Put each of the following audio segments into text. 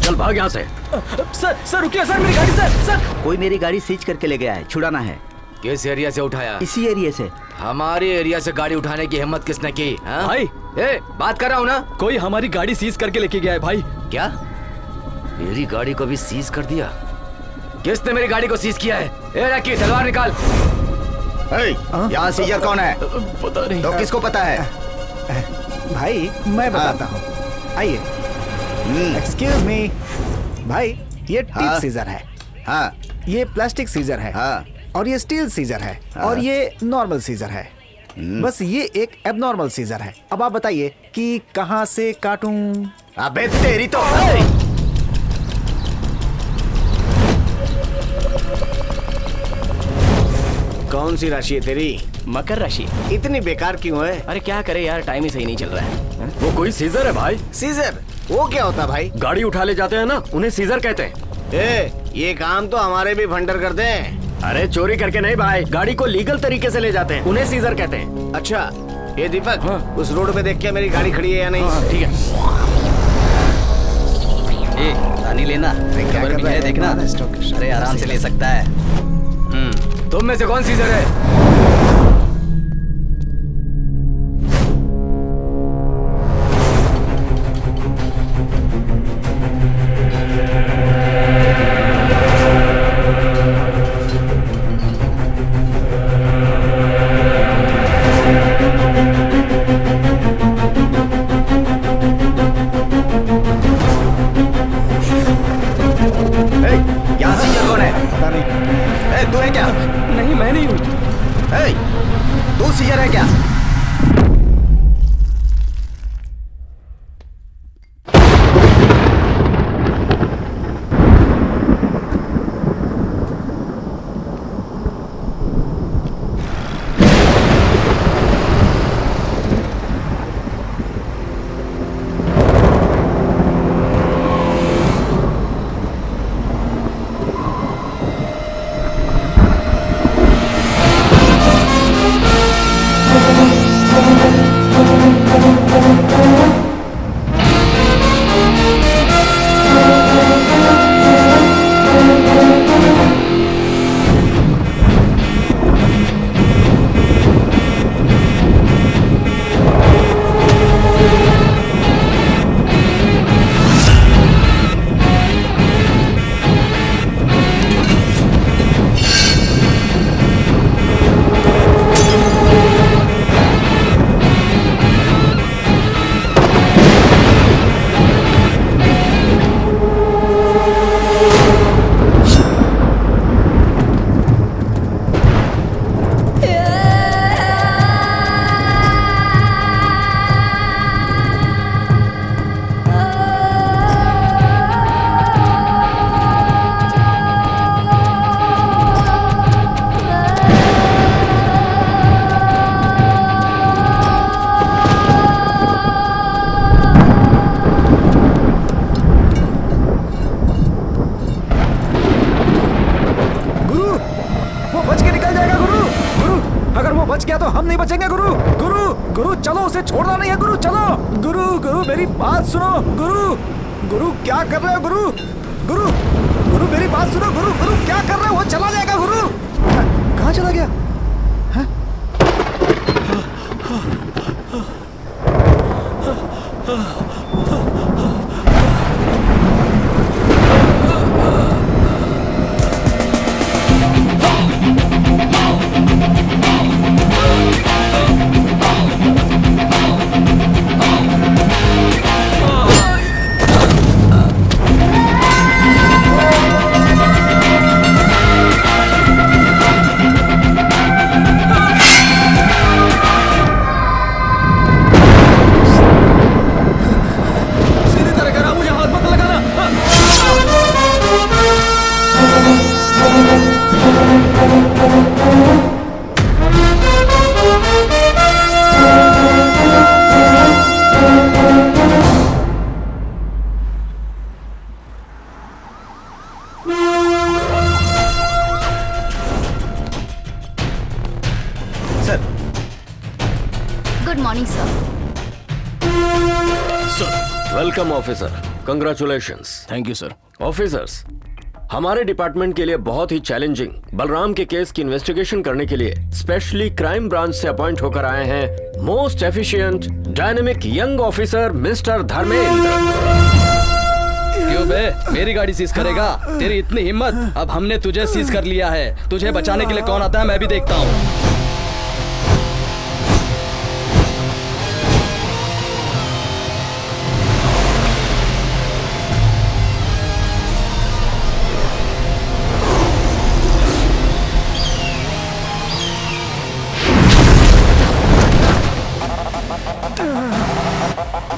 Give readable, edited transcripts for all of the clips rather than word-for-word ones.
चल भाग यहाँ से। सर रुकिए सर, मेरी गाड़ी सर। कोई मेरी गाड़ी सीज करके ले गया है, छुड़ाना है। किस एरिया से उठाया? इसी एरिया से। हमारे एरिया से गाड़ी उठाने की हिम्मत किसने की? हाँ? भाई बात कर रहा हूँ ना। कोई हमारी गाड़ी सीज करके लेके गया है भाई। क्या मेरी गाड़ी को भी सीज कर दिया? किसने मेरी गाड़ी को सीज किया है? रैकी, तलवार निकाल। यहाँ सीजर कौन है? पता नहीं। तो किसको पता है? भाई मैं बताता हूँ, आइए। एक्सक्यूज मी भाई, ये टिप सीजर है। हाँ ये प्लास्टिक सीजर है। हाँ। और ये स्टील सीजर है। और ये नॉर्मल सीजर है। बस ये एक एबनॉर्मल सीजर है। अब आप बताइए कि कहाँ से काटूं? अबे तेरी तो। कौन सी राशि है तेरी? मकर राशि। इतनी बेकार क्यों है? अरे क्या करे यार, टाइम ही सही नहीं चल रहा है। वो कोई सीजर है भाई। सीजर वो क्या होता भाई? गाड़ी उठा ले जाते हैं ना, उन्हें सीजर कहते हैं। ये काम तो हमारे भी भंडर करते हैं। अरे चोरी करके नहीं भाई, गाड़ी को लीगल तरीके से ले जाते हैं, उन्हें सीजर कहते हैं। अच्छा ये दीपक, उस रोड पे देख के मेरी गाड़ी खड़ी है या नहीं? ठीक है। पानी लेना, खबर भी है देखना। अरे आराम से ले सकता है। तुम में से कौन सीजर है? यहाँ सीजर कौन है? पता नहीं। तू है क्या? नहीं मैं नहीं हूँ। तू सीजर है क्या? बच गया तो हम नहीं बचेंगे गुरु। गुरु गुरु चलो, उसे छोड़ना नहीं है गुरु, चलो। गुरु गुरु मेरी बात सुनो गुरु। गुरु क्या कर रहे हो गुरु? गुरु गुरु मेरी बात सुनो गुरु। गुरु क्या कर रहे हो? वो चला जाएगा गुरु। कहाँ चला गया? Good morning sir. Welcome officer. Congratulations. Thank you sir. Officers, हमारे डिपार्टमेंट के लिए बहुत ही चैलेंजिंग बलराम के केस की इन्वेस्टिगेशन करने के लिए स्पेशली क्राइम ब्रांच से अपॉइंट होकर आए हैं most efficient dynamic young officer mister Dharmendra. क्यों बे, मेरी गाड़ी सीज करेगा? तेरी इतनी हिम्मत? अब हमने तुझे सीज कर लिया है। तुझे बचाने के लिए कौन आता है मैं भी देखता हूँ।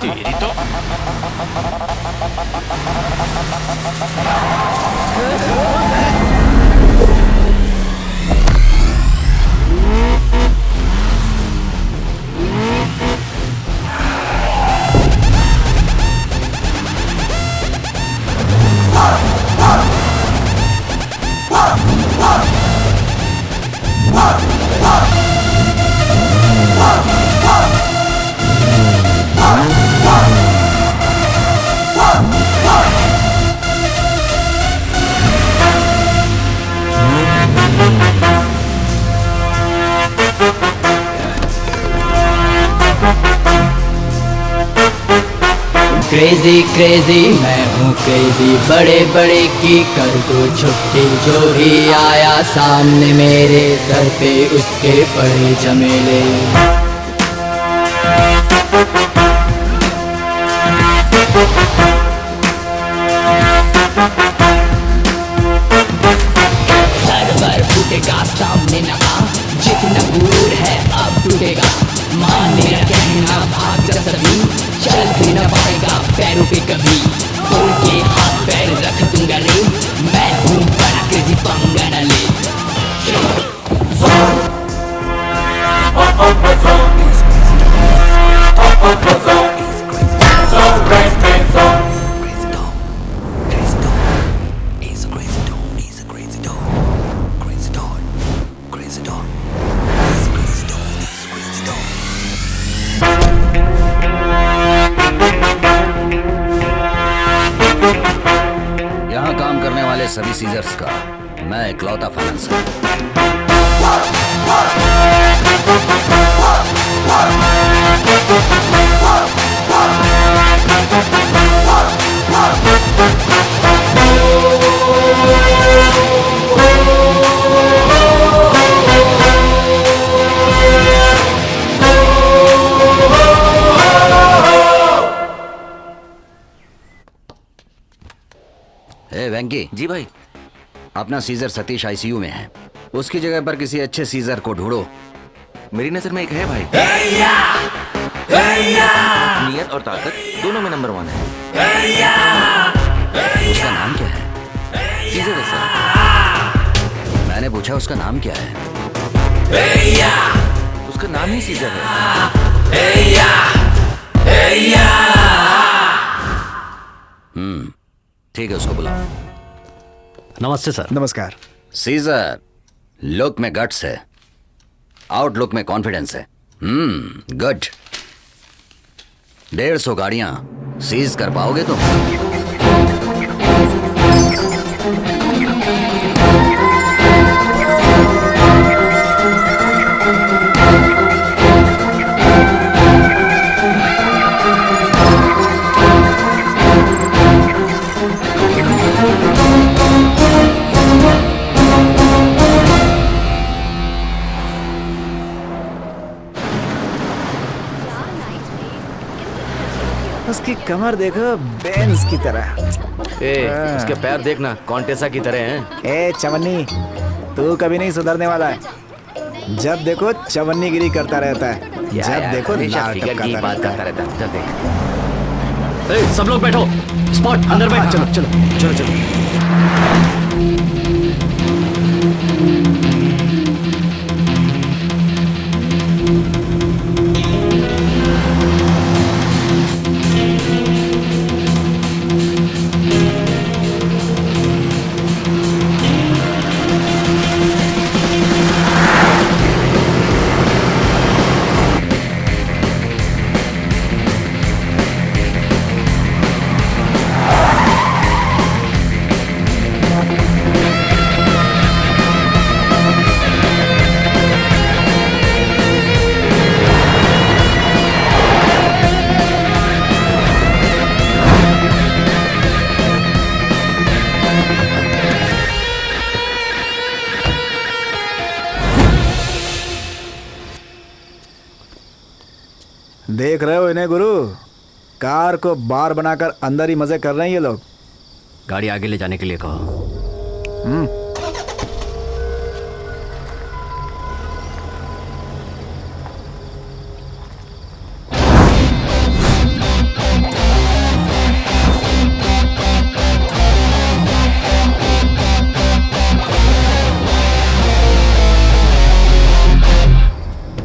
तेरी तो क्रेजी क्रेजी मैं हूँ क्रेजी, बड़े बड़े की कर दो छुट्टी। जो भी आया सामने मेरे सर पे उसके पड़े झमेले। सर फूटेगा सामने ना आ, जितना गुरूर है अब टूटेगा। मान मेरा कहना भाग जा सभी, चल भी न पाएगा पैरों पे कभी। खोल के हाथ पैर रख दूंगा रे, मैं हूँ बड़ा क्रेजी, पंगा न ले। यहाँ काम करने वाले सभी सीजर्स का मैं इकलौता फाइनेंसर। वेंकी जी भाई। अपना सीजर सतीश आईसीयू में है, उसकी जगह पर किसी अच्छे सीजर को ढूंढो। मेरी नजर में एक है भाई। नियत और ताकत दोनों में नंबर 1 है। उसका नाम क्या है? सीजर है सर। मैंने पूछा उसका नाम क्या है? उसका नाम ही सीजर है। ठीक है, उसको बुलाओ। नमस्ते सर। नमस्कार। सीजर लुक में गट्स है, आउटलुक में कॉन्फिडेंस है। गुड। 150 गाड़ियां सीज कर पाओगे तुम? उसकी कमर देखो, बेंज की तरह। उसके पैर देखना कॉन्टेसा की तरह हैं। ए चवन्नी, तू कभी नहीं सुधरने वाला है। जब देखो चवन्नीगिरी करता रहता है, जब देखो हमेशा लार फिगर की टपकाता बात रहता करता है। रहता है। चल देख। सब लोग बैठो, स्पॉट अंदर बैठ। चलो चलो चलो चलो। देख रहे हो इन्हें गुरु? कार को बार बनाकर अंदर ही मजे कर रहे हैं ये लोग। गाड़ी आगे ले जाने के लिए कहो।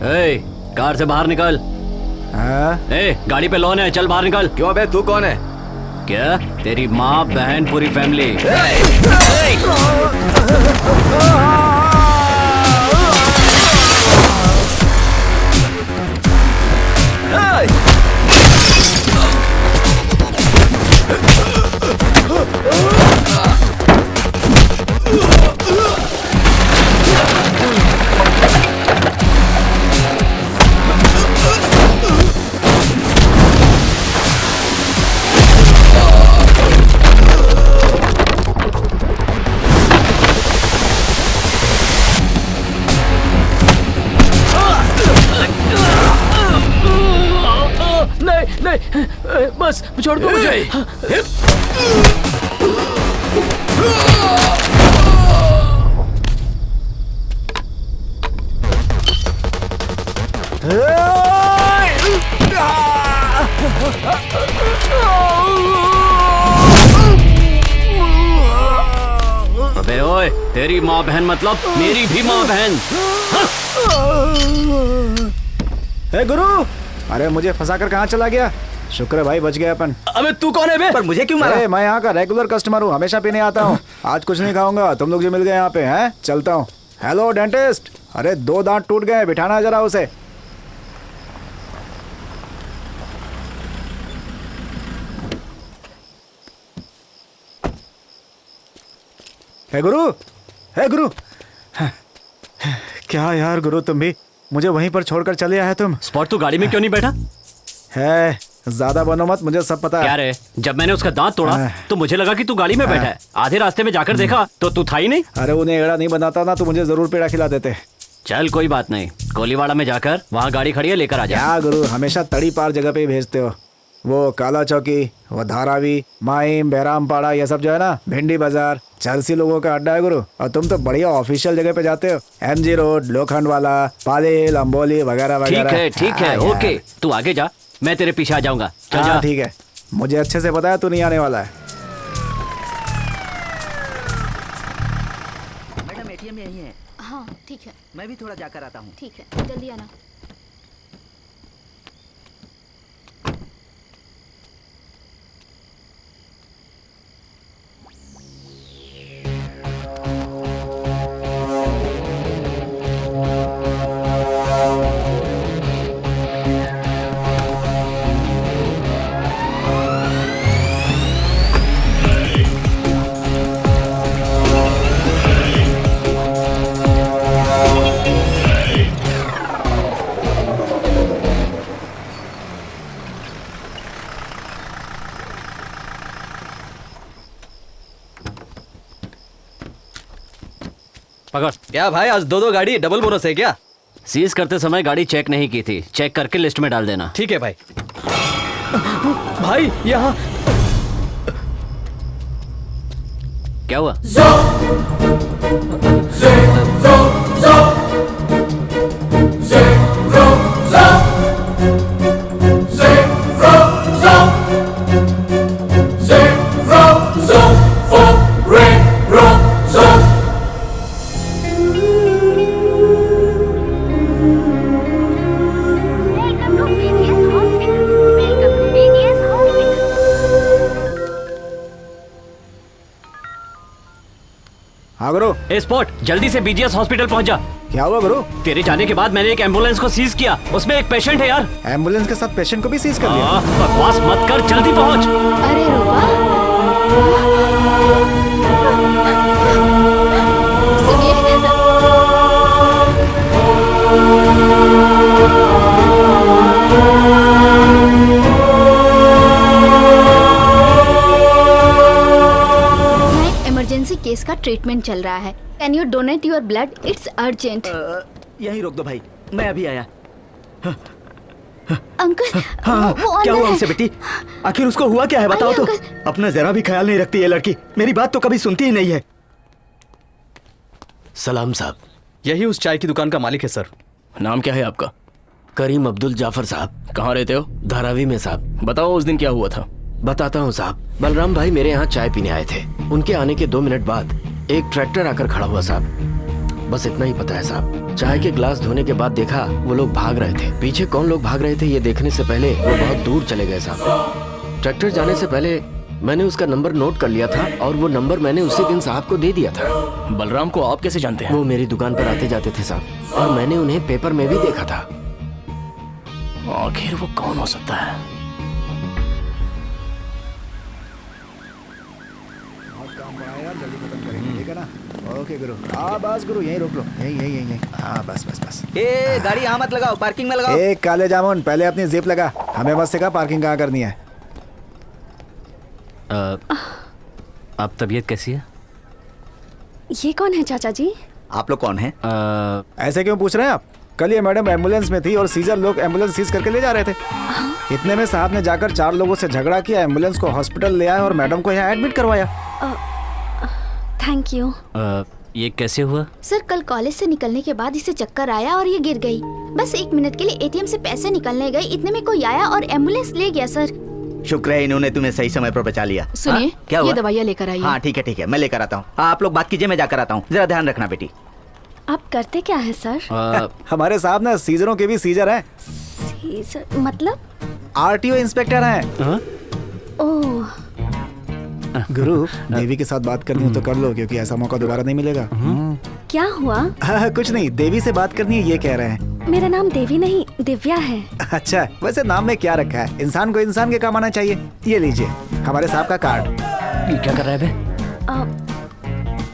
ए, कार से बाहर निकल। हाँ? ए, गाड़ी पे लोन है, चल बाहर निकल। क्यों बे, तू कौन है? क्या? तेरी माँ, बहन, पूरी फैमिली। नहीं, बस छोड़ दो मुझे। अबे ओए, तेरी माँ बहन मतलब मेरी भी माँ बहन। ए गुरु, अरे मुझे फंसाकर कहाँ चला गया? शुक्र है भाई बच गया अपन। अबे तू कौन है बे? पर मुझे क्यों मारा? अरे मैं यहाँ का रेगुलर कस्टमर हूँ, हमेशा पीने आता हूँ। आज कुछ नहीं खाऊंगा, तुम लोग जो मिल गए यहाँ पे हैं। चलता हूँ। हेलो डेंटिस्ट, अरे 2 दांत टूट गए, बिठाना जरा उसे। हे गुरु, हे गुरु। क्या यार गुरु, तुम भी मुझे वहीं पर छोड़कर चले आए तुम। स्पॉट, तू गाड़ी में क्यों नहीं बैठा? है, ज्यादा बनो मत, मुझे सब पता क्या है। रे, जब मैंने उसका दांत तोड़ा तो मुझे लगा कि तू गाड़ी में बैठा है। आधे रास्ते में जाकर देखा तो तू था ही नहीं। अरे उन्हें एड़ा नहीं बनाता ना तो मुझे जरूर पेड़ा खिला देते। चल कोई बात नहीं, कोलीवाड़ा में जाकर वहाँ गाड़ी खड़ी है, लेकर आ जा। क्या गुरु, हमेशा तड़ी पार जगह पे ही भेजते हो। वो काला चौकी, वो धारावी, माइम, बहरामपाड़ा, ये सब जो है ना, भिंडी बाजार, चलसी लोगों का अड्डा है गुरु। और तुम तो बढ़िया ऑफिशियल जगह पे जाते हो। MG रोड, लोखंड वाला, पालेल, अंबोली वगैरह वगैरह। ठीक है, ओके, तू आगे जा, मैं तेरे पीछे आ जाऊंगा। चल जा। ठीक है, मुझे अच्छे से पता है तू नहीं आने वाला है। मैडम ATM यही है। हाँ ठीक है, मैं भी थोड़ा जाकर आता हूँ। ठीक है, जल्दी आना। पकड़। क्या भाई, आज 2 गाड़ी डबल बोनस है क्या? सीज करते समय गाड़ी चेक नहीं की थी, चेक करके लिस्ट में डाल देना। ठीक है भाई। भाई यहाँ क्या हुआ? हाँ गुरु। ए स्पॉट, जल्दी से BGS हॉस्पिटल पहुंच जा। क्या हुआ गुरु? तेरे जाने के बाद मैंने एक एम्बुलेंस को सीज किया, उसमें एक पेशेंट है यार। एम्बुलेंस के साथ पेशेंट को भी सीज कर लिया? बकवास मत कर, जल्दी पहुंच। अरे रुका, इमरजेंसी केस का ट्रीटमेंट चल रहा है। Can you donate your blood? It's urgent. यहीं रोक दो भाई, मैं अभी आया। अंकल हाँ, वो क्या अंदर हुआ है। उनसे बेटी? आखिर उसको हुआ क्या है बताओ तो। अंकल। अपना जरा भी ख्याल नहीं रखती ये लड़की, मेरी बात तो कभी सुनती ही नहीं है। सलाम साहब। यही उस चाय की दुकान का मालिक है सर। नाम क्या है आपका? करीम अब्दुल जाफर साहब। कहाँ रहते हो? धारावी में साहब। बताओ उस दिन क्या हुआ था। बताता हूँ साहब। बलराम भाई मेरे यहाँ चाय पीने आए थे। उनके आने के 2 मिनट बाद एक ट्रैक्टर आकर खड़ा हुआ साहब। बस इतना ही पता है साहब। चाय के ग्लास धोने के बाद देखा वो लोग भाग रहे थे। पीछे कौन लोग भाग रहे थे ये देखने से पहले वो बहुत दूर चले गए साहब। ट्रैक्टर जाने से पहले मैंने उसका नंबर नोट कर लिया था और वो नंबर मैंने उसी दिन साहब को दे दिया था। बलराम को आप कैसे जानते हैं? वो मेरी दुकान पर आते जाते थे साहब और मैंने उन्हें पेपर में भी देखा था। आखिर वो कौन हो सकता है? ओके गुरु, बस गुरु यहीं रोक लो, यहीं। हाँ बस। ए गाड़ी यहाँ मत लगाओ, पार्किंग में लगाओ। ए काले जामुन, पहले अपनी जिप लगा। हमें मत सिखा पार्किंग कहाँ करनी है। आप तबीयत कैसी है? ये कौन है चाचा जी? आप लोग कौन हैं? ऐसे क्यों पूछ रहे हैं आप? कल ये मैडम एम्बुलेंस में थी और सीजर लोग एम्बुलेंस सीज करके ले जा रहे थे। इतने में साहब ने जाकर 4 लोगों से झगड़ा किया, एम्बुलेंस को हॉस्पिटल ले आया और मैडम को यहाँ एडमिट करवाया। Thank you. ये कैसे हुआ? सर कल कॉलेज से निकलने के बाद इसे चक्कर आया और ये गिर गई। बस 1 मिनट के लिए एटीएम से पैसे निकलने गई, इतने में कोई आया और एम्बुलेंस ले गया सर। शुक्र है इन्होंने तुम्हें सही समय पर बचा लिया। सुनिए, क्या हुआ? ये दवाइयाँ लेकर आइए। हाँ ठीक है, मैं लेकर आता हूँ। आप लोग बात कीजिए, मैं जाकर आता हूँ। जरा ध्यान रखना बेटी। आप करते क्या है सर? हमारे साहब ना सीजरों के भी सीजर हैं। सीजर मतलब? आरटीओ इंस्पेक्टर हैं। ओह गुरु, देवी के साथ बात करनी हो तो कर लो, क्योंकि ऐसा मौका दोबारा नहीं मिलेगा। क्या हुआ? कुछ नहीं, देवी से बात करनी है ये कह रहे हैं। मेरा नाम देवी नहीं दिव्या है। अच्छा, वैसे नाम में क्या रखा है? इंसान को इंसान के काम आना चाहिए। ये लीजिए हमारे साहब का कार्ड। ये क्या कर रहा है बे?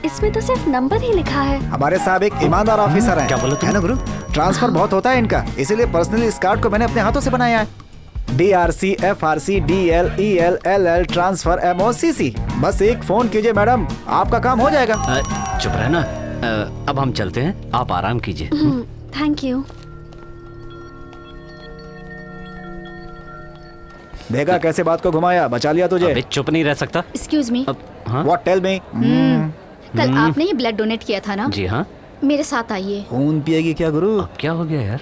इसमें तो सिर्फ नंबर ही लिखा है। हमारे साहब एक ईमानदार ऑफिसर हैं। क्या बोला तुम? है ना गुरु? ट्रांसफर बहुत होता है इनका, इसीलिए पर्सनली इस कार्ड को मैंने अपने हाथों से बनाया है। DRC FRC DL EL LL transfer MOCC। बस एक फोन कीजिए मैडम, आपका काम हो जाएगा। चुप रहना। अब हम चलते हैं, आप आराम कीजिए। Thank you. देखा कैसे बात को घुमाया, बचा लिया तुझे। अबे चुप नहीं रह सकता। Excuse me, What tell me? कल आपने ये ब्लड डोनेट किया था ना? जी हाँ। मेरे साथ आइए। खून पिएगी क्या गुरु? अब क्या हो गया यार?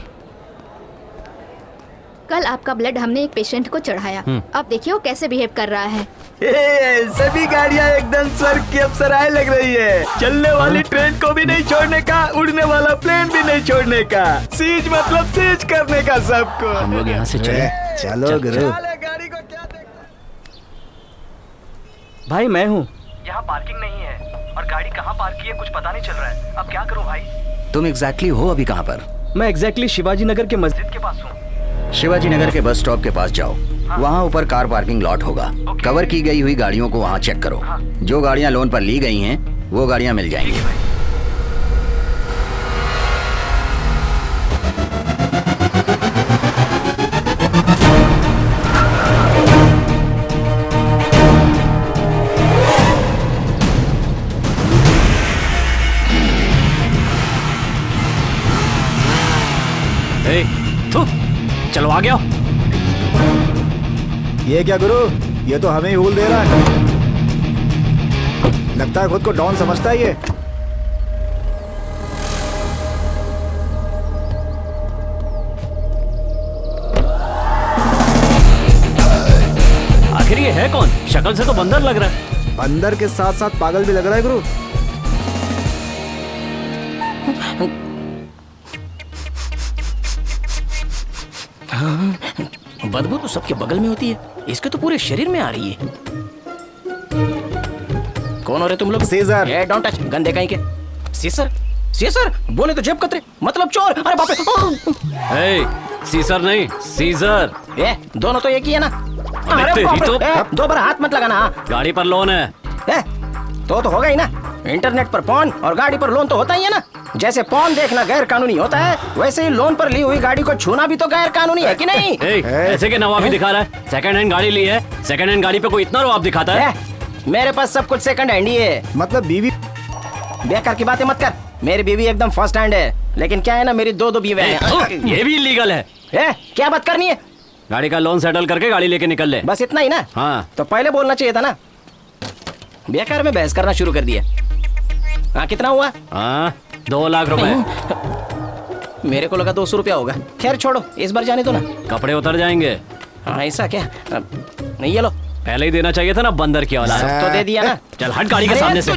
कल आपका ब्लड हमने एक पेशेंट को चढ़ाया। अब देखिए वो कैसे बिहेव कर रहा है। सभी गाड़ियाँ एकदम स्वर्ग की अप्सराएं लग रही है। चलने वाली ट्रेन को भी नहीं छोड़ने का, उड़ने वाला प्लेन भी नहीं छोड़ने का। सीज मतलब सीज करने का सबको। हम लोग यहाँ से चले। चलो गुरु। गाड़ी को क्या भाई मैं हूँ। यहाँ पार्किंग नहीं है और गाड़ी कहाँ पार्क की है कुछ पता नहीं चल रहा है। अब क्या करूँ भाई? तुम एग्जैक्टली हो अभी कहाँ पर? मैं एग्जैक्टली शिवाजी नगर के मस्जिद के पास हूँ। शिवाजी नगर के बस स्टॉप के पास जाओ। वहाँ ऊपर कार पार्किंग लॉट होगा। कवर की गई हुई गाड़ियों को वहाँ चेक करो। जो गाड़ियाँ लोन पर ली गई हैं वो गाड़ियाँ मिल जाएंगी। चलो आ गया। ये क्या गुरु, ये तो हमें ही हूल दे रहा है। लगता है खुद को डॉन समझता है ये। आखिर ये है कौन? शक्ल से तो बंदर लग रहा है। बंदर के साथ साथ पागल भी लग रहा है गुरु। बदबू तो सबके बगल में होती है, इसके तो पूरे शरीर में आ रही है। कौन हो रहे तुम लोग? सीजर। ए डोंट टच, गंदे कहीं के। सीसर? सीसर बोले तो जेब कतरे, मतलब चोर। अरे बाप रे। सीसर नहीं, सीजर। ए दोनों तो एक ही है ना। अरे तेरी तो। दो बार हाथ मत लगाना। गाड़ी पर लोन है। तो होगा ही ना। इंटरनेट पर पॉन और गाड़ी पर लोन तो होता ही है ना। जैसे पॉन देखना गैर कानूनी होता है, वैसे ही लोन पर ली हुई गाड़ी को छूना भी तो गैर कानूनी है कि नहीं? ऐसे के नवाबी दिखा रहा है। सेकंड हैंड गाड़ी ली है, सेकंड हैंड गाड़ी पे कोई इतना रौब दिखाता है? मेरे पास सब कुछ सेकंड हैंड ही है। मतलब बीवी? बेकार की बातें मत कर, मेरी बीवी एकदम फर्स्ट हैंड है। लेकिन क्या है ना, मेरी दो बीवे हैं। ये भी इलीगल है। क्या बात करनी है? गाड़ी का लोन सेटल करके गाड़ी लेके निकल ले। बस इतना ही ना? हाँ। तो पहले बोलना चाहिए था ना। बेकार में बहस करना शुरू कर दिया। हाँ, कितना हुआ? हाँ, 2 लाख रुपए। मेरे को लगा 200 रुपया होगा। खैर छोड़ो, इस बार जाने दो ना। कपड़े उतर जाएंगे। हाँ, ऐसा क्या? नहीं, ये लो। पहले ही देना चाहिए था ना, बंदर की औलाद। तो दे दिया ना। चल हट गाड़ी के सामने से।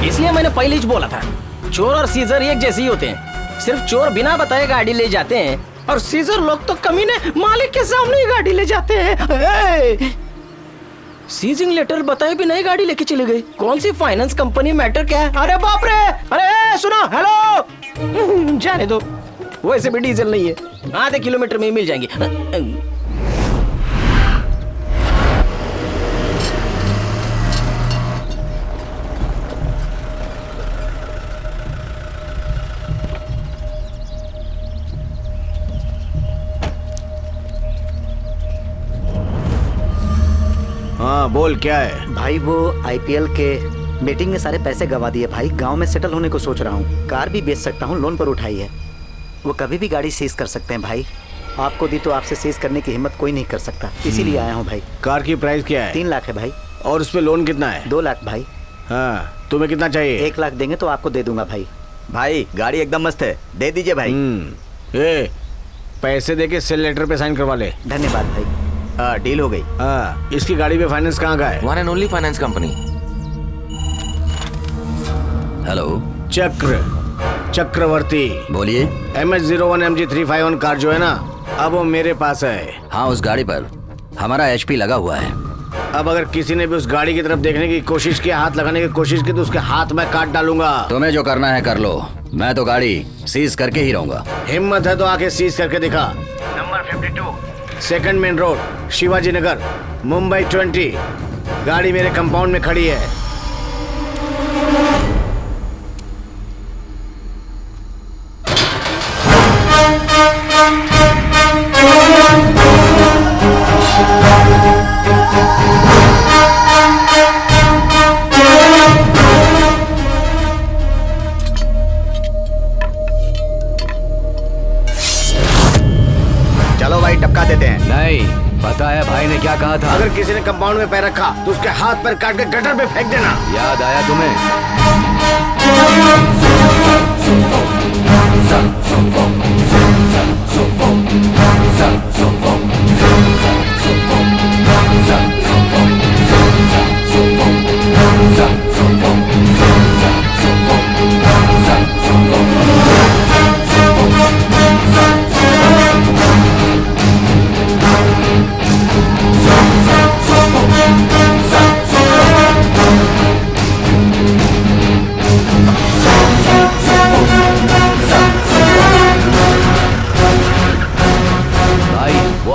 इसलिए मैंने पहले ही बोला था, चोर और सीजर एक जैसे ही होते हैं। सिर्फ चोर बिना बताए गाड़ी ले जाते हैं और सीजर लोग तो कमीने मालिक के सामने ही गाड़ी ले जाते हैं। सीजिंग लेटर बताए भी नहीं गाड़ी लेके चले गए। कौन सी फाइनेंस कंपनी, मैटर क्या है? अरे बाप रे! अरे सुनो, हेलो। जाने दो, वैसे भी डीजल नहीं है, आधे किलोमीटर में ही मिल जाएंगे। हाँ बोल, क्या है भाई? वो आईपीएल के मीटिंग में सारे पैसे गवा दिए भाई। गांव में सेटल होने को सोच रहा हूँ। कार भी बेच सकता हूँ, लोन पर उठाई है। वो कभी भी गाड़ी सीज कर सकते हैं भाई। आपको दी तो आपसे सीज करने की हिम्मत कोई नहीं कर सकता, इसीलिए आया हूँ भाई। कार की प्राइस क्या है? 3 लाख है भाई। और उस पे लोन कितना है? 2 लाख भाई। हाँ, तुम्हें कितना चाहिए? 1 लाख देंगे तो आपको दे दूंगा भाई। भाई गाड़ी एकदम मस्त है, दे दीजिए भाई। पैसे देके सेल लेटर पे साइन करवा ले। धन्यवाद भाई। डील हो गई। हाँ, इसकी गाड़ी पे फाइनेंस कहाँ का है? One and only finance company. Hello, Chakravarti बोलिए। MS01 MG351 कार जो है ना, अब वो मेरे पास है। हाँ, उस गाड़ी पर हमारा HP लगा हुआ है। अब अगर किसी ने भी उस गाड़ी की तरफ देखने की कोशिश की, हाथ लगाने की कोशिश की, तो उसके हाथ में काट डालूंगा। तुम्हें जो करना है कर लो, मैं तो गाड़ी सीज करके ही रहूंगा। हिम्मत है तो आके सीज करके दिखा। Number 52, second main road, Shivaji Nagar, Mumbai 20। गाड़ी मेरे कंपाउंड में खड़ी है। चलो भाई टपका देते हैं। नहीं, पता है भाई ने क्या कहा था? अगर किसी ने कंपाउंड में पैर रखा तो उसके हाथ पैर काट के गटर पे फेंक देना। याद आया तुम्हें?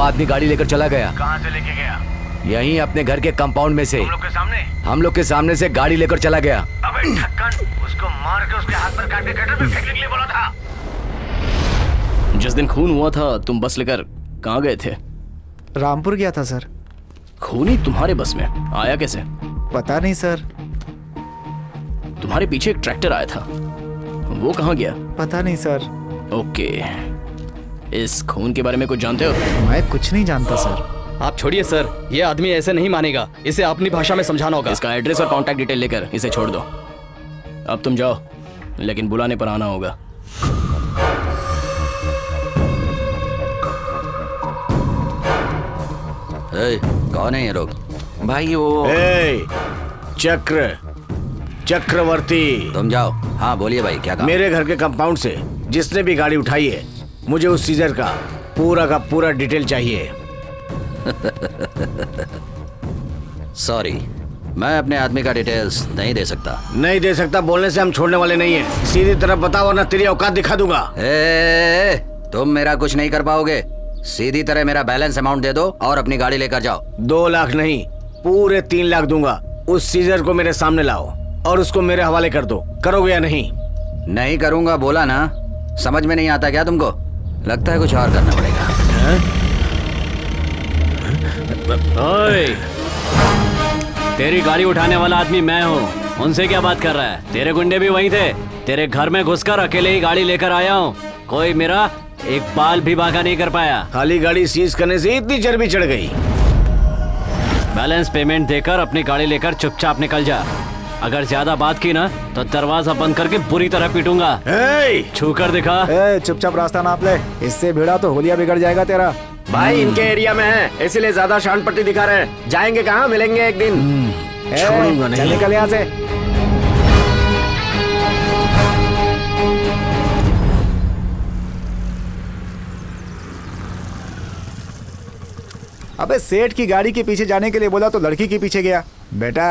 आदमी गाड़ी लेकर चला गया। कहाँ से लेके गया? यहीं अपने घर के कंपाउंड में से। हम लोग के सामने? हम लोग के सामने से गाड़ी लेकर चला गया। अबे ढक्कन, उसको मार के उसके हाथ पर काट के गटर में फेंकने के लिए बोला था। जिस दिन खून हुआ था तुम बस लेकर कहाँ गए थे? रामपुर गया था सर। खून ही तुम्हारे बस में आया कैसे? पता नहीं सर। तुम्हारे पीछे एक ट्रैक्टर आया था, वो कहाँ गया? पता नहीं सर। ओके, इस खून के बारे में कुछ जानते हो? मैं कुछ नहीं जानता सर। आप छोड़िए सर, ये आदमी ऐसे नहीं मानेगा, इसे अपनी भाषा में समझाना होगा। इसका एड्रेस और कांटेक्ट डिटेल लेकर इसे छोड़ दो। अब तुम जाओ, लेकिन बुलाने पर आना होगा। कौन है ये लोग? भाई वो चक्रवर्ती। तुम जाओ। हाँ बोलिए भाई, क्या काम? मेरे घर के कंपाउंड से जिसने भी गाड़ी उठाई है, मुझे उस सीजर का पूरा डिटेल चाहिए। सॉरी, मैं अपने आदमी का डिटेल्स नहीं दे सकता। नहीं दे सकता बोलने से हम छोड़ने वाले नहीं हैं। सीधी तरफ बताओ वरना तेरी औकात दिखा दूंगा। तुम मेरा कुछ नहीं कर पाओगे। सीधी तरह मेरा बैलेंस अमाउंट दे दो और अपनी गाड़ी लेकर जाओ। 2 लाख नहीं, पूरे 3 लाख दूंगा। उस सीजर को मेरे सामने लाओ और उसको मेरे हवाले कर दो। करोगे या नहीं? नहीं करूंगा बोला ना। समझ में नहीं आता क्या तुमको? लगता है कुछ और करना पड़ेगा। ओए, तेरी गाड़ी उठाने वाला आदमी मैं हूँ। उनसे क्या बात कर रहा है? तेरे गुंडे भी वहीं थे। तेरे घर में घुसकर अकेले ही गाड़ी लेकर आया हूँ। कोई मेरा एक बाल भी बांका नहीं कर पाया। खाली गाड़ी सीज करने से इतनी चर्बी चढ़ गई। बैलेंस पेमेंट देकर अपनी गाड़ी लेकर चुपचाप निकल जा। अगर ज्यादा बात की ना तो दरवाजा बंद करके बुरी तरह पीटूंगा। छू कर दिखा। चुपचाप रास्ता नाप ले, इससे भिड़ा तो होलिया बिगड़ जाएगा तेरा। भाई इनके एरिया में है, इसीलिए ज्यादा शान पट्टी दिखा रहे हैं। जाएंगे कहाँ, मिलेंगे एक दिन। छोड़ूंगा नहीं। चल निकल यहाँ से। अबे सेठ की गाड़ी के पीछे जाने के लिए बोला तो लड़की के पीछे गया। बेटा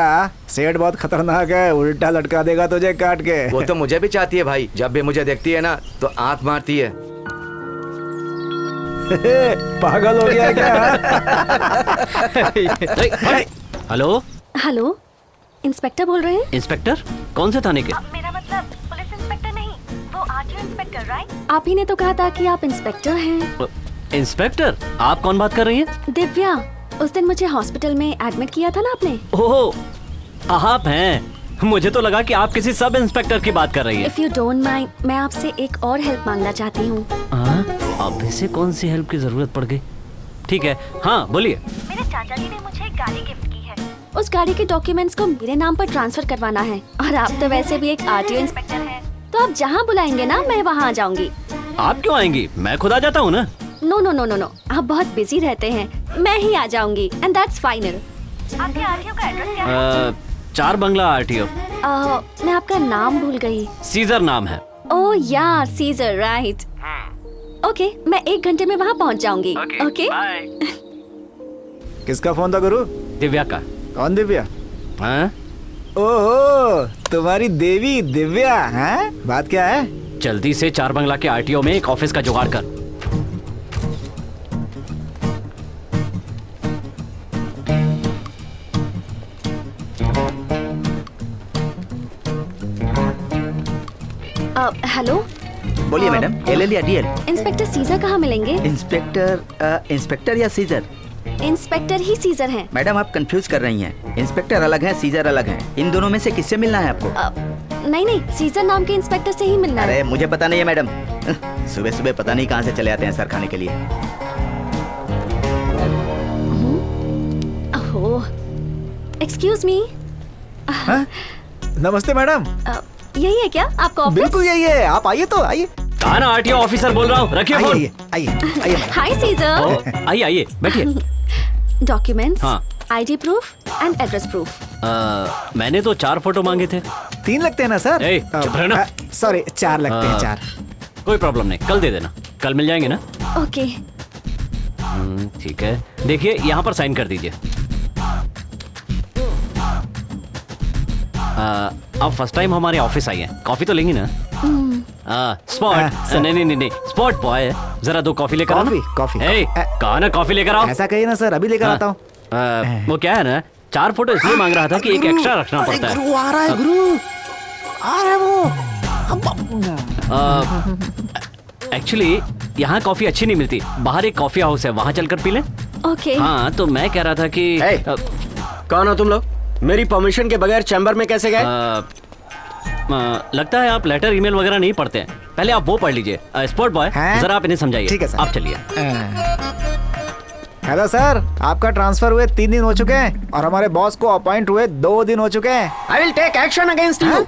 सेठ बहुत खतरनाक है, उल्टा लटका देगा तुझे काट के। वो तो मुझे भी चाहती है भाई, जब भी मुझे देखती है ना तो आंख मारती है। पागल हो गया क्या? हेलो हेलो, इंस्पेक्टर बोल रहे हैं? इंस्पेक्टर? कौन से थाने के? मेरा मतलब पुलिस इंस्पेक्टर नहीं, वो आरटीओ इंस्पेक्टर, राइट? आप ही ने तो कहा था कि आप इंस्पेक्टर हैं। इंस्पेक्टर? आप कौन बात कर रही हैं? दिव्या, उस दिन मुझे हॉस्पिटल में एडमिट किया था ना आपने। ओह, आप हैं। मुझे तो लगा कि आप किसी सब इंस्पेक्टर की बात कर रही हैं। इफ यू डोंट माइंड, मैं आपसे एक और हेल्प मांगना चाहती हूँ। अब इसे कौन सी हेल्प की जरूरत पड़ गई? ठीक है, हाँ बोलिए। मेरे चाचा जी ने मुझे एक गाड़ी गिफ्ट की है। उस गाड़ी के डॉक्यूमेंट्स को मेरे नाम पर ट्रांसफर करवाना है। और आप तो वैसे भी एक आरटीओ इंस्पेक्टर हैं, तो आप जहाँ बुलाएंगे ना मैं वहाँ आ जाऊंगी। आप क्यों आएंगी? मैं खुद आ जाता हूँ ना। No no no no no, आप बहुत बिजी रहते हैं, मैं ही आ जाऊंगी एंड दैट्स फाइनल। आपके आरटीओ का एड्रेस क्या है? 4 बंगला आरटीओ। मैं आपका नाम भूल गई। सीजर नाम है। ओह यार, सीजर, राइट। ओके, मैं 1 घंटे में वहाँ पहुँच जाऊंगी। ओके। किसका फोन था गुरु? दिव्या का। कौन दिव्या? हाँ? ओहो, तुम्हारी देवी दिव्या। हैं? बात क्या है? जल्दी से 4 बंगला के आरटीओ में एक ऑफिस का जुगाड़ कर। हेलो, बोलिए मैडम। एल या डीएल? इंस्पेक्टर सीजर कहाँ मिलेंगे? इंस्पेक्टर या सीजर? इंस्पेक्टर ही सीजर हैं। मैडम आप कंफ्यूज कर रही हैं। इंस्पेक्टर अलग है, सीजर अलग है। इन दोनों में से किससे मिलना है आपको? नहीं नहीं, सीजर नाम के इंस्पेक्टर से ही मिलना है। अरे मुझे पता नहीं है मैडम, सुबह सुबह पता नहीं कहाँ से चले आते हैं सर खाने के लिए। ओह, एक्सक्यूज मी। नमस्ते मैडम। यही है क्या आपका ऑफिस? बिल्कुल यही है, आप आइए तो आइए। कहाँ ना आरटीओ ऑफिसर बोल रहा हूँ, रखिए फोन। आइए। हाय सीजर। आइए आइए बैठिए। डॉक्यूमेंट्स, हाँ। ID proof and address proof. मैंने तो 4 फोटो मांगे थे। 3 लगते हैं ना सर? चुप रहना। सॉरी, 4 लगते हैं। 4 कोई प्रॉब्लम नहीं, कल दे देना, कल मिल जाएंगे ना? ओके। ठीक है, देखिए यहाँ पर साइन कर दीजिए। आप फर्स्ट टाइम हमारे ऑफिस आई हैं, कॉफी तो लेंगी ना? स्पॉट नहीं, स्पॉट बॉय, जरा 2 कॉफी लेकर आना। कॉफी कहा ना कॉफी लेकर आओ। ऐसा कहिए ना सर, अभी लेकर आता हूँ। वो क्या है ना, 4 फोटो इसलिए मांग रहा था कि एक एक्स्ट्रा रखना पड़ता है। गुरु आ रहा है, गुरु आ रहा है वो। एक्चुअली यहाँ कॉफी अच्छी नहीं मिलती, बाहर एक कॉफी हाउस है, वहाँ चलकर पी लें। ओके। हाँ, तो मैं कह रहा था कि कौन हो तुम लोग? मेरी परमिशन के बगैर चैम्बर में कैसे गए? लगता है आप लेटर ईमेल वगैरह नहीं पढ़ते हैं। पहले आप वो पढ़ लीजिए। स्पॉट बॉय, जरा आप इन्हें समझाइए। ठीक है सर। आप चलिए। हेलो सर, आपका ट्रांसफर हुए 3 दिन हो चुके हैं और हमारे बॉस को अपॉइंट हुए 2 दिन हो चुके हैं। I will take action against you.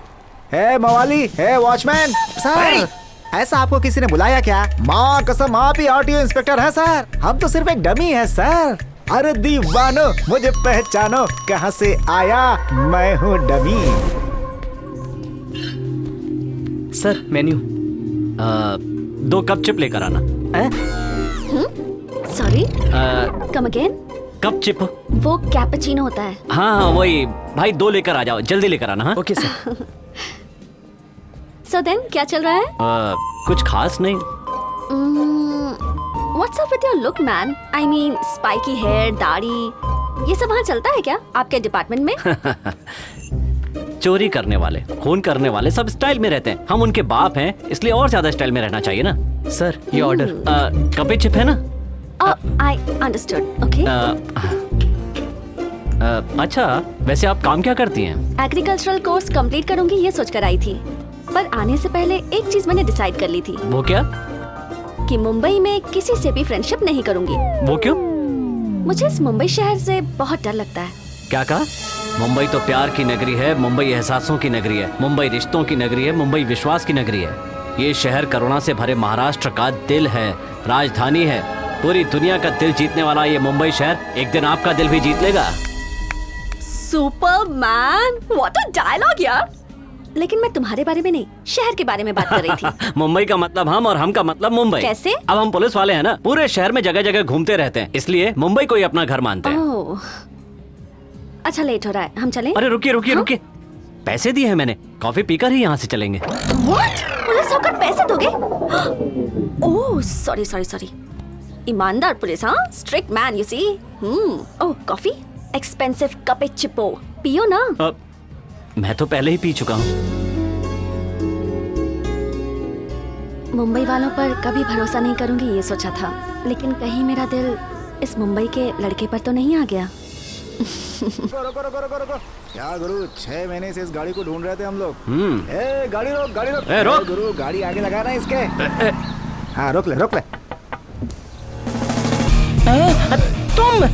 हे मवाली, हे वॉचमैन। सर, ऐसा आपको किसी ने बुलाया क्या? माँ कसम, आप ही आरटीओ इंस्पेक्टर हैं सर। हम तो सिर्फ एक डमी है सर। अरे दीवानो, मुझे पहचानो, कहाँ से आया, मैं हूँ dummy. Sir menu. 2 cup chip लेकर आना। Sorry, come again. Cup chip? वो कैपेचिनो होता है। हाँ वही। भाई 2 लेकर आ जाओ, जल्दी लेकर आना। हाँ ओके सर। सो देन क्या चल रहा है? कुछ खास नहीं। What's up with your look, man? I mean, spiky hair, दाढ़ी, ये सब वहाँ चलता है क्या आपके डिपार्टमेंट में? चोरी करने वाले, खून करने वाले सब स्टाइल में रहते हैं। हम उनके बाप हैं, इसलिए और ज्यादा स्टाइल में रहना चाहिए ना। सर ये ऑर्डर। कपे चिप है ना? I understood, okay. अच्छा, वैसे आप काम क्या करती हैं? एग्रीकल्चरल कोर्स कंप्लीट करूंगी ये सोचकर आई थी, पर आने से पहले एक चीज मैंने डिसाइड कर ली थी। वो क्या? कि मुंबई में किसी से भी फ्रेंडशिप नहीं करूंगी। वो क्यों? मुझे इस मुंबई शहर से बहुत डर लगता है। क्या कहा? मुंबई तो प्यार की नगरी है, मुंबई एहसासों की नगरी है, मुंबई रिश्तों की नगरी है, मुंबई विश्वास की नगरी है। ये शहर करुणा से भरे महाराष्ट्र का दिल है, राजधानी है। पूरी दुनिया का दिल जीतने वाला ये मुंबई शहर एक दिन आपका दिल भी जीत लेगा। सुपरमैन, व्हाट अ डायलॉग यार। लेकिन मैं तुम्हारे बारे में नहीं, शहर के बारे में बात कर रही थी। मुंबई का मतलब हम और हम का मतलब मुंबई। कैसे? अब हम पुलिस वाले हैं ना, पूरे शहर में जगह जगह घूमते रहते हैं, इसलिए मुंबई को ही अपना घर मानते हैं। ओह, अच्छा लेट हो रहा है, हम चलें? अरे रुकिए रुकिए रुकिए, पैसे दिए हैं मैंने, कॉफी पीकर ही यहाँ से चलेंगे। What? पुलिस होकर पैसे दोगे? Oh sorry sorry sorry. ईमानदार पुलिस, हाँ, strict man you see. Oh coffee, expensive cappuccino, पियो ना। मैं तो पहले ही पी चुका हूँ। मुंबई वालों पर कभी भरोसा नहीं करूंगी ये सोचा था, लेकिन कहीं मेरा दिल इस मुंबई के लड़के पर तो नहीं आ गया। रुको रुको रुको रुको रुको। क्या गुरु, 6 महीने से इस गाड़ी को ढूंढ रहे थे हम लोग। गाड़ी रोक, गाड़ी रोक। रोक गुरु, गाड़ी आगे लगा ना इसके। हाँ रोक ले, रोक ले। तुम?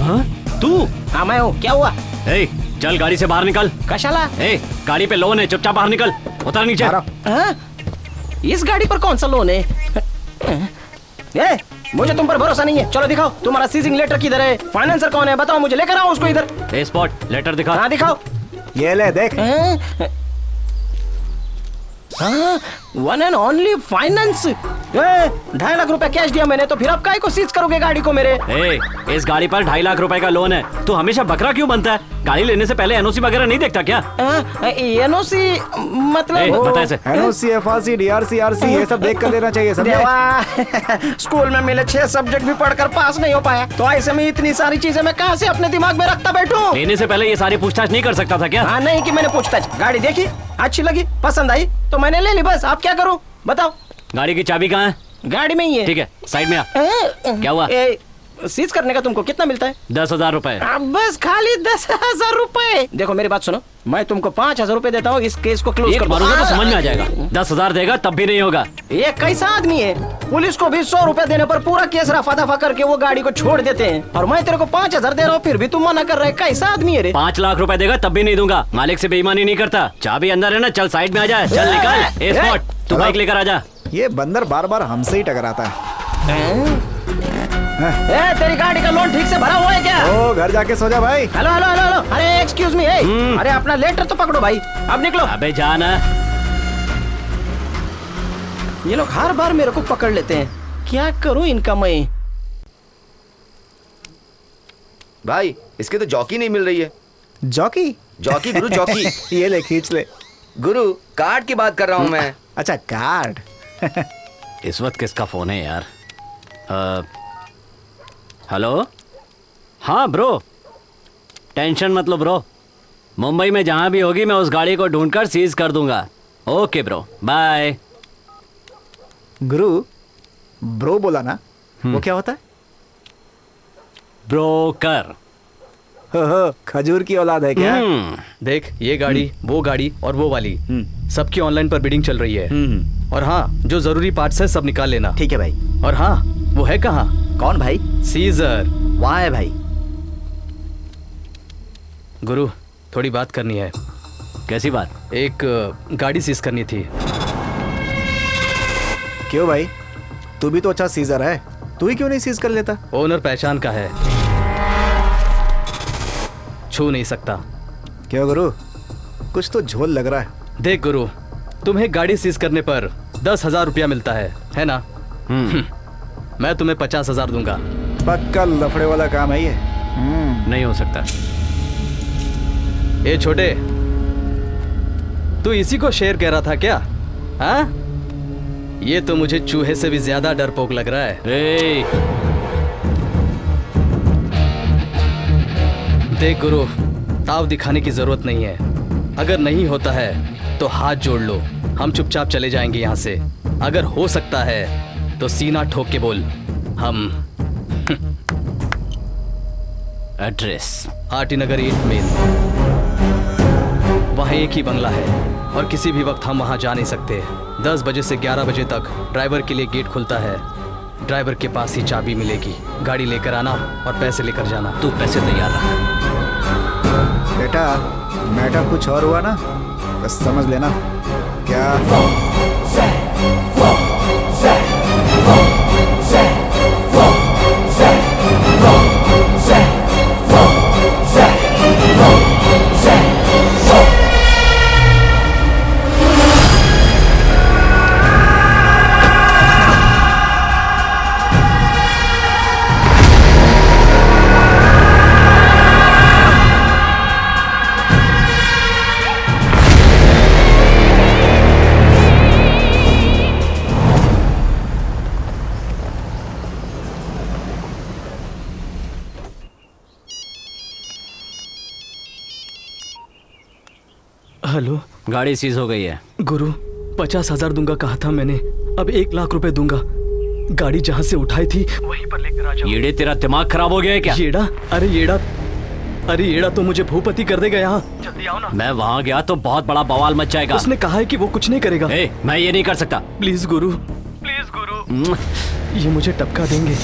हाँ तू? हाँ मैं हूँ, क्या हुआ? ए, चल गाड़ी से बाहर निकल। कशाला? ए, गाड़ी पे लोन है, चुपचाप बाहर निकल, उतर नीचे। इस गाड़ी पर कौन सा लोन है? ए, मुझे तुम पर भरोसा नहीं है। चलो दिखाओ तुम्हारा सीजिंग लेटर किधर है, फाइनेंसर कौन है, बताओ मुझे, लेकर आओ उसको इधर। ए स्पॉट, लेटर दिखा। हाँ दिखाओ। ये ले देख। One and only finance. 2.5 lakh रुपए कैश दिया मैंने, तो फिर अब काहे को सीज करोगे गाड़ी को मेरे? ए, इस गाड़ी पर 2.5 लाख रुपए का लोन है। तू हमेशा बकरा क्यों बनता है? गाड़ी लेने से पहले एनओसी वगैरह नहीं देखता क्या? एनओसी मतलब? बता इसे। एनओसी, एफआरसी, डीआरसी, आरसी, ये सब देख कर देना चाहिए। समझे? स्कूल में मिले 6 सब्जेक्ट भी पढ़कर पास नहीं हो पाया, तो ऐसे में इतनी सारी चीजें मैं कहाँ से अपने दिमाग में रखता बैठूं? लेने से पहले ये सारी पूछताछ नहीं कर सकता था क्या? हाँ नहीं कि मैंने पूछताछ। गाड़ी देखी, अच्छी लगी, पसंद आई तो मैंने ले ली, बस। आप क्या करूं बताओ? गाड़ी की चाबी कहाँ है? गाड़ी में ही है। ठीक है, साइड में आ। क्या हुआ? सीज करने का तुमको कितना मिलता है? 10,000 रुपए। बस खाली 10,000 रुपए? देखो मेरी बात सुनो, मैं तुमको 5,000 रुपए देता हूँ, इस केस को क्लोज कर मारूंगा तो समझ में आ जाएगा। 10,000 देगा तब भी नहीं होगा। ये कैसा आदमी है? पुलिस को भी 100 रुपए देने पर पूरा केस रफा दफा करके वो गाड़ी को छोड़ देते हैं, और मैं तेरे को 5,000 दे रहा हूँ, फिर भी तुम मना कर रहा है। कैसा आदमी है रे? 5 लाख रुपए देगा तब भी नहीं दूंगा। मालिक से बेईमानी नहीं करता। चाबी अंदर है ना, चल साइड में आ जाए। चल निकल। ए स्पॉट, तू बाइक लेकर आ जा। ये बंदर बार बार हमसे ही टकराता है। तेरी गाड़ी का लोन ठीक से भरा हुआ है क्या? ओ, घर जाके सो जा भाई। Hello hello hello hello. अरे एक्सक्यूज मी, अरे अपना लेटर तो पकड़ो भाई, अब निकलो। अबे जाना। ये लोग हर बार मेरे को पकड़ लेते हैं, क्या करूं इनका मैं? भाई इसकी तो जॉकी नहीं मिल रही है। जॉकी? जॉकी गुरु, जॉकी। ये ले, खींच ले। गुरु, कार्ड की बात कर रहा हूँ मैं। अच्छा कार्ड। इस वक्त किसका फोन है यार? हेलो? हाँ ब्रो, टेंशन मत लो ब्रो, मुंबई में जहां भी होगी मैं उस गाड़ी को ढूंढकर सीज कर दूंगा। Okay bro, bye. गुरु, ब्रो बोला ना, वो क्या होता है? ब्रोकर। खजूर की औलाद है क्या? देख, ये गाड़ी, वो गाड़ी और वो वाली, सबकी ऑनलाइन पर बिडिंग चल रही है। और हाँ, जो जरूरी पार्ट्स है सब निकाल लेना। ठीक है भाई। और हाँ, वो है कहाँ? कौन भाई? सीजर। वहाँ है भाई। गुरु, थोड़ी बात करनी है। कैसी बात? एक गाड़ी सीज करनी थी। क्यों भाई, तू भी तो अच्छा सीजर है, तू ही क्यों नहीं सीज कर लेता? ओनर पहचान का है, छू नहीं सकता। क्यों गुरु, कुछ तो झोल लग रहा है। देख गुरु, तुम्हें गाड़ी सीज करने पर 10,000 रुपया मिलता है ना? मैं तुम्हें 50,000 दूंगा। पक्का लफड़े वाला काम है ये। नहीं हो सकता। ए छोटे, तू इसी को शेर कह रहा था क्या? हाँ? ये तो मुझे चूहे से भी ज्यादा डरपोक लग रहा है। देख गुरु, ताव दिखाने की जरूरत नहीं है। अगर नहीं होता है तो हाथ जोड़ लो, हम चुपचाप चले जाएंगे यहाँ से। अगर हो सकता है तो सीना ठोक के बोल, हम एड्रेस आरटी नगर 8 मेल, वहाँ एक ही बंगला है और किसी भी वक्त हम वहाँ जा नहीं सकते। 10 बजे से 11 बजे तक ड्राइवर के लिए गेट खुलता है। ड्राइवर के पास ही चाबी मिलेगी। गाड़ी लेकर आना और पैसे लेकर जाना। तू पैसे तैयार रख। बेटा मैटर कुछ और हुआ ना, बस समझ लेना। क्या हेलो, गाड़ी सीज हो गई है। गुरु 50,000 दूंगा कहा था मैंने, अब 1 लाख रुपए दूंगा। गाड़ी जहाँ से उठाई थी वहीं पर लेकर आ जाओ। येड़े तेरा दिमाग खराब हो गया है क्या? येड़ा? अरे येड़ा तो मुझे भूपति कर देगा यहाँ। जल्दी आओ ना। मैं वहाँ गया तो बहुत बड़ा बवाल मच जाएगा। उसने कहा है कि वो कुछ नहीं करेगा। मैं ये नहीं कर सकता। प्लीज गुरु, प्लीज गुरु। ये मुझे टपका देंगे।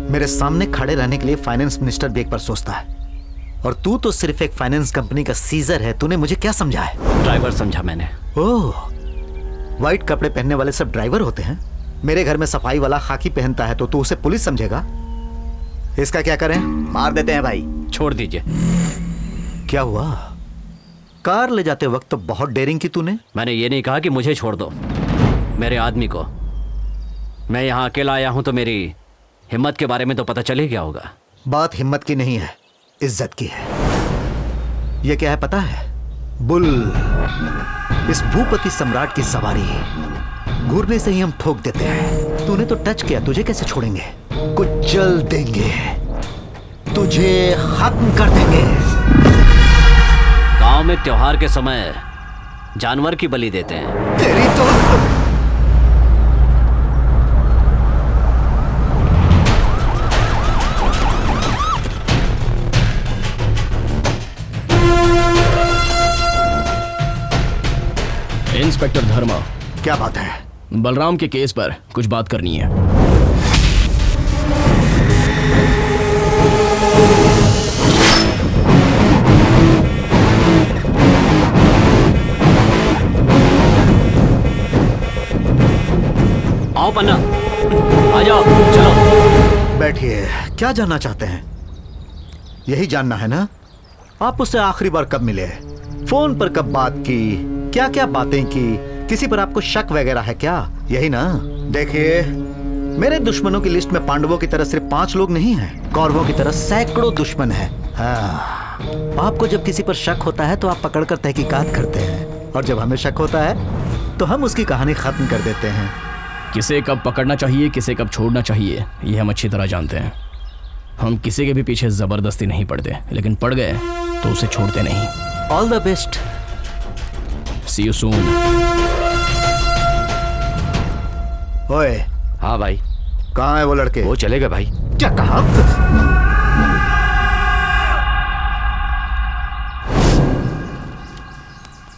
मेरे सामने खड़े रहने के लिए फाइनेंस मिनिस्टर भी एक बार सोचता है, और तू तो सिर्फ एक फाइनेंस कंपनी का सीजर है। तूने मुझे क्या समझा है? ड्राइवर समझा मैंने। ओह, व्हाइट कपड़े पहनने वाले सब ड्राइवर होते हैं। मेरे घर में सफाई वाला खाकी पहनता है तो तू उसे पुलिस समझेगा? इसका क्या करें? मार देते हैं भाई। छोड़ दीजिए। क्या हुआ? कार ले जाते वक्त तो बहुत डेयरिंग की तूने। मैंने ये नहीं कहा कि मुझे छोड़ दो, मेरे आदमी को। मैं यहाँ अकेला आया हूँ तो मेरी हिम्मत के बारे में तो पता चल ही गया होगा। बात हिम्मत की नहीं है, इज्जत की है। ये क्या है पता है? बुल, इस भूपति सम्राट की सवारी घूरने से ही हम ठोक देते हैं। तूने तो टच किया, तुझे कैसे छोड़ेंगे? कुचल देंगे, तुझे खत्म कर देंगे। गांव में त्योहार के समय जानवर की बलि देते हैं। तेरी तो इंस्पेक्टर धर्मा। क्या बात है? बलराम के केस पर कुछ बात करनी है। आओ पन्ना, आ जाओ, चलो। बैठिए। क्या जानना चाहते हैं? यही जानना है ना? आप उससे आखिरी बार कब मिले? फोन पर कब बात की? क्या क्या बातें की? किसी पर आपको शक वगैरह है क्या? यही ना? देखिए, मेरे दुश्मनों की लिस्ट में पांडवों की तरह सिर्फ 5 लोग नहीं हैं, कौरवों की तरह सैकड़ों दुश्मन हैं। हाँ, आपको जब किसी पर शक होता है तो आप पकड़कर तहकीकात करते हैं, और जब हमें शक होता है तो हम उसकी कहानी खत्म कर देते हैं। किसे कब पकड़ना चाहिए, किसे कब छोड़ना चाहिए, ये हम अच्छी तरह जानते हैं। हम किसी के भी पीछे जबरदस्ती नहीं पड़ते, लेकिन पड़ गए तो उसे छोड़ते नहीं। All the best. See you soon. ओए। हाँ भाई। कहाँ है वो लड़के? वो चले गए भाई। क्या कहा?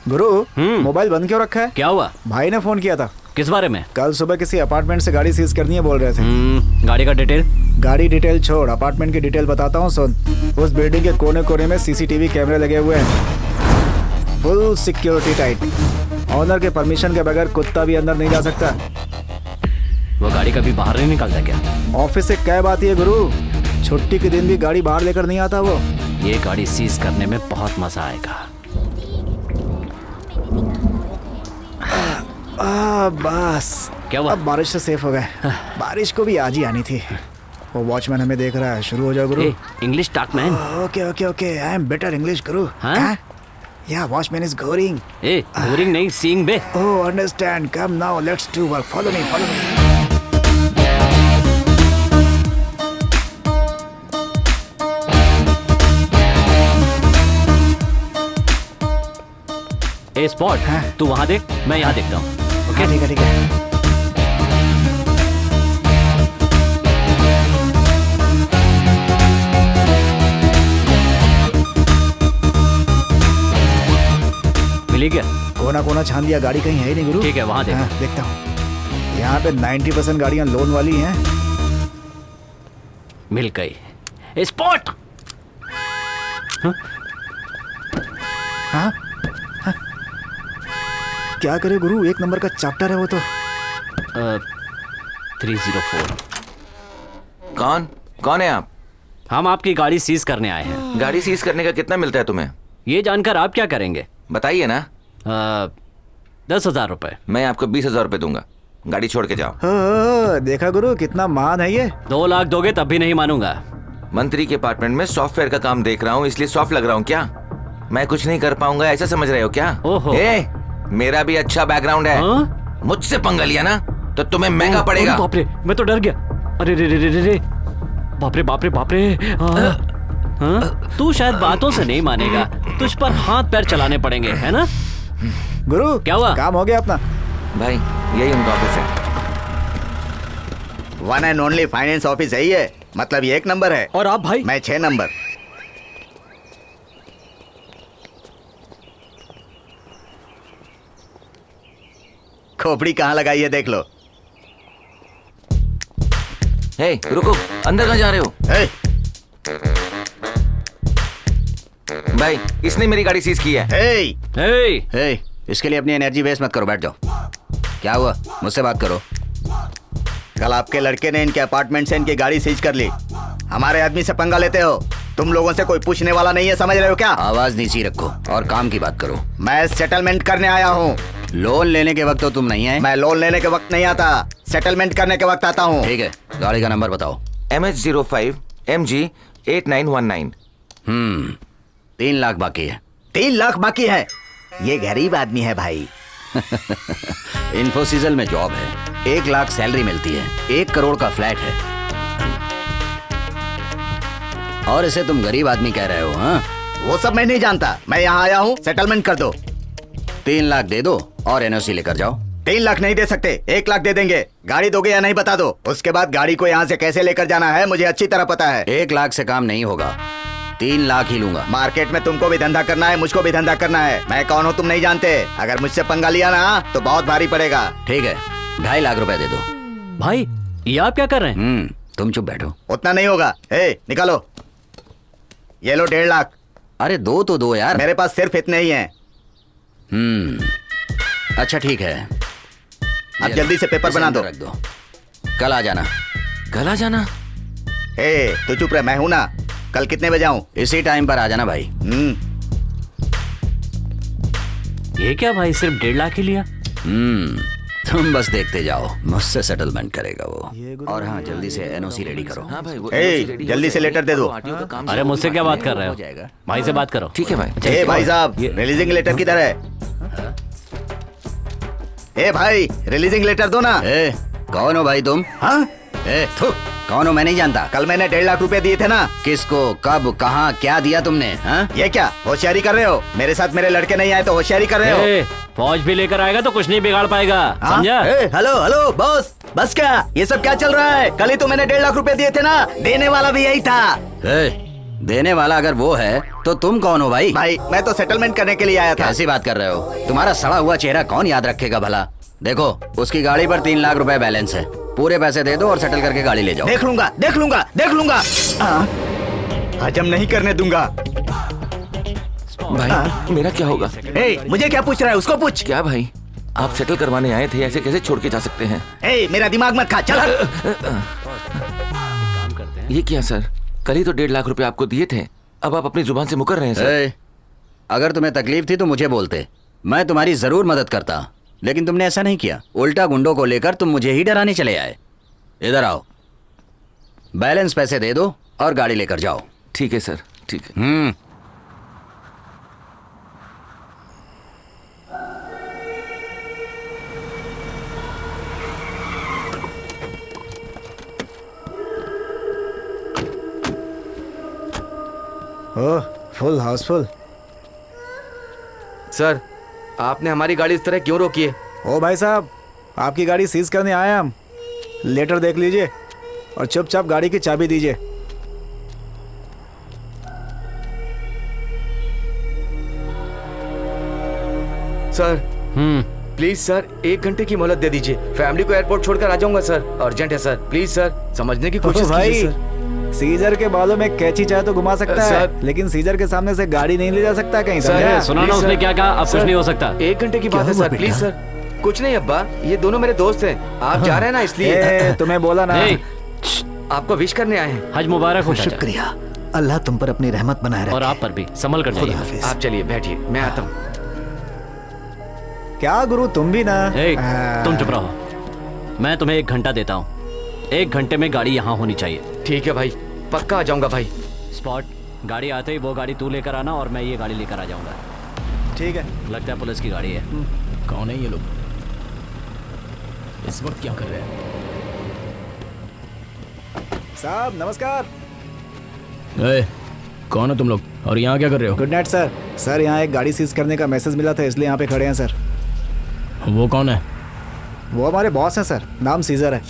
गुरु, मोबाइल बंद क्यों रखा है? क्या हुआ? भाई ने फोन किया था। किस बारे में? कल सुबह किसी अपार्टमेंट से गाड़ी सीज करनी है बोल रहे थे। गाड़ी का डिटेल? गाड़ी डिटेल छोड़, अपार्टमेंट की डिटेल बताता हूँ सुन। उस बिल्डिंग के कोने कोने में सीसीटीवी कैमरे लगे हुए हैं, फुल सिक्योरिटी टाइट। ऑनर के परमिशन के बगैर कुत्ता भी अंदर नहीं जा सकता। वो गाड़ी कभी बाहर नहीं निकलता क्या? ऑफिस से कैब आती है गुरु, छुट्टी के दिन भी गाड़ी बाहर लेकर नहीं आता वो। ये गाड़ी सीज करने में बहुत मजा आएगा। बस क्या हुआ? अब बारिश से सेफ हो गए। बारिश को भी आज ही आनी थी। वो वॉचमैन हमें देख रहा है, शुरू हो जाओ गुरु। English talk man. Okay okay okay, I am better English गुरु। हाँ? या वॉचमैन इज घोरिंग। घोरिंग नहीं, सीइंग बे। Oh understand, come now let's do work, follow me follow me. A spot, तू वहां देख, मैं यहाँ देखता हूँ। ओके ठीक है ठीक है। मिली क्या? कोना कोना छान दिया, गाड़ी कहीं है ही नहीं गुरु। ठीक है, वहां देख। हाँ, देखता हूँ। यहाँ पे 90% गाड़ियाँ लोन वाली हैं। मिल गई। ए स्पॉट। हाँ? हाँ? क्या करे गुरु, एक नंबर का चैप्टर है वो तो। 304। कौन है आप? हम आपकी गाड़ी सीज करने आए हैं। गाड़ी सीज करने का कितना मिलता है तुम्हें? ये जानकर आप क्या करेंगे? बताइए ना। 10,000 रुपए। मैं आपको 20,000 रुपए दूंगा, गाड़ी छोड़ के जाओ। देखा गुरु कितना मान है ये। 2 लाख दोगे तब भी नहीं मानूंगा। मंत्री के अपार्टमेंट में सॉफ्टवेयर का काम देख रहा हूँ, इसलिए सॉफ्ट लग रहा हूँ क्या? मैं कुछ नहीं कर पाऊंगा ऐसा समझ रहे हो क्या? ओहो। मेरा भी अच्छा बैकग्राउंड है। मुझसे पंगा लिया ना तो तुम्हें महंगा पड़ेगा। बाप रे, मैं तो डर गया। अरे रे रे रे रे, बाप रे बाप रे बाप रे। तू शायद बातों से नहीं मानेगा, तुझ पर हाथ पैर चलाने पड़ेंगे, है ना? गुरु क्या हुआ? काम हो गया अपना। भाई यही उनका ऑफिस है। One and only finance office है ये, मतलब ये 1 नंबर है। और आप भाई? मैं 6 नंबर। खोपड़ी कहाँ लगाई है देख लो। हे रुको, अंदर कहाँ जा रहे हो? भाई इसने मेरी गाड़ी सीज की है। इसके लिए अपनी एनर्जी वेस्ट मत करो, बैठ जाओ। क्या हुआ, मुझसे बात करो। कल आपके लड़के ने इनके अपार्टमेंट से इनकी गाड़ी सीज कर ली। हमारे आदमी से पंगा लेते हो। तुम लोगों से कोई पूछने वाला नहीं है, समझ रहे हो क्या? आवाज नीची रखो और काम की बात करो। मैं सेटलमेंट करने आया हूँ। लोन लेने के वक्त तो तुम नहीं आए। मैं लोन लेने के वक्त नहीं आता, सेटलमेंट करने के वक्त आता हूँ। ठीक है, गाड़ी का नंबर बताओ। MH05 MG 8919। 3 लाख बाकी है। 3 लाख बाकी है? ये गरीब आदमी है भाई। इन्फोसिजल में जॉब है, 1 लाख सैलरी मिलती है, 1 करोड़ का फ्लैट है, और इसे तुम गरीब आदमी कह रहे हो? हाँ, वो सब मैं नहीं जानता, मैं यहाँ आया हूँ, सेटलमेंट कर दो। 3 लाख दे दो और NOC लेकर जाओ। 3 लाख नहीं दे सकते, 1 लाख दे देंगे। गाड़ी दोगे या नहीं बता दो, उसके बाद गाड़ी को यहाँ से कैसे लेकर जाना है मुझे अच्छी तरह पता है। 1 लाख से काम नहीं होगा, 3 लाख ही लूंगा। मार्केट में तुमको भी धंधा करना है, मुझको भी धंधा करना है। मैं कौन हूँ तुम नहीं जानते। अगर मुझसे पंगा लिया ना तो बहुत भारी पड़ेगा। ठीक है, 2.5 लाख रुपए दे दो। भाई ये आप क्या कर रहे हैं? तुम चुप बैठो। उतना नहीं होगा। निकालो, ये लो 1.5 लाख। अरे दो यार। मेरे पास सिर्फ इतने ही हैं। अच्छा ठीक है, अब जल्दी से पेपर बना दो। रख दो, कल आ जाना। कल आ जाना? तू चुप रह, मैं हूं ना। कल कितने बजे आऊं? इसी टाइम पर आ जाना भाई। ये क्या भाई, सिर्फ 1.5 लाख ही लिया? तुम बस देखते जाओ, मुझसे सेटलमेंट करेगा वो। और हाँ, जल्दी से NOC रेडी करो। हाँ भाई, जल्दी से लेटर दे दो। अरे मुझसे क्या बात कर रहे हो? भाई से बात करो। ठीक है भाई। भाई साहब, रिलीजिंग लेटर किधर है? भाई रिलीजिंग लेटर दो ना। कौन हो भाई तुम? हाँ? कौन हो मैं नहीं जानता। कल मैंने 1.5 लाख रुपए दिए थे ना। किसको, कब, कहाँ, क्या दिया तुमने? हाँ? ये क्या होशियारी कर रहे हो? मेरे साथ मेरे लड़के नहीं आए तो होशियारी कर रहे हो? फौज भी लेकर आएगा तो कुछ नहीं बिगाड़ पाएगा, समझा? हेलो हेलो बॉस, बस क्या ये सब क्या चल रहा है? कल ही तो मैंने 1.5 लाख रुपए दिए थे ना, देने वाला भी यही था। देने वाला अगर वो है तो तुम कौन हो भाई? भाई मैं तो सेटलमेंट करने के लिए आया था। कैसी बात कर रहे हो? तुम्हारा सड़ा हुआ चेहरा कौन याद रखेगा भला? देखो, उसकी गाड़ी पर 3 लाख रुपए बैलेंस है, पूरे पैसे दे दो और सेटल करके गाड़ी ले जाओ। देख लूंगा देख लूंगा देख लूंगा, हजम नहीं करने दूंगा। भाई मेरा क्या होगा? मुझे क्या पूछ रहा है, उसको पूछ। क्या भाई, आप सेटल करवाने आए थे, ऐसे कैसे छोड़ के जा सकते हैं? मेरा दिमाग मत खा, चल। ये क्या सर, कल ही तो 1.5 लाख रुपए आपको दिए थे, अब आप अपनी जुबान से मुकर रहे हैं सर। अगर तुम्हें तकलीफ थी तो मुझे बोलते, मैं तुम्हारी जरूर मदद करता, लेकिन तुमने ऐसा नहीं किया। उल्टा गुंडों को लेकर तुम मुझे ही डराने चले आए। इधर आओ। बैलेंस पैसे दे दो और गाड़ी लेकर जाओ। ठीक है सर, ठीक है। ओह, फुल हाउसफुल। सर, आपने हमारी गाड़ी इस तरह क्यों रोकी है? ओ भाई साहब, आपकी गाड़ी सीज करने आए हम। लेटर देख लीजिए और चुपचाप गाड़ी की चाबी दीजिए। सर प्लीज सर, 1 घंटे की मोहलत दे दीजिए। फैमिली को एयरपोर्ट छोड़कर आ जाऊंगा सर। अर्जेंट है सर, प्लीज सर, समझने की कोशिश कीजिए सर। सीजर के बालों में कैची चाहे तो घुमा सकता है, लेकिन सीजर के सामने से गाड़ी नहीं ले जा सकता कहीं। सुना ना उसने क्या कहा? अब कुछ नहीं हो सकता। 1 घंटे की बात है सर, प्लीज सर। कुछ नहीं अब्बा, ये दोनों मेरे दोस्त हैं। आप जा रहे हैं ना इसलिए। तुम्हें बोला ना, आपको विश करने आए हैं। हज मुबारक हो। शुक्रिया, अल्लाह तुम पर अपनी रहमत बनाए रखे। और आप पर भी। संभल कर जाइए। आप चलिए, बैठिए, मैं आता हूँ। क्या गुरु, तुम भी ना। तुम चुप रहो। मैं तुम्हें 1 घंटा देता हूँ। 1 घंटे में गाड़ी यहाँ होनी चाहिए। ठीक है भाई, पक्का आ जाऊंगा भाई। स्पॉट, गाड़ी आते ही वो गाड़ी तू लेकर आना और मैं ये गाड़ी लेकर आ जाऊंगा। ठीक है। लगता है पुलिस की गाड़ी है। कौन है ये लोग? इस वक्त क्या कर रहे हैं? साहब नमस्कार। कौन हो तुम लोग और यहाँ क्या कर रहे हो? Good night sir. सर, यहाँ एक गाड़ी सीज करने का मैसेज मिला था, इसलिए यहाँ पे खड़े हैं सर। वो कौन है? वो हमारे बॉस हैं सर, नाम सीजर है।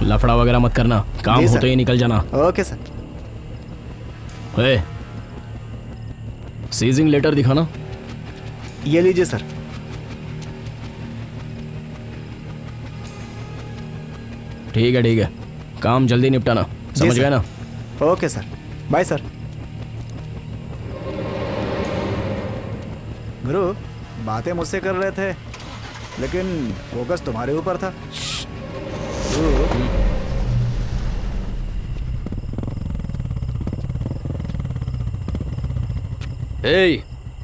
लफड़ा वगैरह मत करना, काम होते ही निकल जाना। Okay sir. सीजिंग लेटर दिखाना। ये लीजिए सर। ठीक है, काम जल्दी निपटाना, समझ गए ना? Okay sir, bye sir. गुरु, बातें मुझसे कर रहे थे, लेकिन फोकस तुम्हारे ऊपर था।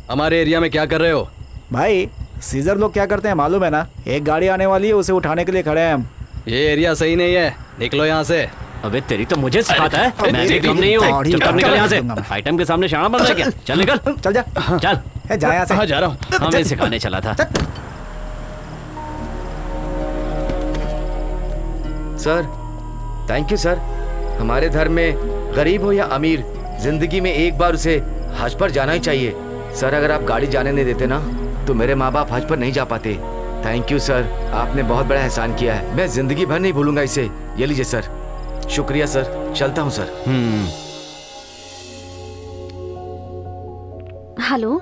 हमारे एरिया में क्या कर रहे हो? भाई, सीजर लोग क्या करते हैं मालूम है ना? एक गाड़ी आने वाली है, उसे उठाने के लिए खड़े हैं हम। ये एरिया सही नहीं है, निकलो यहाँ से। अबे तेरी तो मुझे सिखाता है। मैं भी कम नहीं हूँ। चुपचाप निकल यहाँ से। आइटम के सामने शाना बन रहा है क्या? चल निकल। चल जा। चल जा यहाँ से। हाँ, जा रहा हूँ। हमें सिखाने चला था। Sir, thank you sir. हमारे धर्म में गरीब हो या अमीर, जिंदगी में एक बार उसे हज पर जाना ही चाहिए। सर, अगर आप गाड़ी जाने नहीं देते ना, तो मेरे माँ बाप हज पर नहीं जा पाते। थैंक यू सर, आपने बहुत बड़ा एहसान किया है। मैं जिंदगी भर नहीं भूलूंगा इसे। ये लीजिए सर। शुक्रिया सर, चलता हूँ सर। हेलो,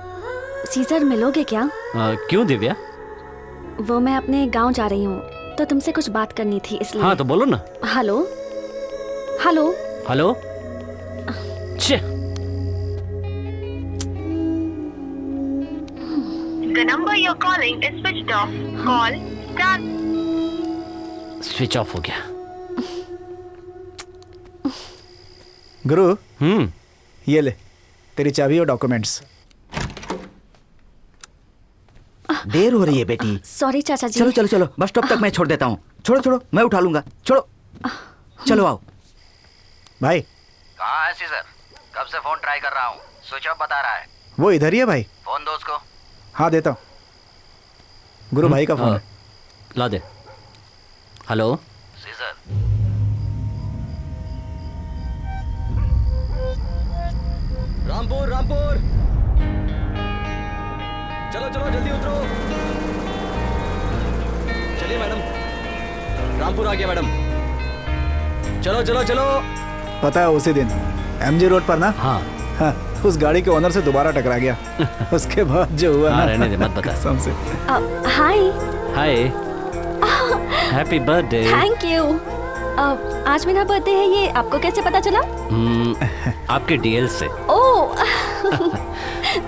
सीजर मिलोगे क्या? क्यों दिव्या? वो मैं अपने गांव जा रही हूँ, तो तुमसे कुछ बात करनी थी इसलिए। हाँ तो बोलो ना। Hello hello hello. The number you're calling is switched off. Call done. Switch off हो गया। गुरु, ये ले तेरी चाबी और डॉक्यूमेंट्स। देर हो रही है बेटी। सॉरी चाचा जी। चलो चलो चलो, बस स्टॉप तक मैं छोड़ देता हूँ। छोड़ो छोड़ो, मैं उठा लूंगा। छोड़ो, चलो आओ। भाई कहाँ है सीजर? कब से फोन ट्राई कर रहा हूँ, स्विच ऑफ बता रहा है। वो इधर ही है भाई। फोन दो उसको। हाँ देता हूँ। गुरु भाई का फोन है। ला दे। Hello Caesar. रामपुर रामपुर, चलो चलो जल्दी उतरो। चलिए मैडम, रामपुर आ गया मैडम। चलो चलो चलो। पता है उसी दिन MG रोड पर ना? हाँ, उस गाड़ी के ओनर से दोबारा टकरा गया। उसके बाद जो हुआ ना, रहने दे, मत बता। कसम से। हाय हाय, हैप्पी बर्थडे। Thank you. आज मेरा बर्थडे है, ये आपको कैसे पता चला? आपके डीएल से। Oh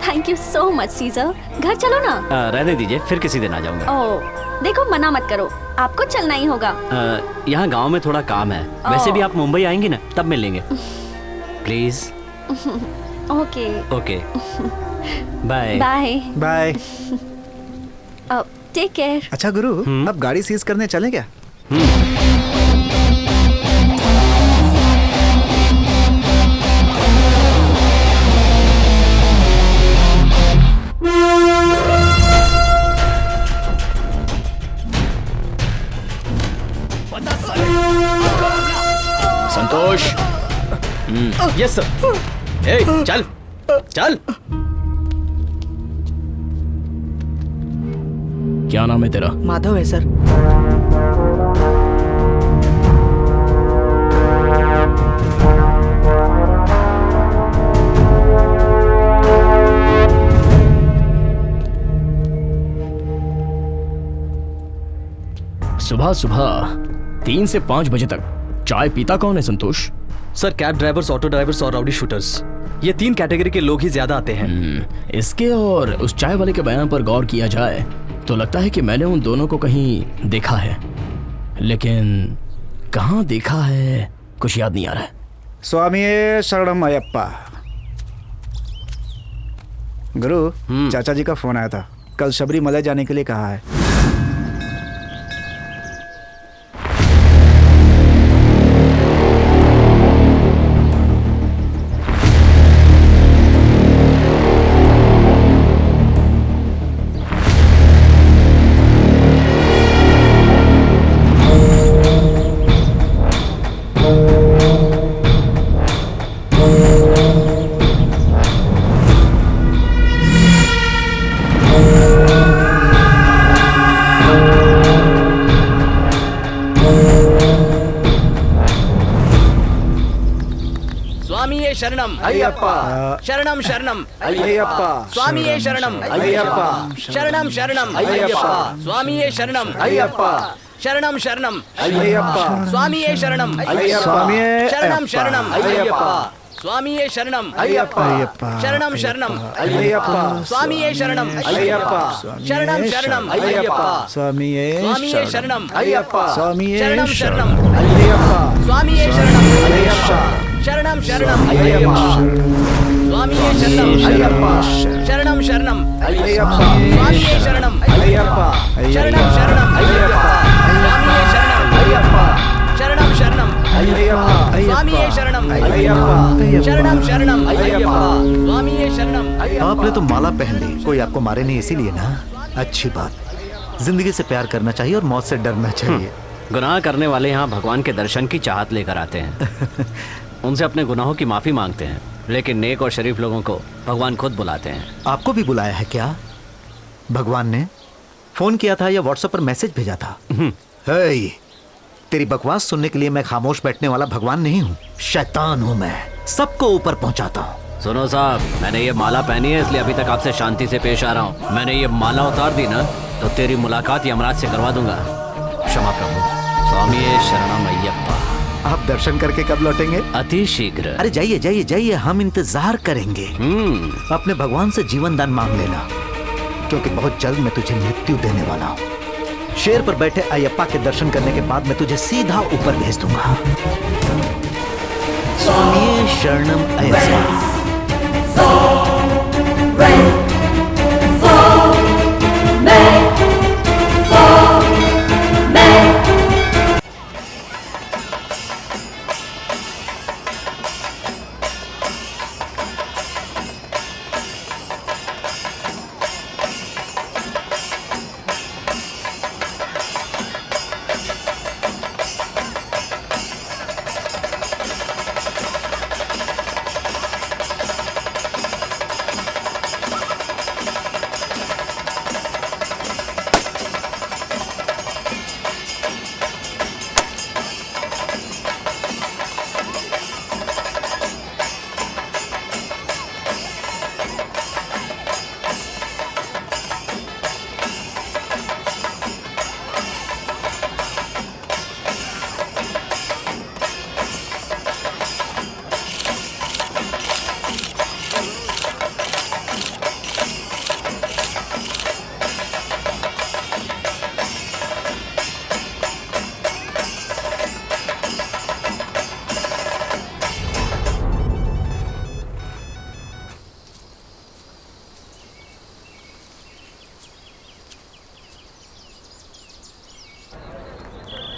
thank you so much Caesar. घर चलो ना। रहने दीजिए, फिर किसी दिन आ जाऊंगा। ओह देखो, मना मत करो, आपको चलना ही होगा। यहाँ गांव में थोड़ा काम है। वैसे भी आप मुंबई आएंगी ना, तब मिलेंगे। Please. Okay okay, bye bye bye. Take care. अच्छा गुरु, अब गाड़ी सीज करने चलें क्या? संतोष। Yes sir. ए, चल चल। क्या नाम है तेरा? माधव है सर। सुबह सुबह 3 से 5 बजे तक चाय पीता कौन है Santosh? Sir cab drivers, auto drivers और राउडी शूटर्स, ये 3 कैटेगरी के लोग ही ज्यादा आते हैं। इसके और उस चाय वाले के बयान पर गौर किया जाए तो लगता है कि मैंने उन दोनों को कहीं देखा है, लेकिन कहाँ देखा है कुछ याद नहीं आ रहा है। स्वामी शरणम अयप्पा। गुरु, चाचा जी का फोन आया था, कल शबरीमला जाने के लिए कहा है। शरणम अय्यप्पा, शरणम शरणम अय्यप्पा, स्वामी शरणम अय्यप्पा, शरणम शरणम अय्यप्पा, स्वामी शरणम अय्यप्पा, शरणम शरणम अय्यप्पा, स्वामी शरणम अय्यप्पा, शरणम शरणम अय्यप्पा, स्वामी शरणम अय्यप्पा, शरणम शरणम अय्यप्पा, स्वामी शरणम अय्यप्पा, शरणम शरणम अय्यप्पा, स्वामी शरणम अय्यप्पा, शरणम शरणम अय्यप्पा, स्वामी शरणम अय्यप्पा, शरणम शरणम अय्यप्पा, स्वामी शरणम अय्यप्पा, शरणम शरणम अय्यप्पा, स्वामी शरणम अय्यप्पा, शरणम शरणम अय्यप्पा, स्वामी शरणम अय्यप्पा, शरणम शरणम अय्यप्पा, स्वामी शरणम अय्यप्पा, शरणम शरणम अय्यप्पा, स्वामी शरणम अय्यप्पा। आपने तो माला पहन ली, कोई आपको मारे नहीं इसीलिए ना। अच्छी बात। जिंदगी से प्यार करना चाहिए और मौत से डरना चाहिए। गुनाह करने वाले यहाँ भगवान के दर्शन की चाहत लेकर आते हैं, उनसे अपने गुनाहों की माफी मांगते हैं, लेकिन नेक और शरीफ लोगों को भगवान खुद बुलाते हैं। आपको भी बुलाया है क्या? भगवान ने फोन किया था या व्हाट्सएप पर मैसेज भेजा था? हे, तेरी बकवास सुनने के लिए मैं खामोश बैठने वाला भगवान नहीं हूँ, शैतान हूँ मैं, सबको ऊपर पहुँचाता हूँ। सुनो साहब, मैंने ये माला पहनी है इसलिए अभी तक आपसे शांति से पेश आ रहा हूँ। मैंने ये माला उतार दी ना तो तेरी मुलाकात यमराज से करवा दूंगा। क्षमा प्रभु। स्वामी शरणम अय्यप्पा। आप दर्शन करके कब लौटेंगे? अति शीघ्र। अरे जाइए जाइए जाइए, हम इंतजार करेंगे। अपने भगवान से जीवन दान मांग लेना, क्योंकि बहुत जल्द मैं तुझे मृत्यु देने वाला हूँ। शेर पर बैठे अयप्पा के दर्शन करने के बाद मैं तुझे सीधा ऊपर भेज दूंगा। स्वामी शरणम अयप्पा।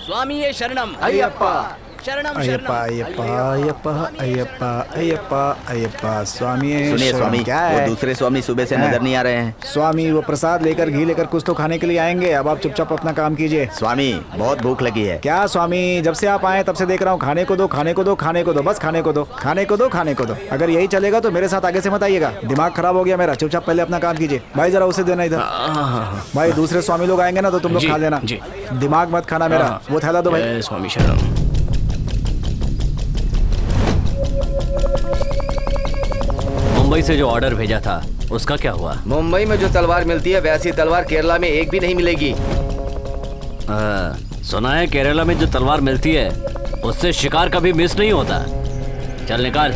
स्वामी शरणम अय्यप्पा, शरणम अयप्पा अयप्पा अयप्पा अयप्पा अयप्पा अयप्पा स्वामी सुनिए शरण स्वामी, क्या वो है? दूसरे स्वामी सुबह से नजर नहीं आ रहे हैं। स्वामी वो प्रसाद लेकर घी लेकर कुछ तो खाने के लिए आएंगे। अब आप चुपचाप अपना काम कीजिए। स्वामी बहुत भूख लगी है। क्या स्वामी, जब से आप आए तब से देख रहा हूँ खाने को दो, खाने को दो, खाने को दो, बस खाने को दो, खाने को दो, खाने को दो। अगर यही चलेगा तो मेरे साथ आगे से मत आइएगा, दिमाग खराब हो गया मेरा। चुपचाप पहले अपना काम कीजिए। भाई जरा उसे देना इधर। भाई दूसरे स्वामी लोग आएंगे ना तो तुम लोग जी, खा लेना, जी। दिमाग मत खाना मेरा। वो थैला दो भाई। स्वामी शरण। मुंबई से जो ऑर्डर भेजा था उसका क्या हुआ? मुंबई में जो तलवार मिलती है वैसी तलवार केरला में एक भी नहीं मिलेगी। सुना है केरला में जो तलवार मिलती है उससे शिकार कभी मिस नहीं होता। चल निकाल।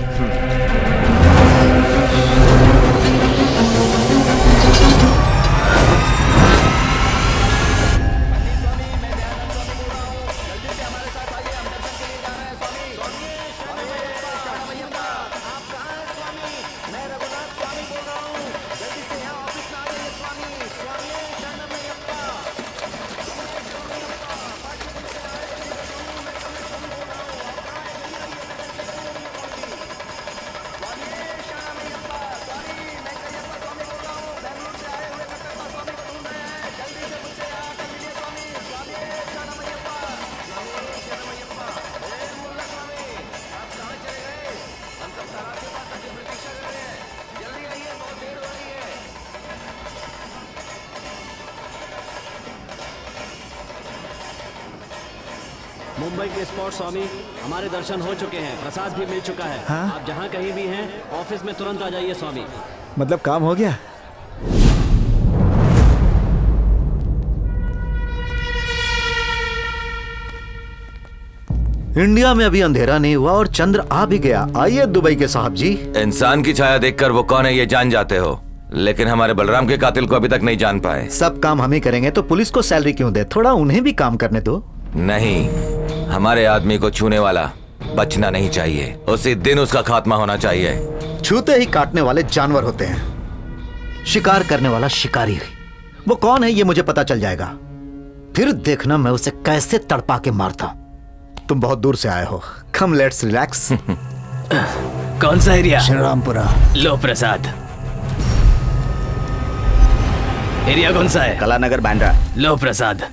मुंबई के स्पॉट स्वामी, हमारे दर्शन हो चुके हैं, प्रसाद भी मिल चुका है। हाँ? आप जहाँ कहीं भी हैं ऑफिस में तुरंत आ जाइए स्वामी। मतलब काम हो गया? इंडिया में अभी अंधेरा नहीं हुआ और चंद्र आ भी गया। आइए दुबई के साहब जी। इंसान की छाया देखकर वो कौन है ये जान जाते हो, लेकिन हमारे बलराम के कातिल को अभी तक नहीं जान पाए। सब काम हम ही करेंगे तो पुलिस को सैलरी क्यों दे? थोड़ा उन्हें भी काम करने दो। नहीं, हमारे आदमी को छूने वाला बचना नहीं चाहिए। उसी दिन उसका खात्मा होना चाहिए। छूते ही काटने वाले जानवर होते हैं, शिकार करने वाला शिकारी। वो कौन है ये मुझे पता चल जाएगा, फिर देखना मैं उसे कैसे तड़पा के मारता हूं। तुम बहुत दूर से आए हो, कम लेट्स रिलैक्स। कौन सा एरिया? श्रीरामपुरा। लो प्रसाद। एरिया कौन सा है? कलानगर बांद्रा। लो प्रसाद।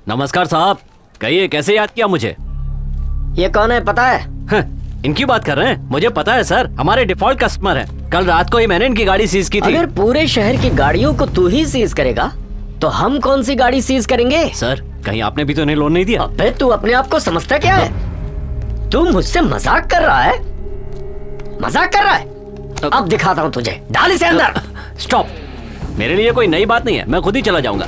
नमस्कार साहब, कहिए कैसे याद किया मुझे? ये कौन है पता है? इनकी बात कर रहे हैं? मुझे पता है सर, हमारे डिफॉल्ट कस्टमर हैं। कल रात को ही मैंने इनकी गाड़ी सीज की थी। अगर पूरे शहर की गाड़ियों को तू ही सीज करेगा तो हम कौन सी गाड़ी सीज करेंगे? सर कहीं आपने भी तो इन्हें लोन नहीं दिया? अबे तू अपने आप को समझता क्या है? तू मुझसे मजाक कर रहा है? मजाक कर रहा है? अब दिखाता हूँ तुझे, डाल इसे अंदर। स्टॉप, मेरे लिए कोई नई बात नहीं है, मैं खुद ही चला जाऊंगा।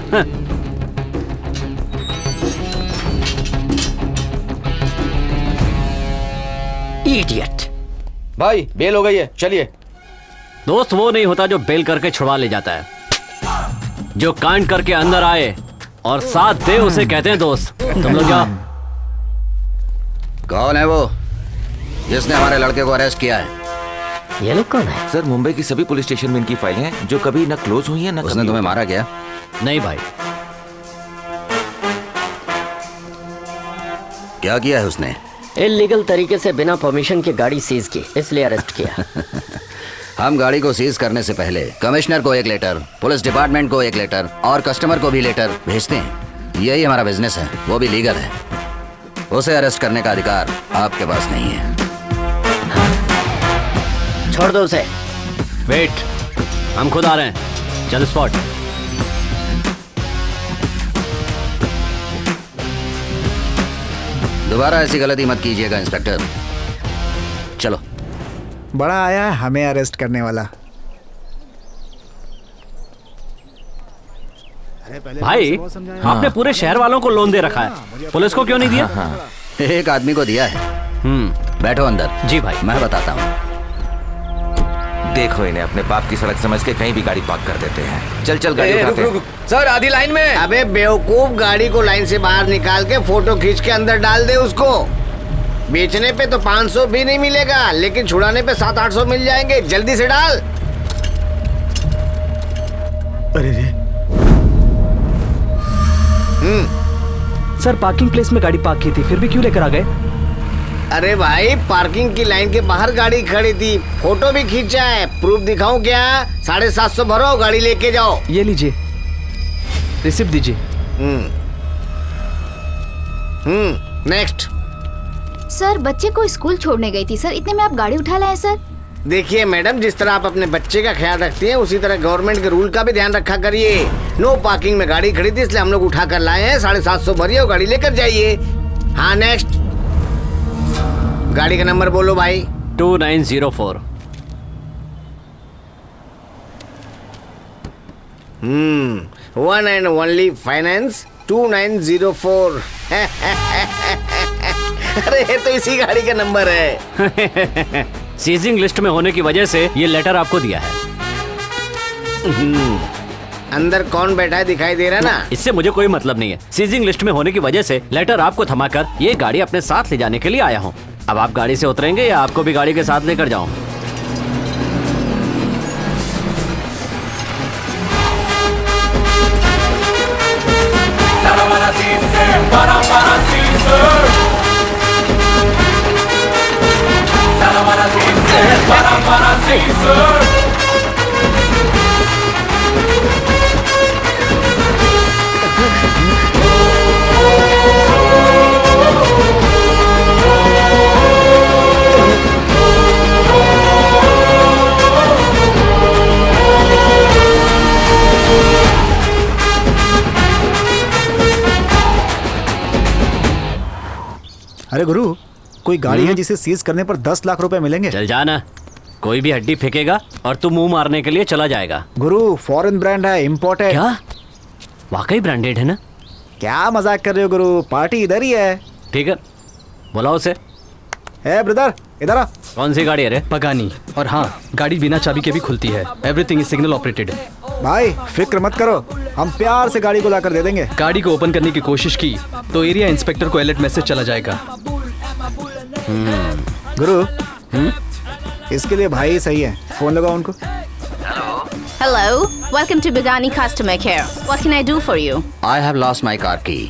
इडियट। भाई बेल हो गई है, चलिए। दोस्त वो नहीं होता जो बेल करके छुड़वा ले जाता है, जो कांड करके अंदर आए और साथ दे उसे कहते हैं दोस्त। तुम लोग जाओ। कौन है वो जिसने हमारे लड़के को अरेस्ट किया है? ये लोग कौन है? सर मुंबई की सभी पुलिस स्टेशन में इनकी फाइलें हैं जो कभी न क्लोज हुई हैं न उसने तुम्हें मारा क्या? नहीं भाई। क्या किया है उसने? इल्लीगल तरीके से बिना परमिशन की गाड़ी सीज की, इसलिए अरेस्ट किया। हम गाड़ी को सीज करने से पहले कमिश्नर को एक लेटर, पुलिस डिपार्टमेंट को एक लेटर और कस्टमर को भी लेटर भेजते हैं। यही हमारा बिजनेस है, वो भी लीगल है। उसे अरेस्ट करने का अधिकार आपके पास नहीं है। छोड़ दो उसे। वेट, हम खुद आ रहे हैं। चल स्पॉट। दोबारा ऐसी गलती मत कीजिएगा इंस्पेक्टर। चलो। बड़ा आया है हमें अरेस्ट करने वाला। भाई आपने पूरे शहर वालों को लोन दे रखा है, पुलिस को क्यों नहीं दिया? एक आदमी को दिया है। बैठो अंदर। जी भाई। मैं बताता हूँ। देखो इन्हें अपने बाप की सड़क समझ के कहीं भी गाड़ी पार्क कर देते हैं। चल चल गाड़ी उठाते हैं। सर आधी लाइन में। अबे बेवकूफ, गाड़ी को लाइन से बाहर निकाल के फोटो खींच के अंदर डाल दे उसको। बेचने पे तो 500 भी नहीं मिलेगा, लेकिन छुड़ाने पे 700-800 मिल जाएंगे। जल्दी से डाल। अरे रे। सर पार्किंग प्लेस में गाड़ी पार्क की थी, फिर भी क्यों लेकर आ गए? अरे भाई पार्किंग की लाइन के बाहर गाड़ी खड़ी थी, फोटो भी खींचा है, प्रूफ दिखाऊं क्या? 750 भरो, गाड़ी लेके जाओ। ये लीजिए, रिसिप्ट दीजिए। नेक्स्ट। सर बच्चे को स्कूल छोड़ने गई थी सर, इतने में आप गाड़ी उठा लाए सर। देखिए मैडम, जिस तरह आप अपने बच्चे का ख्याल रखती हैं उसी तरह गवर्नमेंट के रूल का भी ध्यान रखा करिए। नो पार्किंग में गाड़ी खड़ी थी इसलिए हम लोग उठा कर लाए हैं। 750 भरिए और गाड़ी लेकर जाइए। हाँ नेक्स्ट। गाड़ी का नंबर बोलो भाई। 2904। One and only finance 2904। अरे ये तो इसी गाड़ी का नंबर है। सीजिंग लिस्ट में होने की वजह से ये लेटर आपको दिया है। अंदर कौन बैठा है दिखाई दे रहा ना? इससे मुझे कोई मतलब नहीं है। सीजिंग लिस्ट में होने की वजह से लेटर आपको थमाकर ये गाड़ी अपने साथ ले जाने के लिए आया हूँ। अब आप गाड़ी से उतरेंगे या आपको भी गाड़ी के साथ लेकर जाऊं? अरे गुरु, कोई गाड़ी है जिसे सीज करने पर 10 लाख रुपए मिलेंगे? चल जाना, कोई भी हड्डी फेंकेगा और तू मुंह मारने के लिए चला जाएगा। गुरु फॉरेन ब्रांड है, इम्पोर्टेड। क्या? वाकई ब्रांडेड है ना? क्या मजाक कर रहे हो गुरु, पार्टी इधर ही है। ठीक है, बुलाओ उसे। ए ब्रदर इधर आ। कौन सी गाड़ी है रे? पगानी। और हाँ, गाड़ी बिना चाबी के भी खुलती है। Everything is signal operated. भाई फिक्र मत करो, हम प्यार से गाड़ी को लाकर दे देंगे। गाड़ी को ओपन करने की कोशिश की तो एरिया इंस्पेक्टर को अलर्ट मैसेज चला जाएगा। गुरु इसके लिए भाई सही है, फोन लगाओ उनको। Hello, welcome to Begani Customer Care. What can I do for you? I have lost my car key.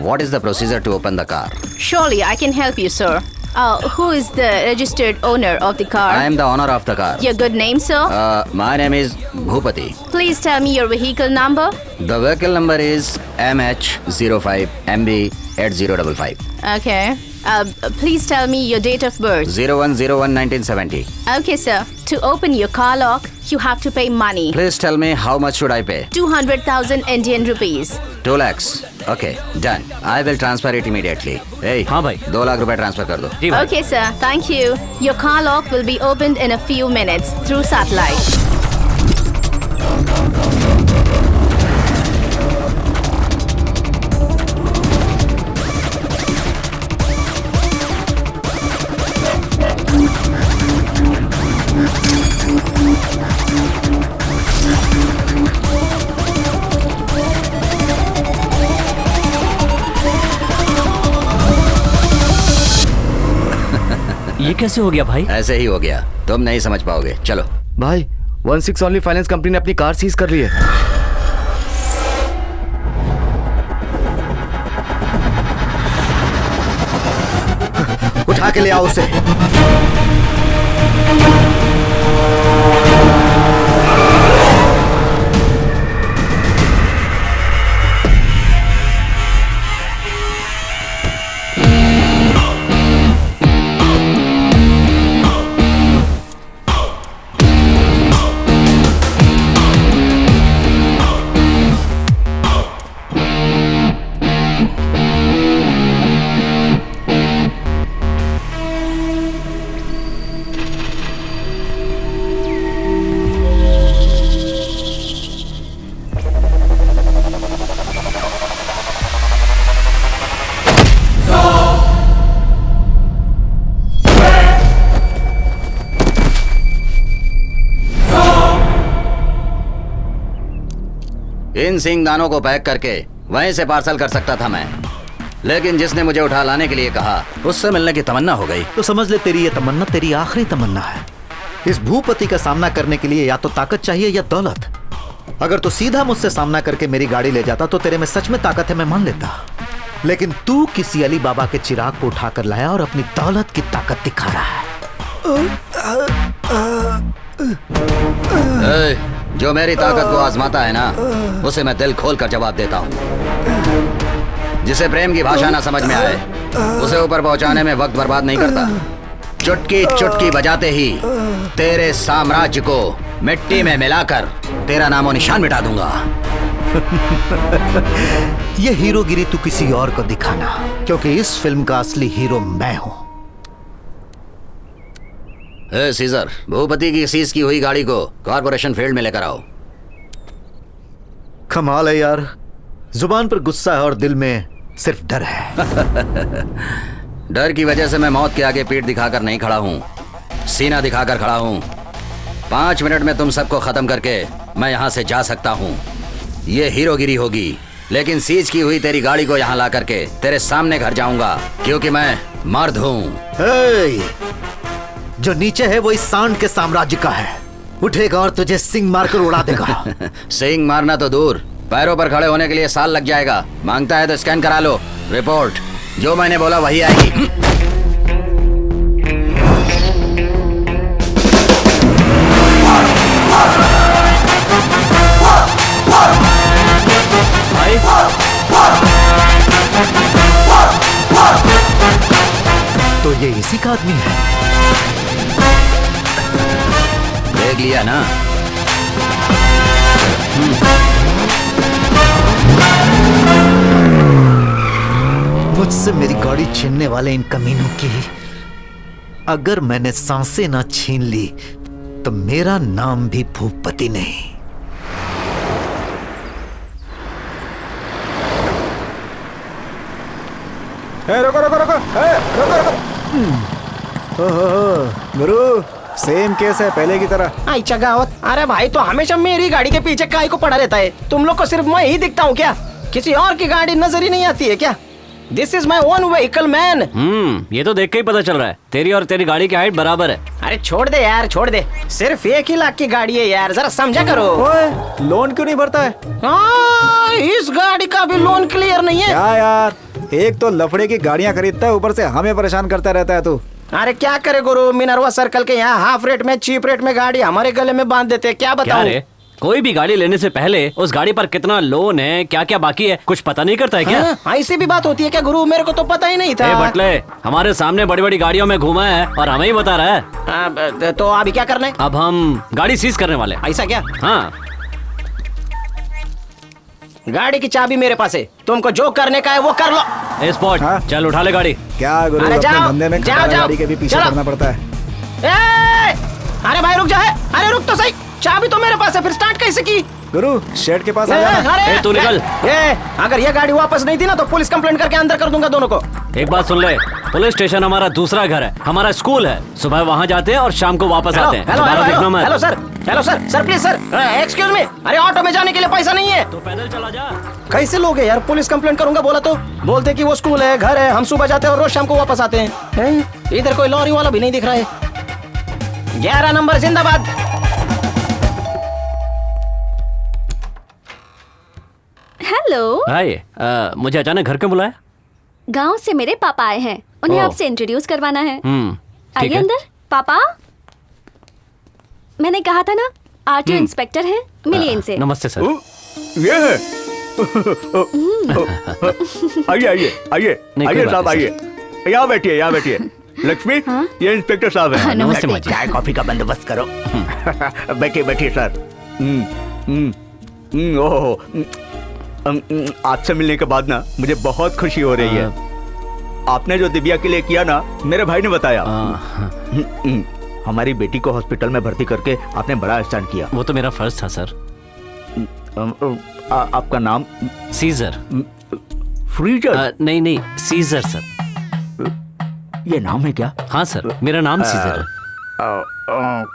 What is the procedure to open the car? Surely I can help you, sir. Who is the registered owner of the car? I am the owner of the car. Your good name, sir? My name is Bhupati. Please tell me your vehicle number. The vehicle number is MH05MB8055. Okay. Please tell me your date of birth. 01/01/1970. Okay, sir. To open your car lock, you have to pay money. Please tell me how much should I pay? 200,000 Indian rupees. 2 lakhs. Okay, done. I will transfer it immediately. Hey, हाँ भाई, 2 लाख रुपए transfer कर दो। Okay, sir. Thank you. Your car lock will be opened in a few minutes through satellite. ये कैसे हो गया भाई? ऐसे ही हो गया, तुम नहीं समझ पाओगे। चलो भाई 16 ओनली फाइनेंस कंपनी ने अपनी कार सीज कर ली है। उठा के ले आओ उसे। इन सिंगदानों को पैक करके वहीं से पार्सल कर सकता था मैं, लेकिन जिसने मुझे उठा लाने के लिए कहा उससे मिलने की तमन्ना हो गई। तो समझ ले तेरी ये तमन्ना तेरी आखिरी तमन्ना है। इस भूपति का सामना करने के लिए या तो ताकत चाहिए या दौलत। अगर तू सीधा मुझसे सामना करके मेरी गाड़ी ले जाता तो तेरे में सच में ताकत है, मैं मान लेता। लेकिन तू किसी अली बाबा के चिराग को उठाकर लाया और अपनी दौलत की ताकत दिखा रहा है। जो मेरी ताकत को आजमाता है ना, उसे मैं दिल खोल कर जवाब देता हूँ। जिसे प्रेम की भाषा ना समझ में आए, उसे ऊपर पहुंचाने में वक्त बर्बाद नहीं करता। चुटकी चुटकी बजाते ही तेरे साम्राज्य को मिट्टी में मिलाकर तेरा नामो निशान मिटा दूंगा। ये हीरोगिरी तू किसी और को दिखाना, क्योंकि इस फिल्म का असली हीरो मैं हूं। सीजर, भूपति की सीज की हुई गाड़ी को कॉर्पोरेशन फील्ड में लेकर आओ। कमाल है यार, जुबान पर गुस्सा है और दिल में सिर्फ डर है। डर की वजह से मैं मौत के आगे पीठ दिखाकर नहीं खड़ा हूँ, सीना दिखाकर खड़ा हूँ। 5 मिनट में तुम सबको खत्म करके मैं यहाँ से जा सकता हूँ। ये हीरोगिरी होगी, लेकिन सीज की हुई तेरी गाड़ी को यहाँ ला करके तेरे सामने घर जाऊंगा, क्योंकि मैं मर्द हूँ। जो नीचे है वो इस सांड के साम्राज्य का है, उठेगा और तुझे सिंग मारकर उड़ा देगा। सिंग मारना तो दूर, पैरों पर खड़े होने के लिए साल लग जाएगा। मांगता है तो स्कैन करा लो। रिपोर्ट जो मैंने बोला वही आएगी। तो ये इसी का आदमी है। देख लिया ना? मुझसे मेरी गाड़ी छीनने वाले इन कमीनों की अगर मैंने सांसें ना छीन ली तो मेरा नाम भी भूपति नहीं। रुको रुको रुको, रुको रुको। गुरु, सेम केस है पहले की तरह। आई चगावत, अरे भाई तो हमेशा मेरी गाड़ी के पीछे काहे को पड़ा रहता है? तुम लोग को सिर्फ मैं ही दिखता हूँ क्या? किसी और की गाड़ी नजर ही नहीं आती है क्या? This is my own vehicle man. ये तो देख के ही पता चल रहा है, तेरी और तेरी गाड़ी की हाइट बराबर है। अरे छोड़ दे यार, छोड़ दे। सिर्फ 1 ही लाख की गाड़ी है यार, जरा समझा करो। ओए, लोन क्यों नहीं भरता है? इस गाड़ी का भी लोन क्लियर नहीं है क्या यार? एक तो लफड़े की गाड़ियाँ खरीदता है, ऊपर से हमें परेशान करता रहता है तू। अरे क्या करे गुरु, मिनरवा सर्कल के यहाँ हाफ रेट में, चीप रेट में गाड़ी हमारे गले में बांध देते, क्या बताऊं? कोई भी गाड़ी लेने से पहले उस गाड़ी पर कितना लोन है, क्या क्या बाकी है, कुछ पता नहीं करता है क्या? ऐसी भी बात होती है क्या गुरु? मेरे को तो पता ही नहीं था। बटले, हमारे सामने बड़ी बड़ी गाड़ियों में घूमा है और हमें ही बता रहा है। तो अभी क्या करना है? अब हम गाड़ी सीज करने वाले। ऐसा क्या? हाँ, गाड़ी की चाबी मेरे पास है, तुमको जो करने का है वो कर लो। स्पॉट, चल उठा ले गाड़ी। क्या गुरु, अरे अपने जाओ, धंधे में जाओ, खटारा जाओ, गाड़ी के भी पीछे चलो। करना पड़ता है। अरे भाई रुक जा, अरे रुक तो सही, चाबी तो मेरे पास है, फिर स्टार्ट कैसे की? गुरु, शेड के पास आ जाना। तू निकल। अगर ये गाड़ी वापस नहीं दी ना तो पुलिस कंप्लेंट करके अंदर कर दूंगा दोनों को। एक बात सुन ले, पुलिस स्टेशन हमारा दूसरा घर है, हमारा स्कूल है। सुबह वहाँ जाते हैं और शाम को वापस आते हैं। Hello sir, hello sir, sir please sir, excuse me. अरे ऑटो में जाने के लिए पैसा नहीं है तो पैदल चला जा। कैसे लोग हैं यार? पुलिस कंप्लेंट करूंगा बोला तो बोलते कि वो स्कूल है, घर है, हम सुबह जाते हैं और रोज शाम को वापस आते हैं। इधर कोई लॉरी वाला भी नहीं दिख रहा है। 11 नंबर जिंदाबाद। हेलो। हाय, मुझे अचानक घर क्यों बुलाया? गांव से मेरे पापा आए हैं, उन्हें आपसे इंट्रोड्यूस करवाना है। आइए अंदर। पापा, मैंने कहा था ना, आरटीओ इंस्पेक्टर हैं, मिलिए इनसे। नमस्ते सर। ये है। आइए आइए आइए आइए साहब, आइए, यहाँ बैठिए, यहाँ बैठिए। लक्ष्मी, ये इंस्पेक्टर साहब हैं। नमस्ते माँ जी। चाय कॉफी का बंदोबस्त करो। बैठिए बैठिए सर। ओहो, आपसे मिलने के बाद ना मुझे बहुत खुशी हो रही है। आपने जो दिव्या के लिए किया ना, मेरे भाई ने बताया। हमारी बेटी को हॉस्पिटल में भर्ती करके आपने बड़ा एहसान किया। वो तो मेरा फर्ज था सर। आपका नाम? सीजर। फ्रीजर? नहीं, सीजर सर। ये नाम है क्या? हाँ सर, मेरा नाम सीजर है।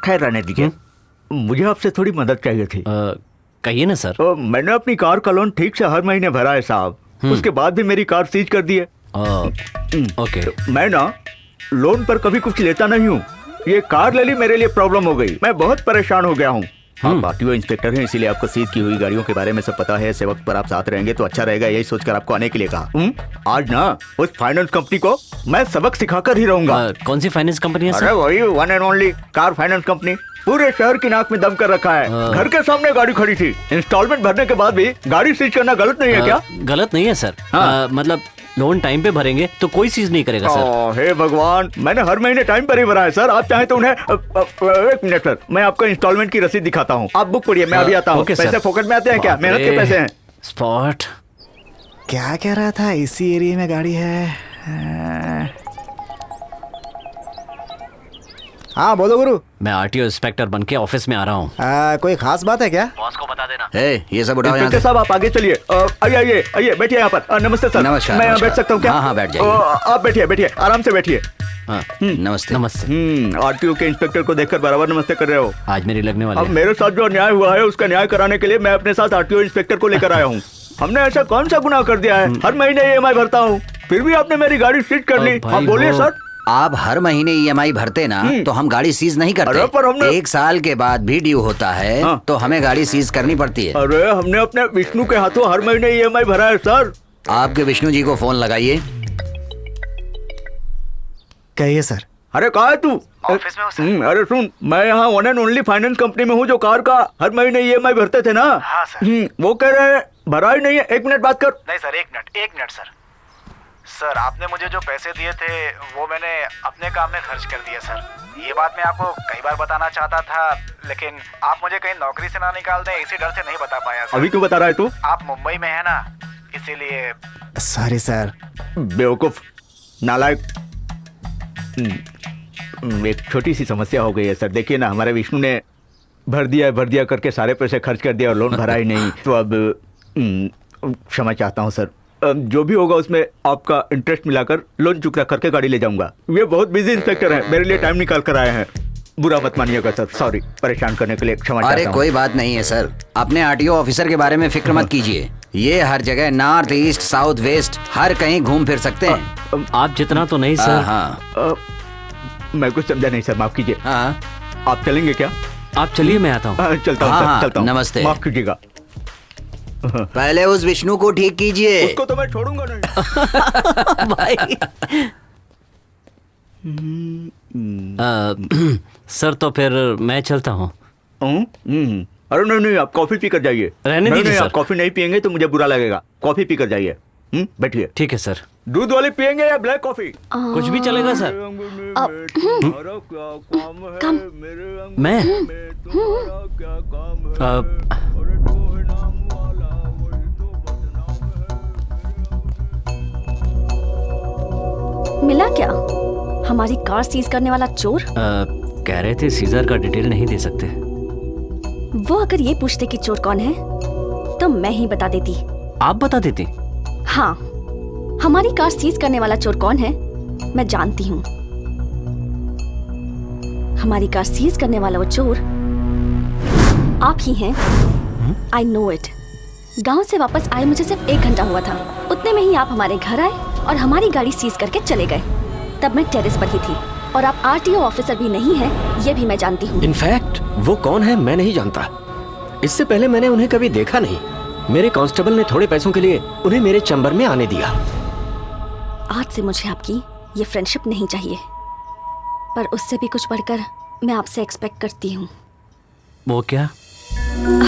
खैर रहने दीजिए, मुझे आपसे थोड़ी मदद चाहिए थी। कहिए ना सर। मैंने अपनी कार का लोन ठीक से हर महीने भरा है साहब, उसके बाद भी मेरी कार सीज कर दी है। ओके। मैं ना लोन पर कभी कुछ लेता नहीं हूँ, ये कार ले ली, मेरे लिए प्रॉब्लम हो गई, मैं बहुत परेशान हो गया हूँ। आप आरटीओ इंस्पेक्टर हैं, इसीलिए आपको सीज की हुई गाड़ियों के बारे में सब पता है। ऐसे वक्त पर आप साथ रहेंगे तो अच्छा रहेगा, यही सोचकर आपको आने के लिए कहा। आज ना उस फाइनेंस कंपनी को मैं सबक सिखाकर ही रहूंगा। कौन सी फाइनेंस कंपनी है? अरे वही one and only car finance company. पूरे शहर की नाक में दम कर रखा है। घर के सामने गाड़ी खड़ी थी, इंस्टॉलमेंट भरने के बाद भी गाड़ी सीज करना गलत नहीं है क्या? गलत नहीं है सर। मतलब लोन टाइम पे भरेंगे तो कोई चीज नहीं करेगा सर। हे भगवान, मैंने हर महीने टाइम पर ही भरा है सर। आप चाहे तो उन्हें एक मिनट सर, मैं आपको इंस्टॉलमेंट की रसीद दिखाता हूँ। आप बुक पढ़िए, मैं अभी आता हूँ। पैसे फोकट में आते हैं क्या? मेहनत के पैसे हैं। स्पॉट क्या कह रहा था? इसी एरिया में गाड़ी है। हाँ बोलो गुरु। मैं आरटीओ इंस्पेक्टर बन के ऑफिस में आ रहा हूँ। कोई खास बात है क्या? बॉस को बता देना। ये सब उठाओ यहाँ से। साहब आप आगे चलिए। आइए आइए आइए, बैठिए यहाँ पर। नमस्ते सर। नमस्कार। मैं यहाँ बैठ सकता हूँ क्या? हाँ बैठ जाइए। आप बैठिए बैठिए, आराम से बैठिए। नमस्ते। नमस्ते। आरटीओ के इंस्पेक्टर को देखकर बराबर नमस्ते कर रहे हो। आज मेरी लगने वाली अब मेरे साथ जो अन्याय हुआ है उसका न्याय कराने के लिए मैं अपने साथ आरटीओ इंस्पेक्टर को लेकर आया हूँ। हमने ऐसा कौन सा गुनाह कर दिया है? हर महीने ईएमआई भरता हूँ, फिर भी आपने मेरी गाड़ी सीज कर ली। आप बोलिए सर। आप हर महीने ईएमआई भरते ना तो हम गाड़ी सीज नहीं करते। पर हमने 1 साल के बाद भी ड्यू होता है तो हमें गाड़ी सीज करनी पड़ती है। अरे हमने अपने विष्णु के हाथों हर महीने ईएमआई भरा है सर। आपके विष्णु जी को फोन लगाइए। कहिए सर। अरे कहा है तू? ऑफिस में हो सर। अरे सुन, मैं यहाँ one and only finance company में हूँ जो कार का हर महीने ईएमआई भरते थे ना। हाँ सर। वो कह रहे हैं भरा ही नहीं है। 1 मिनट बात कर। नहीं सर, 1 मिनट सर। सर आपने मुझे जो पैसे दिए थे वो मैंने अपने काम में खर्च कर दिए सर। ये बात मैं आपको कई बार बताना चाहता था, लेकिन आप मुझे कहीं नौकरी से ना निकाल दें इसी डर से नहीं बता पाया सर। अभी क्यों बता रहा है तू? आप मुंबई में है ना, इसीलिए। Sorry sir. बेवकूफ, नालायक। एक छोटी सी समस्या हो गई है सर। देखिए ना, हमारे विष्णु ने भर दिया करके सारे पैसे खर्च कर दिया और लोन भरा ही नहीं। तो अब क्षमा चाहता हूँ सर। जो भी होगा उसमें आपका इंटरेस्ट मिलाकर लोन चुकता करके गाड़ी ले जाऊंगा। ये बहुत बिजी इंस्पेक्टर हैं, मेरे लिए टाइम निकाल कर आए हैं। बुरा मत मानिएगा सर, सॉरी, परेशान करने के लिए क्षमा चाहता हूं। अरे कोई बात नहीं है सर, अपने आरटीओ ऑफिसर के बारे में फिक्र मत कीजिए। ये हर जगह नॉर्थ ईस्ट साउथ वेस्ट हर कहीं घूम फिर सकते हैं। आप जितना तो नहीं सर। हाँ मैं कुछ समझा नहीं सर, माफ कीजिए। हाँ आप चलेंगे क्या? आप चलिए, मैं आता हूँ। चलता हूँ सर, चलता हूँ। नमस्ते। माफ कीजिएगा। पहले उस विष्णु को ठीक कीजिए। उसको तो मैं छोड़ूंगा नहीं। भाई। सर तो फिर मैं चलता हूँ। अरे नहीं, आप कॉफी पीकर जाइए। रहने दीजिए सर। आप कॉफी नहीं पियेंगे तो मुझे बुरा लगेगा। कॉफी पीकर जाइए। बैठिए। ठीक है सर। दूध वाली पियेंगे या ब्लैक कॉफी? कुछ भी चलेगा सर। मैं मिला क्या? हमारी कार सीज करने वाला चोर? कह रहे थे सीजर का डिटेल नहीं दे सकते। वो अगर ये पूछते कि चोर कौन है तो मैं ही बता देती। आप बता देती? हाँ, हमारी कार सीज करने वाला चोर कौन है मैं जानती हूँ। हमारी कार सीज करने वाला वो चोर आप ही हैं। I know it. गांव से वापस आए मुझे सिर्फ 1 घंटा हुआ था, उतने में ही आप हमारे घर आए और हमारी गाड़ी सीज करके चले गए। तब मैं टेरेस पर ही थी और आप आरटीओ ऑफिसर भी नहीं हैं, ये भी मैं जानती हूँ। इनफैक्ट वो कौन है मैं नहीं जानता। इससे पहले मैंने उन्हें कभी देखा नहीं। मेरे कांस्टेबल ने थोड़े पैसों के लिए उन्हें मेरे चैम्बर में आने दिया। आज से मुझे आपकी ये फ्रेंडशिप नहीं चाहिए, पर उससे भी कुछ बढ़कर मैं आपसे एक्सपेक्ट करती हूँ। वो क्या?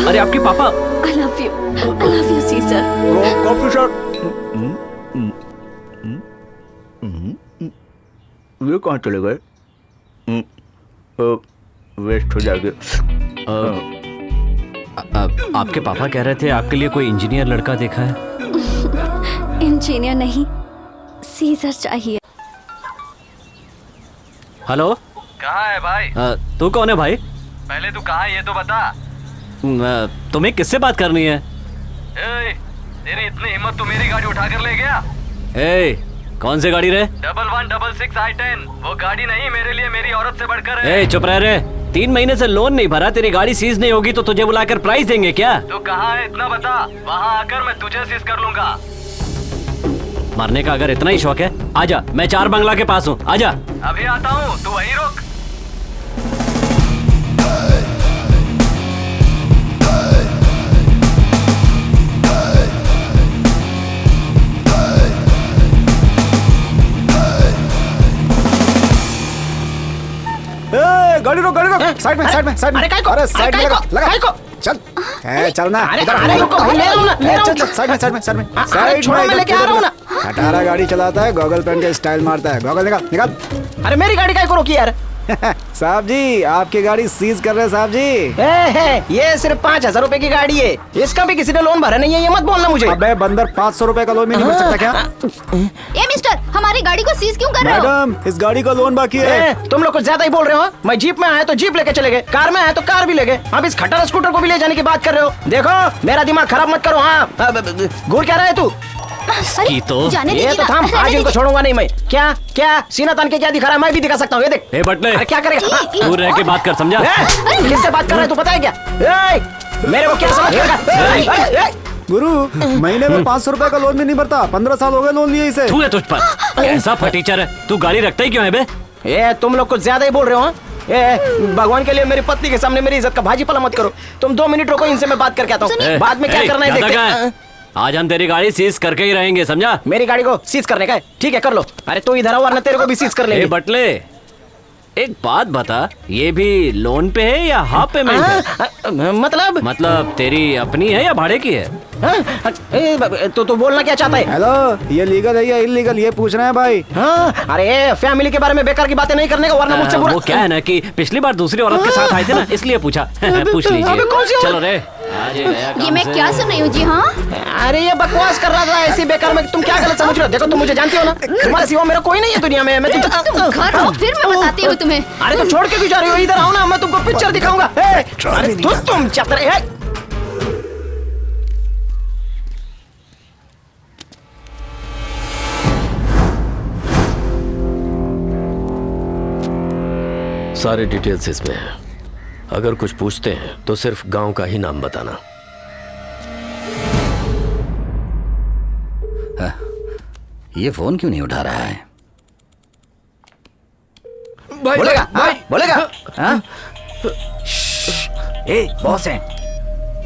अरे आपके पापा। I love you Caesar. Coffee sir. ये कहाँ चले गए? वेस्ट हो जाएंगे। आपके पापा कह रहे थे आपके लिए कोई इंजीनियर लड़का देखा है। इंजीनियर नहीं, सीजर चाहिए। हेलो, कहाँ है भाई? तू कौन है भाई? पहले तू कहाँ है ये तो बता। तुम्हें किससे बात करनी है? तेरी इतनी हिम्मत, तू मेरी गाड़ी उठा कर ले गया? कौन सी गाड़ी रे? 1166 I-10। वो गाड़ी नहीं, मेरे लिए मेरी औरत से बढ़कर है। चुप रह रे। 3 महीने से लोन नहीं भरा, तेरी गाड़ी सीज नहीं होगी तो तुझे बुलाकर प्राइस देंगे क्या? तू कहाँ है इतना बता, वहाँ आकर मैं तुझे सीज कर लूंगा। मरने का अगर इतना ही शौक है, आजा, मैं 4 बंगला के पास हूँ, आजा। अभी आता हूँ, तू वहीं रुक। रुक साइड में साइड में साइड में। अरे अरे साइड में लगा चल चल ना अरे रुको भाई, ले रहा हूं ना, ले रहा हूं। चल साइड में साइड में साइड में अरे साइड छोड़ो, मैं लेके आ रहा हूं ना। खटारा गाड़ी चलाता है, गॉगल पहन के स्टाइल मारता है। गॉगल निकाल निकाल। अरे मेरी गाड़ी काहे को रोकी यार? साहब जी आपकी गाड़ी सीज कर रहे हैं साहब जी। ये सिर्फ 5,000 रुपए की गाड़ी है, इसका भी किसी ने लोन भरा नहीं है, ये मत बोलना मुझे। अबे बंदर 500 रुपए का लोन भी नहीं भर सकता क्या? ए मिस्टर, हमारी गाड़ी को सीज क्यों कर रहे हो? मैडम इस गाड़ी का लोन बाकी है। तुम लोग कुछ ज्यादा ही बोल रहे हो। मैं जीप में आया तो जीप लेके चले गए, कार में आया तो कार भी ले गए, अब इस खटारा स्कूटर को भी ले जाने की बात कर रहे हो। देखो मेरा दिमाग खराब मत करो। हाँ घूर क्या रहा है तू? की तो ये तो थाम, आज इनको छोड़ूंगा नहीं मैं। क्या क्या सीना तान के क्या दिखा रहा है, मैं भी दिखा सकता हूँ, ये देख। ए बटले, अरे क्या करेगा? दूर रह के बात कर, समझा? किससे बात कर रहा है तू, पता है क्या? मेरे को क्या समझ? गुरु महीने में 500 रुपए का लोन भी नहीं भरता, 15 साल हो गए लोन लिए इसे। तू है तुझ पर कैसा फटीचर है, तू गाड़ी रखता ही क्यों है बे? ये तुम लोग कुछ ज्यादा ही बोल रहे हो। भगवान के लिए मेरी पत्नी के सामने मेरी इज्जत का भाजी पला मत करो। तुम 2 मिनट रुको, इनसे मैं बात करके आता हूँ, बाद में क्या करना है देखते हैं। आज हम तेरी गाड़ी सीज करके ही रहेंगे, समझा? मेरी गाड़ी को सीज करने का है? ठीक है कर लो। अरे तू इधर आओ वरना तेरे को भी सीज कर लेंगे। बटले एक बात बता, ये भी लोन पे है या हाफ पेमेंट है? मतलब तेरी अपनी है या भाड़े की है? तो बोलना क्या चाहता है? हेलो ये लीगल है या इलीगल ये पूछ रहे हैं भाई। हाँ अरे फैमिली के बारे में बेकार की बातें नहीं करने का, वरना मुझसे बुरा। वो क्या है ना कि पिछली बार दूसरी औरत के साथ आए थे ना, इसलिए पूछा। पूछ लीजिए। चलो रे ये मैं क्या सुन रही हूँ जी? हाँ अरे ये बकवास कर रहा था ऐसी बेकार में, तुम क्या गलत समझ रहे हो? देखो तुम मुझे जानती हो ना, तुम्हारे सिवा मेरा कोई नहीं है दुनिया में। मैं तुम घर आओ फिर मैं बताती हूँ तुम्हें। अरे तो छोड़ के क्यों जा रही हो? इधर आओ ना, मैं तुमको पिक्चर दिखाऊंगा। अरे तुम चतरे। सारे डिटेल्स इसमें हैं। अगर कुछ पूछते हैं तो सिर्फ गांव का ही नाम बताना। ये फोन क्यों नहीं उठा रहा है? बोलेगा बोलेगा। ए बॉस है।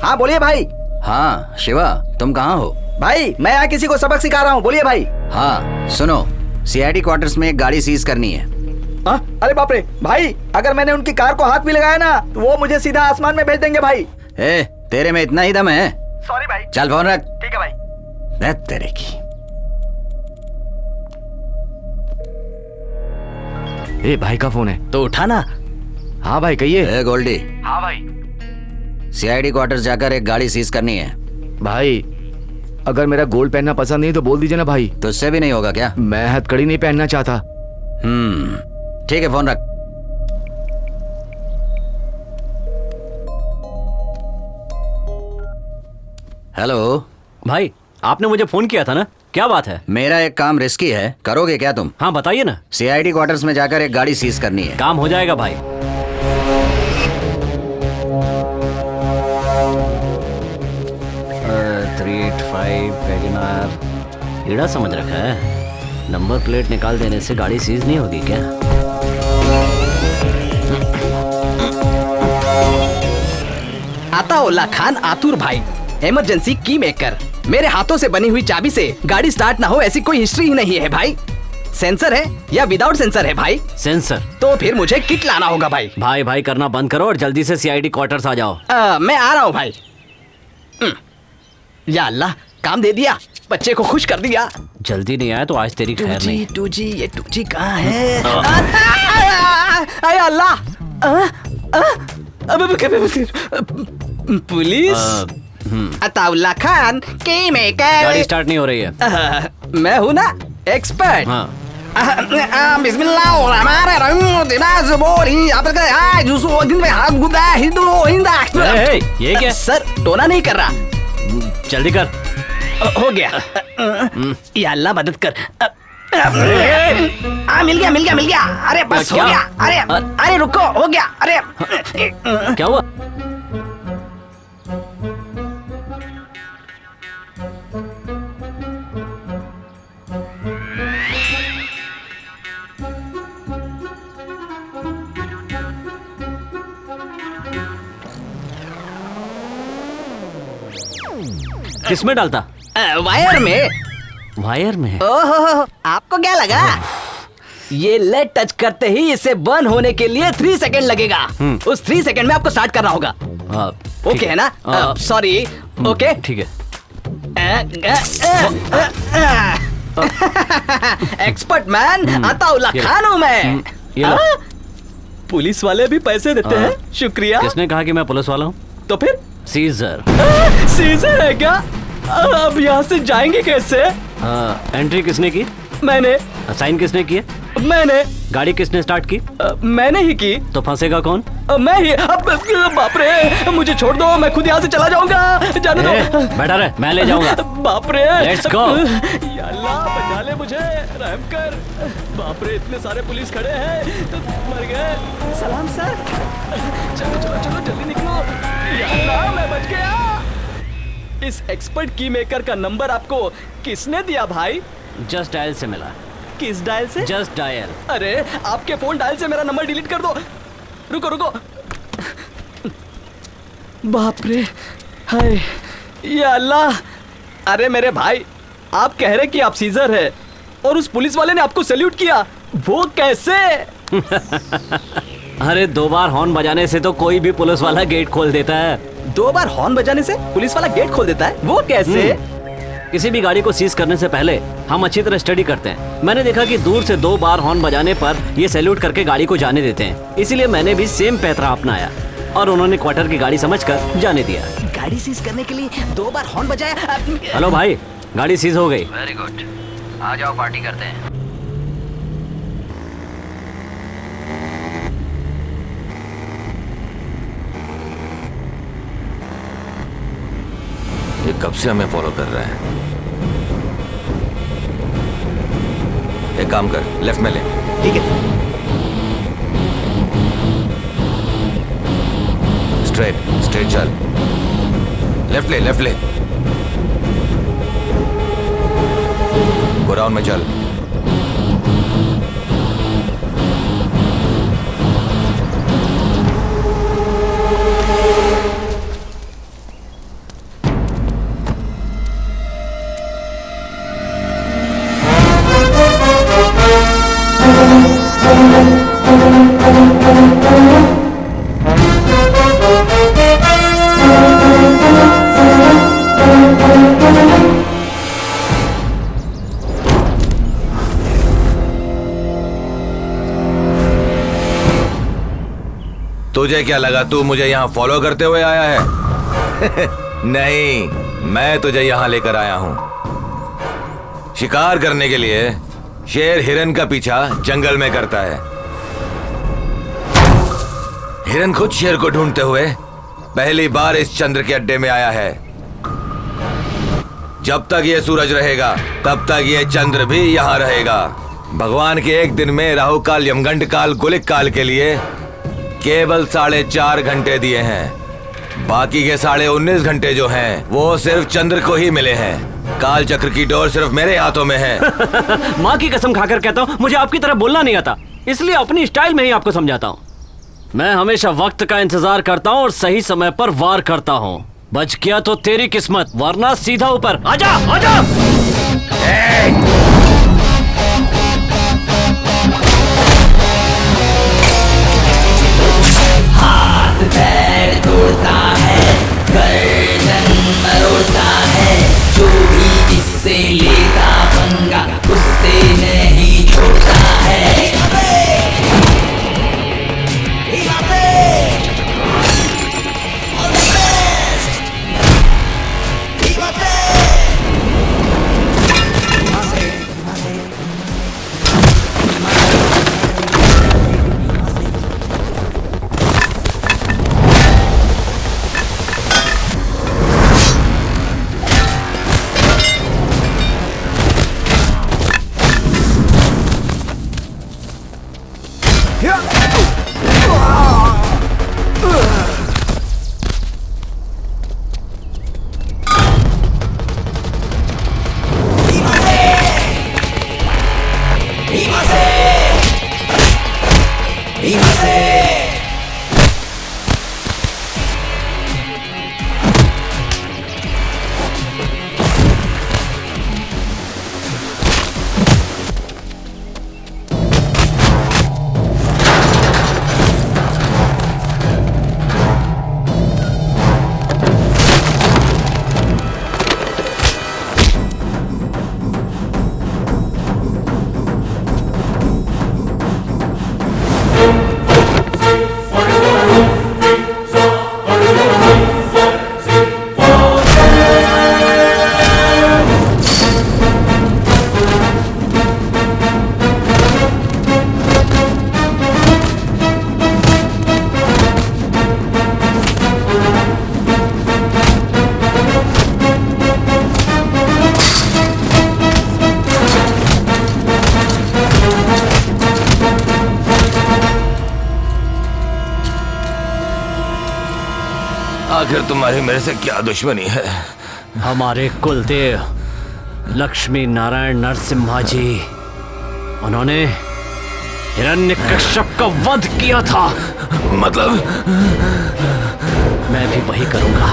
हाँ बोलिए भाई। हाँ शिवा तुम कहाँ हो? भाई मैं यहाँ किसी को सबक सिखा रहा हूँ, बोलिए भाई। हाँ सुनो, सीआईडी क्वार्टर्स में एक गाड़ी सीज करनी है। अरे बाप रे भाई, अगर मैंने उनकी कार को हाथ भी लगाया ना तो वो मुझे सीधा आसमान में भेज देंगे भाई। ए तेरे में इतना ही दम है? सॉरी भाई। चल फोन रख। ठीक है भाई। तेरे की ए भाई का फोन है तो उठाना। हाँ भाई कहिए। ए गोल्डी। हाँ भाई। सीआईडी क्वार्टर्स जाकर एक गाड़ी सीज करनी है। भाई अगर मेरा गोल्ड पहनना पसंद नहीं तो बोल दीजिए ना भाई। तो उससे भी नहीं होगा क्या? मैं हथकड़ी नहीं पहनना चाहता। ठीक है फोन रख। हेलो भाई, आपने मुझे फोन किया था ना, क्या बात है? मेरा एक काम रिस्की है, करोगे क्या तुम? हाँ बताइए ना। सीआईडी क्वार्टर्स में जाकर एक गाड़ी सीज करनी है। काम हो जाएगा भाई। हीड़ा समझ रखा है, नंबर प्लेट निकाल देने से गाड़ी सीज नहीं होगी क्या? अताउल्ला खान आतुर भाई, इमरजेंसी की मेकर। मेरे हाथों से बनी हुई चाबी से गाड़ी स्टार्ट ना हो ऐसी कोई हिस्ट्री ही नहीं है भाई। सेंसर है या विदाउट सेंसर है भाई? सेंसर। तो फिर मुझे किट लाना होगा भाई। भाई भाई करना बंद करो और जल्दी से सीआईडी क्वार्टर्स आ जाओ। मैं आ रहा हूँ भाई। या अल्लाह, काम दे दिया, बच्चे को खुश कर दिया। जल्दी नहीं आया तो आज तेरी खैर नहीं। 2G ये 2G कहाँ है? अरे अल्लाह, पुलिस। अताउल्ला खान की मेकर। गाड़ी स्टार्ट नहीं हो रही है। मैं हूँ ना एक्सपर्ट। हाँ। ये क्या? सर टोना नहीं कर रहा। जल्दी कर। हो गया। या अल्लाह मदद कर। मिल गया मिल गया मिल गया। अरे बस हो गया। अरे रुको, हो गया। अरे क्या हुआ? किसमें डालता? वायर में। वायर में? ओहो, आपको क्या लगा? ये लेड टच करते ही इसे बर्न होने के लिए 3 सेकंड लगेगा। उस 3 सेकंड में आपको स्टार्ट करना होगा। ओके है ना? सॉरी। ओके ठीक है। एक्सपर्ट मैन अताउल्ला खान हूं मैं। पुलिस वाले भी पैसे देते हैं। शुक्रिया। किसने कहा कि मैं पुलिस वाला हूँ? तो फिर सीजर। सीजर है क्या? अब यहाँ से जाएंगे कैसे? एंट्री किसने की? मैंने। साइन किसने किए? मैंने। गाड़ी किसने स्टार्ट की? मैंने ही की। तो फंसेगा कौन? मैं ही। अब बाप रे, मुझे छोड़ दो, मैं खुद यहाँ से चला जाऊंगा। जाने दो। बैठा रहे, मैं ले जाऊंगा। बाप रे। Let's go. या अल्लाह बचा ले मुझे, रहम कर। बाप रे, इतने सारे पुलिस खड़े हैं, मर गए। सलाम सर। चलो चलो चलो जल्दी निकलो। या अल्लाह मैं बच गया। इस एक्सपर्ट की मेकर का नंबर आपको किसने दिया भाई? जस्ट डायल से मिला। किस डायल से? Just dial. अरे आपके फोन डायल से मेरा नंबर डिलीट कर दो। रुको रुको। बाप रे, हाय या अल्लाह। अरे मेरे भाई, आप कह रहे कि आप सीजर है और उस पुलिस वाले ने आपको सैल्यूट किया, वो कैसे? अरे 2 बार हॉर्न बजाने से तो कोई भी पुलिस वाला गेट खोल देता है। 2 बार हॉर्न बजाने से पुलिस वाला गेट खोल देता है, वो कैसे? किसी भी गाड़ी को सीज करने से पहले हम अच्छी तरह स्टडी करते हैं। मैंने देखा कि दूर से 2 बार हॉर्न बजाने पर ये सैल्यूट करके गाड़ी को जाने देते हैं, इसीलिए मैंने भी सेम पैतरा अपनाया और उन्होंने क्वार्टर की गाड़ी समझकर जाने दिया। गाड़ी सीज करने के लिए 2 बार हॉर्न बजाया। हेलो भाई, गाड़ी सीज हो गई। वेरी गुड, आ जाओ पार्टी करते हैं। ये कब से हमें फॉलो कर रहा है? एक काम कर, लेफ्ट में ले। ठीक है। स्ट्रेट स्ट्रेट चल। लेफ्ट ले, लेफ्ट ले। गोडाउन में चल। तुझे क्या लगा तू मुझे यहाँ फॉलो करते हुए आया है? नहीं, मैं तुझे यहाँ लेकर आया हूँ। शिकार करने के लिए शेर हिरन का पीछा जंगल में करता है। हिरन खुद शेर को ढूंढते हुए पहली बार इस चंद्र के अड्डे में आया है। जब तक ये सूरज रहेगा तब तक ये चंद्र भी यहाँ रहेगा। भगवान के एक दिन में राहु काल, यमगंड काल, गुलिक काल के लिए केवल 4.5 घंटे दिए हैं। बाकी के 19.5 घंटे जो हैं वो सिर्फ चंद्र को ही मिले हैं। काल चक्र की डोर सिर्फ मेरे हाथों में है। माँ की कसम खाकर कहता हूँ, मुझे आपकी तरह बोलना नहीं आता, इसलिए अपनी स्टाइल में ही आपको समझाता हूँ। मैं हमेशा वक्त का इंतजार करता हूँ और सही समय पर वार करता हूँ। बच गया तो तेरी किस्मत, वरना सीधा ऊपर। आजा आजा। हाथ पैर तोड़ता है, गर्दन मरोड़ता है, जो भी इससे लेता पंगा उससे नहीं छोड़ता है। तुम्हारी मेरे से क्या दुश्मनी है? हमारे कुलदेव लक्ष्मी नारायण नरसिम्हा जी, उन्होंने हिरण्यकश्यप का वध किया था। मतलब? मैं भी वही करूंगा।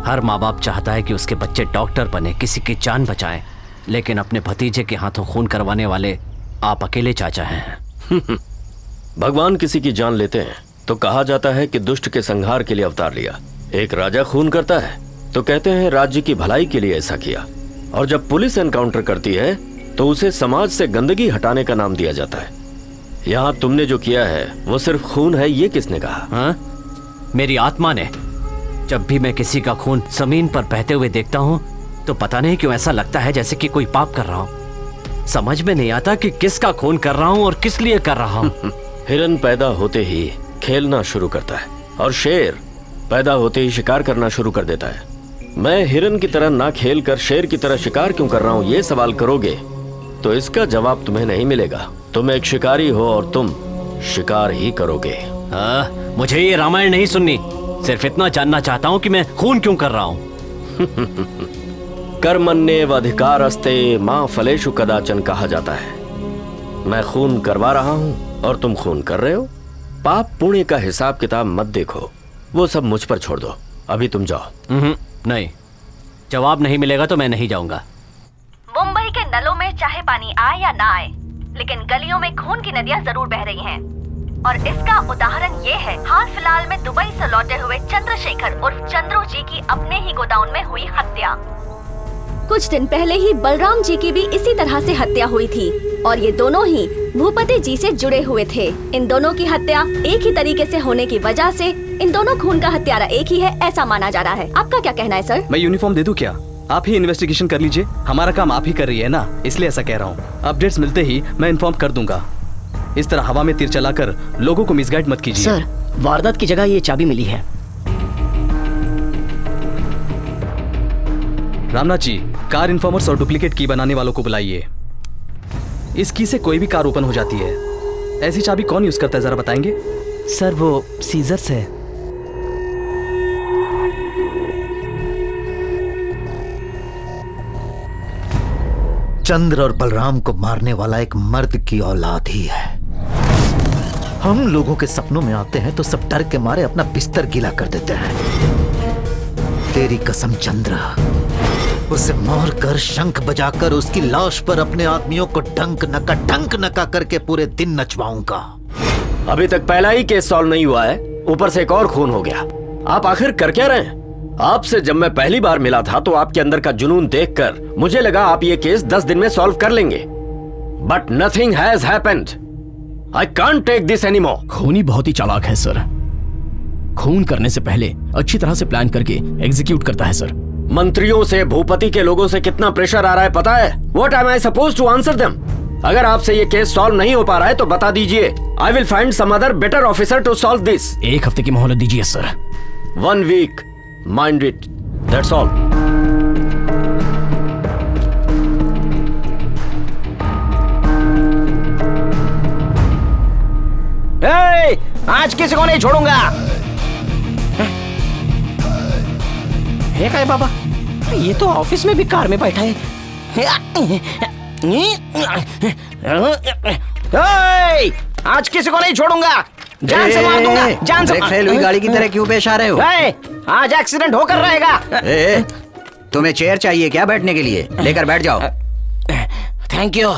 हर माँ बाप चाहता है कि उसके बच्चे डॉक्टर बने, किसी की जान बचाएं, लेकिन अपने भतीजे के हाथों खून करवाने वाले आप अकेले चाचा हैं। भगवान किसी की जान लेते हैं तो कहा जाता है कि दुष्ट के संहार के लिए अवतार लिया। एक राजा खून करता है तो कहते हैं राज्य की भलाई के लिए ऐसा किया, और जब पुलिस एनकाउंटर करती है तो उसे समाज से गंदगी हटाने का नाम दिया जाता है। यहाँ तुमने जो किया है वो सिर्फ खून है, ये किसने कहा? हाँ? मेरी आत्मा ने। जब भी मैं किसी का खून जमीन पर बहते हुए देखता हूँ तो पता नहीं क्यों ऐसा लगता है जैसे कि कोई पाप कर रहा हूँ। समझ में नहीं आता कि किसका खून कर रहा हूँ और किस लिए कर रहा हूँ। हिरन पैदा होते ही खेलना शुरू करता है और शेर पैदा होते ही शिकार करना शुरू कर देता है। मैं हिरन की तरह ना खेल कर शेर की तरह शिकार क्यों कर रहा हूँ, ये सवाल करोगे तो इसका जवाब तुम्हें नहीं मिलेगा। तुम एक शिकारी हो और तुम शिकार ही करोगे। मुझे ये रामायण नहीं सुननी, सिर्फ इतना जानना चाहता हूँ कि मैं खून क्यों कर रहा हूँ। कर्मण्येव अधिकारस्ते मां फलेषु कदाचन कहा जाता है। मैं खून करवा रहा हूँ और तुम खून कर रहे हो। पाप पुण्य का हिसाब किताब मत देखो, वो सब मुझ पर छोड़ दो। अभी तुम जाओ। नहीं, जवाब नहीं मिलेगा तो मैं नहीं जाऊंगा। मुंबई के नलों में चाहे पानी आए या ना आए, लेकिन गलियों में खून की नदियां जरूर बह रही हैं। और इसका उदाहरण ये है, हाल फिलहाल में दुबई से लौटे हुए चंद्रशेखर उर्फ चंद्रू जी की अपने ही गोदाउन में हुई हत्या। कुछ दिन पहले ही बलराम जी की भी इसी तरह से हत्या हुई थी और ये दोनों ही भूपति जी से जुड़े हुए थे। इन दोनों की हत्या एक ही तरीके से होने की वजह से इन दोनों खून का हत्यारा एक ही है, ऐसा माना जा रहा है। आपका क्या कहना है सर? मैं यूनिफॉर्म दे दूं क्या? आप ही इन्वेस्टिगेशन कर लीजिए, हमारा काम आप ही कर रही है ना, इसलिए ऐसा कह रहा हूँ। अपडेट्स मिलते ही मैं इन्फॉर्म कर दूंगा। इस तरह हवा में तीर चलाकर लोगों को मिसगाइड मत कीजिए। सर, वारदात की जगह ये चाबी मिली है। रामनाथ जी, कार इन्फॉर्मर्स और डुप्लीकेट की बनाने वालों को बुलाइए। इस की से कोई भी कार ओपन हो जाती है। ऐसी चाबी कौन यूज करता है, जरा बताएंगे? सर, वो सीजर्स है। चंद्र और बलराम को मारने वाला एक मर्द की औलाद ही है। हम लोगों के सपनों में आते हैं तो सब डर के मारे अपना बिस्तर गीला कर देते हैं। तेरी कसम चंद्र, उसे मार कर शंख बजाकर उसकी लाश पर अपने आदमियों को डंक नका करके पूरे दिन नचवाऊंगा। अभी तक पहला ही केस सॉल्व नहीं हुआ है, ऊपर से एक और खून हो गया। आप आखिर कर क्या रहे हैं? आपसे जब मैं पहली बार मिला था तो आपके अंदर का जुनून देखकर मुझे लगा आप ये केस 10 दिन में सॉल्व कर लेंगे, but nothing has happened. I can't take this anymore. खूनी बहुत ही चालाक है सर। खून करने से पहले अच्छी तरह से प्लान करके एग्जीक्यूट करता है सर। मंत्रियों से, भूपति के लोगों से कितना प्रेशर आ रहा है पता है? What am I supposed to answer them? अगर आपसे ये केस सॉल्व नहीं हो पा रहा है तो बता दीजिए। I will find some other better officer to solve this. 1 हफ्ते की मोहलत दीजिए sir. 1 week, mind it, that's all. आज किसी को नहीं छोड़ूंगा। है क्या बाबा? ये तो ऑफिस में भी कार में बैठा है। आज किसी को नहीं छोड़ूंगा। जान से मार दूंगा, जान से। ब्रेक फेल हुई गाड़ी की तरह क्यों पेश आ रहे हो? आज एक्सीडेंट होकर रहेगा। तुम्हें चेयर चाहिए क्या बैठने के लिए? लेकर बैठ जाओ। Thank you.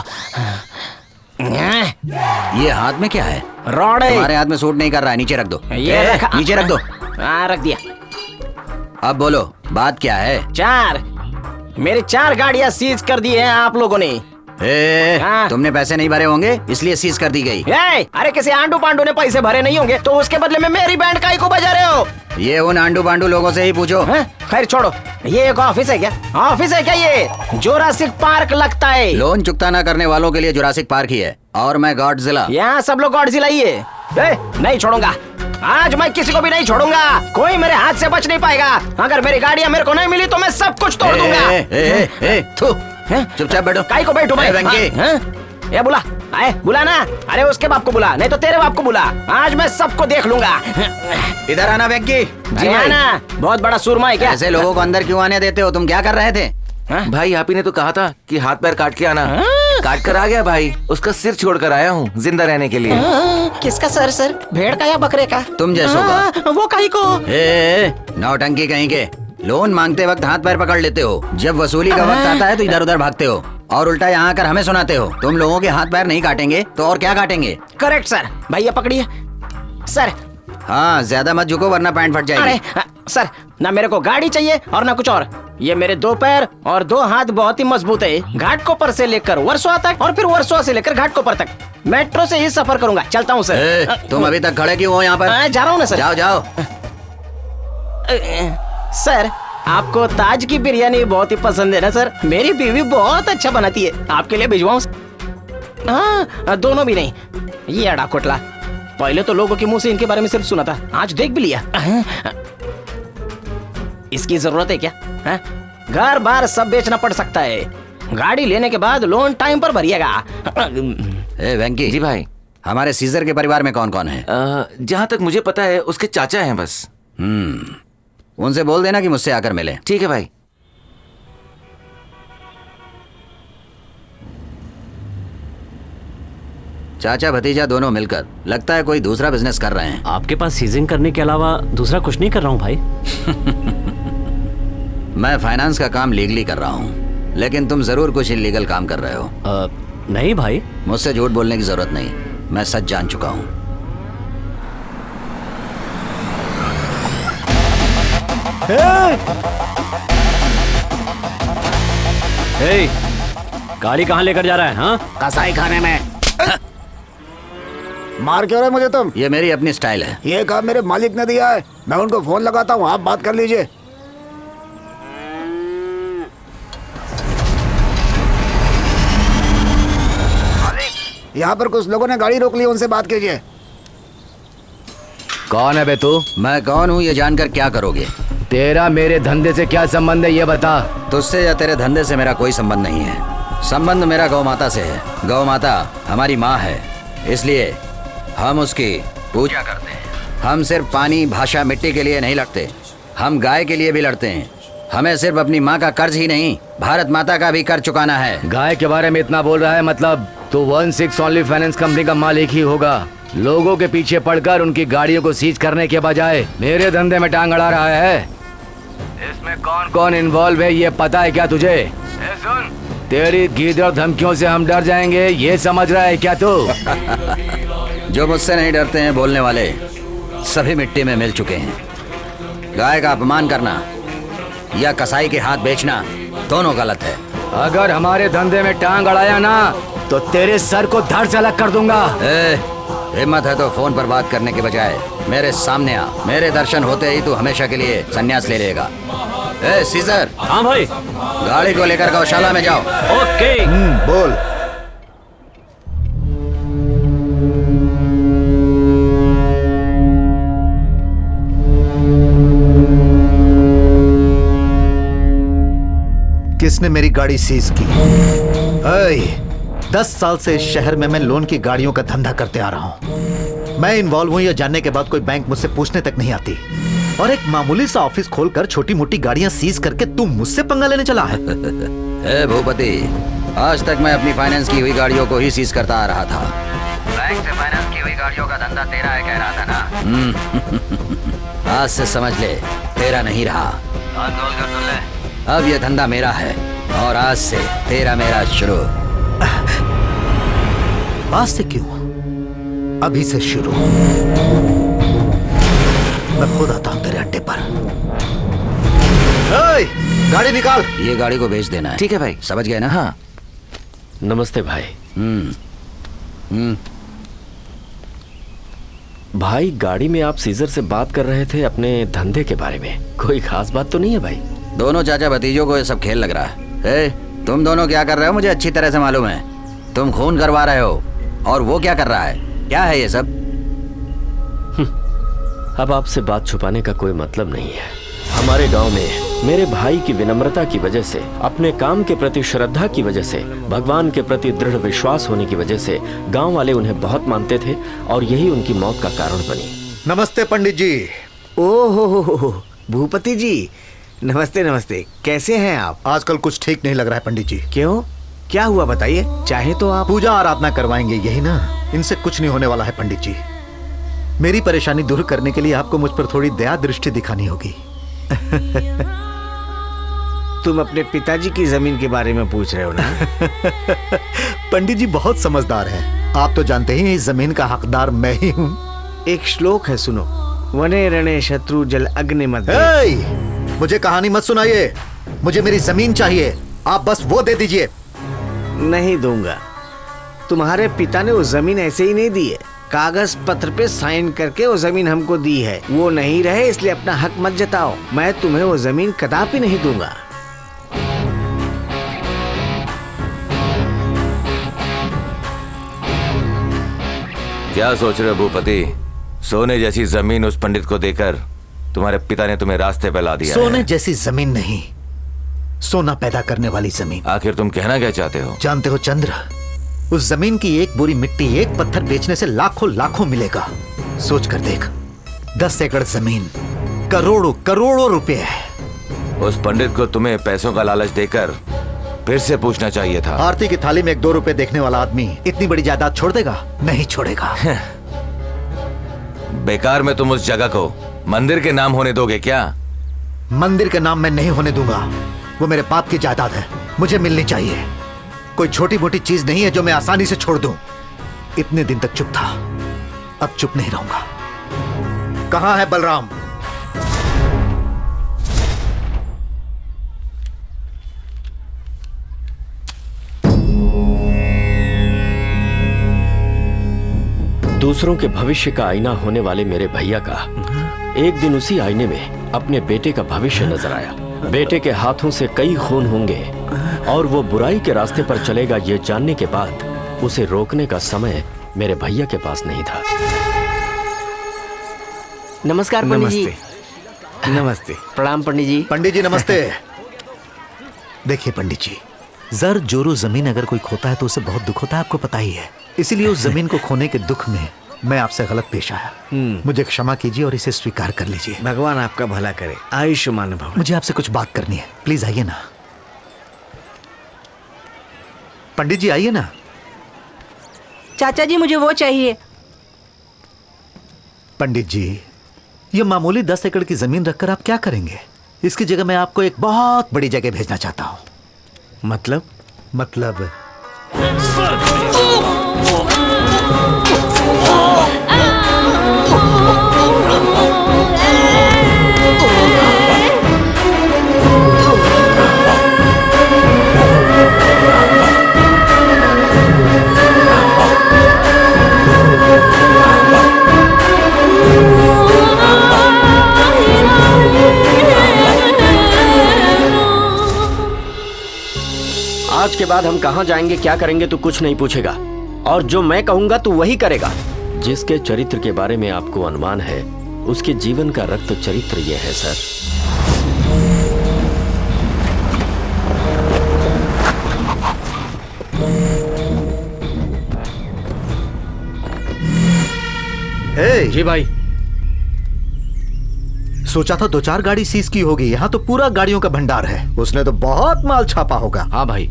ये हाथ में क्या है? रॉड है। तुम्हारे हाथ में सूट नहीं कर रहा है, नीचे रख दो। ये रखा। नीचे रख दो। रख दिया। अब बोलो बात क्या है? 4 मेरी 4 गाड़ियां सीज कर दी हैं आप लोगों ने। तुमने पैसे नहीं भरे होंगे इसलिए सीज कर दी गई। अरे किसी आंडू पांडू ने पैसे भरे नहीं होंगे तो उसके बदले में मेरी बैंड काहे को बजा रहे हो? ये उन आंडू पांडू लोगों से ही पूछो। खैर छोड़ो, ये एक ऑफिस है क्या? ऑफिस है क्या ये? जुरासिक पार्क लगता है। लोन चुकता ना करने वालों के लिए जुरासिक पार्क ही है और मैं गॉडजिला। यहाँ सब लोग गॉडजिला ही है। नहीं छोड़ूंगा, आज मैं किसी को भी नहीं छोड़ूंगा। कोई मेरे हाथ से बच नहीं पाएगा। अगर मेरी गाड़ियाँ मेरे को नहीं मिली तो मैं सब कुछ तोड़ दूंगा। चुपचाप बैठो। काहे को बैठो भाई? ये बुला, आए बुला ना। अरे उसके बाप को बुला, नहीं तो तेरे बाप को बुला। आज मैं सबको देख लूंगा। इधर आना वेंकी। जी आना। बहुत बड़ा सुरमा है क्या? ऐसे लोगों को अंदर क्यों आने देते हो? तुम क्या कर रहे थे? भाई आप ही ने तो कहा था कि हाथ पैर काट के आना। काट कर आ गया भाई, उसका सिर छोड़ कर आया हूँ जिंदा रहने के लिए। किसका सर? भेड़ का या बकरे का? तुम जैसों का। वो काहे को? नौटंकी कहीं के। लोन मांगते वक्त हाथ पैर पकड़ लेते हो, जब वसूली का वक्त आता है तो इधर उधर भागते हो और उल्टा यहाँ आकर हमें सुनाते हो। तुम लोगों के हाथ पैर नहीं काटेंगे तो और क्या काटेंगे? Correct sir. भैया पकड़िए सर। हाँ ज्यादा मत झुको वरना पैंट फट जाएगी। अरे सर, ना मेरे को गाड़ी चाहिए और ना कुछ और। ये मेरे 2 पैर और 2 हाथ बहुत ही मजबूत है। घाटकोपर से लेकर वर्सोवा तक और फिर वर्सोवा से लेकर घाटकोपर तक मेट्रो से ही सफर करूंगा। चलता हूँ सर। तुम अभी तक खड़े क्यों हो यहाँ पर? जा रहा हूँ ना सर। जाओ जाओ। सर आपको ताज की बिरयानी बहुत ही पसंद है ना सर? मेरी बीवी बहुत अच्छा बनाती है, आपके लिए भिजवाऊं? हाँ दोनों भी नहीं। ये अड़ा कोटला, पहले तो लोगों के मुंह से इनके बारे में सिर्फ सुना था, आज देख भी लिया। इसकी जरूरत है क्या? घर बार सब बेचना पड़ सकता है। गाड़ी लेने के बाद लोन टाइम पर भरिएगा। वेंकी जी भाई, हमारे सीजर के परिवार में कौन कौन है? जहाँ तक मुझे पता है उसके चाचा हैं बस। उनसे बोल देना कि मुझसे आकर मिले। ठीक है भाई। चाचा भतीजा दोनों मिलकर लगता है कोई दूसरा बिजनेस कर रहे हैं। आपके पास सीजिंग करने के अलावा दूसरा कुछ नहीं कर रहा हूँ भाई। मैं फाइनेंस का काम लीगली कर रहा हूँ, लेकिन तुम जरूर कुछ इलीगल काम कर रहे हो। नहीं भाई। मुझसे झूठ बोलने की जरूरत नहीं, मैं सच जान चुका हूँ। गाड़ी कहाँ लेकर जा रहा है? हाँ कसाई खाने में। मार क्यों रहे मुझे तुम? ये मेरी अपनी स्टाइल है। ये काम मेरे मालिक ने दिया है, मैं उनको फोन लगाता हूँ, आप बात कर लीजिए। यहाँ पर कुछ लोगों ने गाड़ी रोक ली, उनसे बात कीजिए। कौन है बे तू? मैं कौन हूँ ये जानकर क्या करोगे? तेरा मेरे धंधे से क्या संबंध है ये बता। तुझसे या तेरे धंधे से मेरा कोई संबंध नहीं है। संबंध मेरा गौ माता से है। गौ माता हमारी माँ है, इसलिए हम उसकी पूजा करते हैं। हम सिर्फ पानी, भाषा, मिट्टी के लिए नहीं लड़ते, हम गाय के लिए भी लड़ते हैं। हमें सिर्फ अपनी माँ का कर्ज ही नहीं, भारत माता का भी कर्ज चुकाना है। गाय के बारे में इतना बोल रहा है, मतलब तो 16 ओनली फाइनेंस कंपनी का मालिक ही होगा। लोगों के पीछे पड़कर उनकी गाड़ियों को सीज करने के बजाय मेरे धंधे में टांग अड़ा रहा है। इसमें कौन कौन इन्वॉल्व है ये पता है क्या तुझे? सुन, तेरी गीदड़ धमकियों से हम डर जाएंगे ये समझ रहा है क्या तू? जो मुझसे नहीं डरते हैं बोलने वाले सभी मिट्टी में मिल चुके हैं। गाय का अपमान करना या कसाई के हाथ बेचना दोनों गलत है। अगर हमारे धंधे में टांग अड़ाया ना तो तेरे सर को धड़ से अलग कर दूंगा। हिम्मत है तो फोन पर बात करने के बजाय मेरे सामने आ। मेरे दर्शन होते ही तू हमेशा के लिए संन्यास ले लेगा। सीजर। हाँ भाई। गाड़ी को लेकर गौशाला में जाओ। ओके। बोल। किसने मेरी गाड़ी सीज की? 10 साल से इस शहर में मैं लोन की गाड़ियों का धंधा करते आ रहा हूं। मैं इन्वॉल्व हूं यह जानने के बाद कोई बैंक मुझसे पूछने तक नहीं आती, और एक मामूली सा ऑफिस खोलकर छोटी मोटी गाड़ियां सीज करके तू मुझसे पंगा लेने चला है। भूपति, आज तक मैं अपनी फाइनेंस की हुई गाड़ियों को ही सीज करता आ रहा था। बैंक से फाइनेंस की हुई गाड़ियों का धंधा तेरा है कह रहा था ना। आज से समझ ले, तेरा नहीं रहा। हाथ खोल कर सुन ले, अब ये धंधा मेरा है और आज से तेरा मेरा शुरू। आज से क्यों? अभी से शुरू। मैं खुद आता हूं तेरे अड्डे पर। गाड़ी निकाल। ये गाड़ी को बेच देना है। ठीक है भाई। समझ गए ना? हाँ। नमस्ते भाई। भाई, गाड़ी में आप सीजर से बात कर रहे थे अपने धंधे के बारे में। कोई खास बात तो नहीं है भाई? दोनों चाचा भतीजों को ये सब खेल लग रहा है। तुम दोनों क्या कर रहे हो मुझे अच्छी तरह से मालूम है। तुम खून करवा रहे हो और वो क्या कर रहा है? क्या है ये सब? अब आपसे बात छुपाने का कोई मतलब नहीं है। हमारे गांव में मेरे भाई की विनम्रता की वजह से, अपने काम के प्रति श्रद्धा की वजह से, भगवान के प्रति दृढ़ विश्वास होने की वजह से गांव वाले उन्हें बहुत मानते थे और यही उनकी मौत का कारण बनी। नमस्ते पंडित जी। ओहो भूपति जी, नमस्ते नमस्ते। कैसे हैं आप? आजकल कुछ ठीक नहीं लग रहा है पंडित जी। क्यों, क्या हुआ बताइए। चाहे तो आप पूजा आराधना करवाएंगे, यही ना? इनसे कुछ नहीं होने वाला है पंडित जी। मेरी परेशानी दूर करने के लिए आपको मुझ पर थोड़ी दया दृष्टि दिखानी होगी। तुम अपने पिताजी की जमीन के बारे में पूछ रहे हो ना? पंडित जी बहुत समझदार हैं। आप तो जानते ही इस जमीन का हकदार मैं ही हूँ। एक श्लोक है, सुनो। वने रणे शत्रु जल अग्नि मध्य। मुझे कहानी मत सुनाइए, मुझे मेरी जमीन चाहिए। आप बस वो दे दीजिए। नहीं दूंगा। तुम्हारे पिता ने वो जमीन ऐसे ही नहीं दी है, कागज पत्र पे साइन करके वो जमीन हमको दी है। वो नहीं रहे इसलिए अपना हक मत जताओ। मैं तुम्हें वो जमीन कदापि नहीं दूंगा। क्या सोच रहे हो भूपति? सोने जैसी जमीन उस पंडित को देकर तुम्हारे पिता ने तुम्हें रास्ते पे ला दिया। सोने जैसी जमीन नहीं, सोना पैदा करने वाली जमीन। आखिर तुम कहना क्या चाहते हो? जानते हो चंद्र, उस जमीन की एक बोरी मिट्टी, एक पत्थर बेचने से लाखों लाखों मिलेगा। सोच कर देख, 10 एकड़ जमीन, करोड़ों करोड़ों रुपए है। उस पंडित को तुम्हें पैसों का लालच देकर फिर से पूछना चाहिए था। आरती की थाली में 1-2 रुपए देखने वाला आदमी इतनी बड़ी जायदाद छोड़ देगा? नहीं छोड़ेगा। बेकार में तुम उस जगह को मंदिर के नाम होने दोगे क्या? मंदिर के नाम मैं नहीं होने दूंगा। वो मेरे बाप की जायदाद है, मुझे मिलनी चाहिए। कोई छोटी मोटी चीज नहीं है जो मैं आसानी से छोड़ दूं। इतने दिन तक चुप था, अब चुप नहीं रहूंगा। कहां है बलराम? दूसरों के भविष्य का आईना होने वाले मेरे भैया का एक दिन उसी आईने में अपने बेटे का भविष्य नजर आया। बेटे के हाथों से कई खून होंगे और वो बुराई के रास्ते पर चलेगा, ये जानने के बाद उसे रोकने का समय मेरे भैया के पास नहीं था। नमस्कार पंडित जी। नमस्ते। प्रणाम पंडित जी। पंडित जी नमस्ते। देखिए पंडित जी, जर जोरू जमीन अगर कोई खोता है तो उसे बहुत दुख होता है, आपको पता ही है। इसीलिए उस जमीन को खोने के दुख में मैं आपसे गलत पेश आया। मुझे क्षमा कीजिए और इसे स्वीकार कर लीजिए। भगवान आपका भला करे। आयुष्मान भव। मुझे आपसे कुछ बात करनी है, प्लीज आइए ना। पंडित जी आइए ना। चाचा जी मुझे वो चाहिए। पंडित जी, ये मामूली 10 एकड़ की जमीन रखकर आप क्या करेंगे? इसकी जगह मैं आपको एक बहुत बड़ी जगह भेजना चाहता हूं। मतलब आज के बाद हम कहां जाएंगे, क्या करेंगे तो कुछ नहीं पूछेगा, और जो मैं कहूंगा तो वही करेगा। जिसके चरित्र के बारे में आपको अनुमान है, उसके जीवन का रक्त चरित्र यह है सर। जी भाई, सोचा था 2-4 गाड़ी सीज की होगी, यहाँ तो पूरा गाड़ियों का भंडार है। उसने तो बहुत माल छापा होगा। हाँ भाई।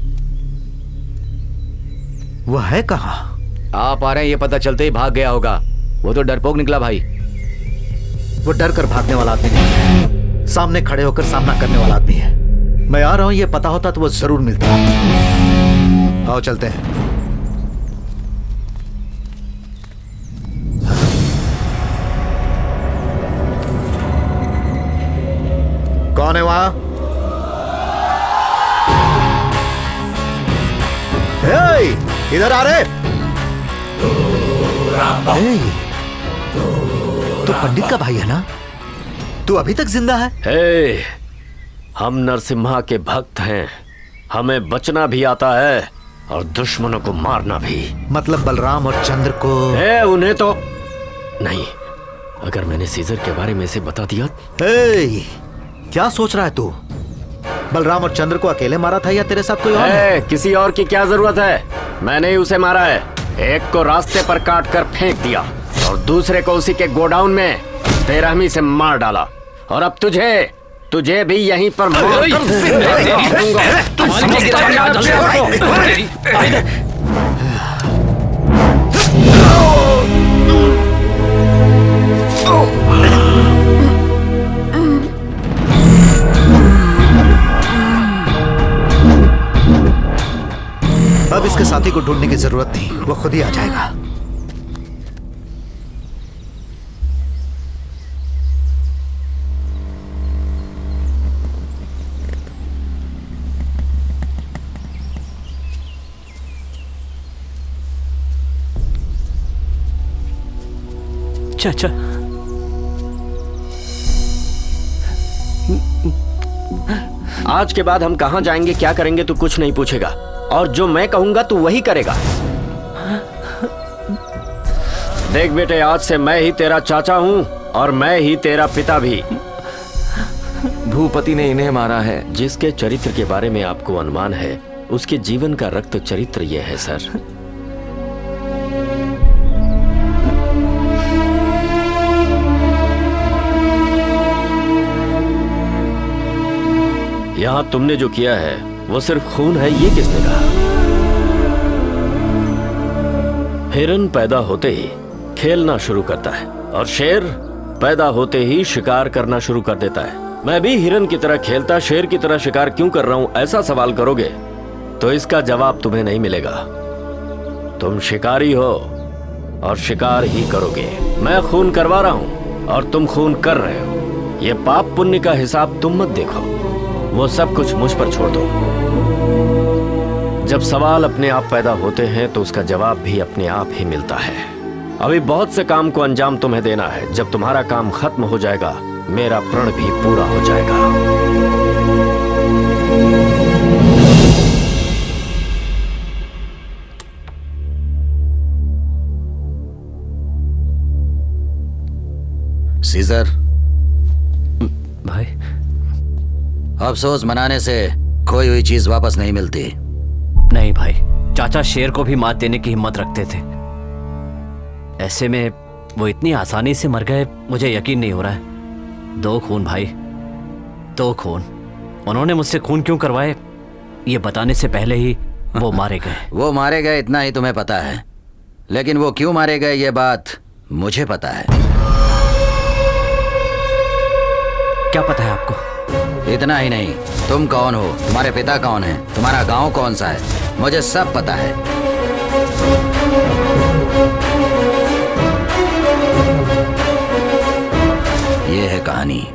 वह है कहाँ? आप आ रहे हैं ये पता चलते ही भाग गया होगा। वो तो डरपोक निकला भाई। वो डर कर भागने वाला आदमी नहीं है, सामने खड़े होकर सामना करने वाला आदमी है। मैं आ रहा हूं ये पता होता तो वो जरूर मिलता। आओ चलते हैं। कौन है वहां? इधर आ रहे। तो पंडित का भाई है ना? तू अभी तक जिंदा है? हे, हम नरसिम्हा के भक्त हैं। हमें बचना भी आता है और दुश्मनों को मारना भी। मतलब बलराम और चंद्र को? उन्हें तो नहीं। अगर मैंने सीजर के बारे में इसे बता दिया। क्या सोच रहा है तू? बलराम और चंद्र को अकेले मारा था या तेरे साथ कोई और है? किसी और की क्या जरूरत है? मैंने ही उसे मारा है। एक को रास्ते पर काट कर फेंक दिया और दूसरे को उसी के गोडाउन में बेरहमी से मार डाला। और अब तुझे भी यहीं पर मार अब इसके साथी को ढूंढने की जरूरत नहीं, वो खुद ही आ जाएगा। चाचा, आज के बाद हम कहां जाएंगे, क्या करेंगे, तू कुछ नहीं पूछेगा। और जो मैं कहूंगा तू वही करेगा। देख बेटे, आज से मैं ही तेरा चाचा हूं और मैं ही तेरा पिता भी। भूपति ने इन्हें मारा है। जिसके चरित्र के बारे में आपको अनुमान है, उसके जीवन का रक्त चरित्र ये है सर। यहां तुमने जो किया है वो सिर्फ खून है, ये किसने कहा? हिरन पैदा होते ही खेलना शुरू करता है और शेर पैदा होते ही शिकार करना शुरू कर देता है। मैं भी हिरन की तरह खेलता, शेर की तरह शिकार क्यों कर रहा हूं, ऐसा सवाल करोगे तो इसका जवाब तुम्हें नहीं मिलेगा। तुम शिकारी हो और शिकार ही करोगे। मैं खून करवा रहा हूं और तुम खून कर रहे हो। ये पाप पुण्य का हिसाब तुम मत देखो, वो सब कुछ मुझ पर छोड़ दो। जब सवाल अपने आप पैदा होते हैं तो उसका जवाब भी अपने आप ही मिलता है। अभी बहुत से काम को अंजाम तुम्हें देना है। जब तुम्हारा काम खत्म हो जाएगा, मेरा प्रण भी पूरा हो जाएगा। सीजर भाई, अफसोस मनाने से खोई हुई चीज वापस नहीं मिलती। नहीं भाई, चाचा शेर को भी मात देने की हिम्मत रखते थे। ऐसे में वो इतनी आसानी से मर गए, मुझे यकीन नहीं हो रहा है। 2 खून भाई, 2 खून। उन्होंने मुझसे खून क्यों करवाए ये बताने से पहले ही वो मारे गए। वो मारे गए इतना ही तुम्हें पता है, लेकिन वो क्यों मारे गए ये बात मुझे पता है। क्या पता है आपको? इतना ही नहीं, तुम कौन हो, तुम्हारे पिता कौन है, तुम्हारा गांव कौन सा है, मुझे सब पता है। ये है कहानी।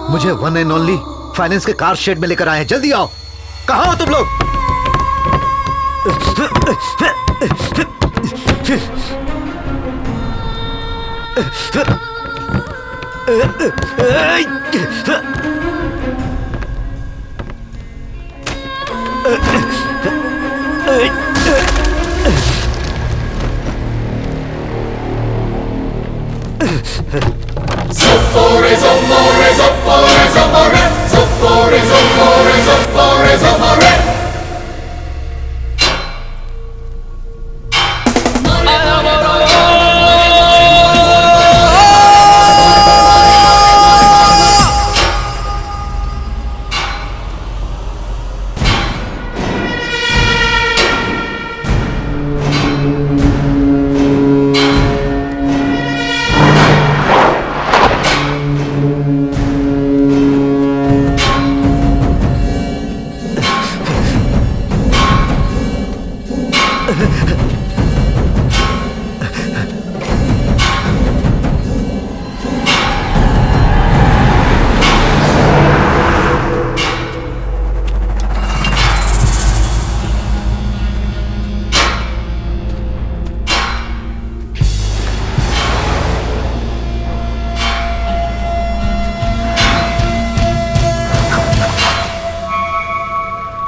मुझे वन एंड ओनली फाइनेंस के कार शेड में लेकर आए हैं, जल्दी आओ। कहाँ हो तुम लोग?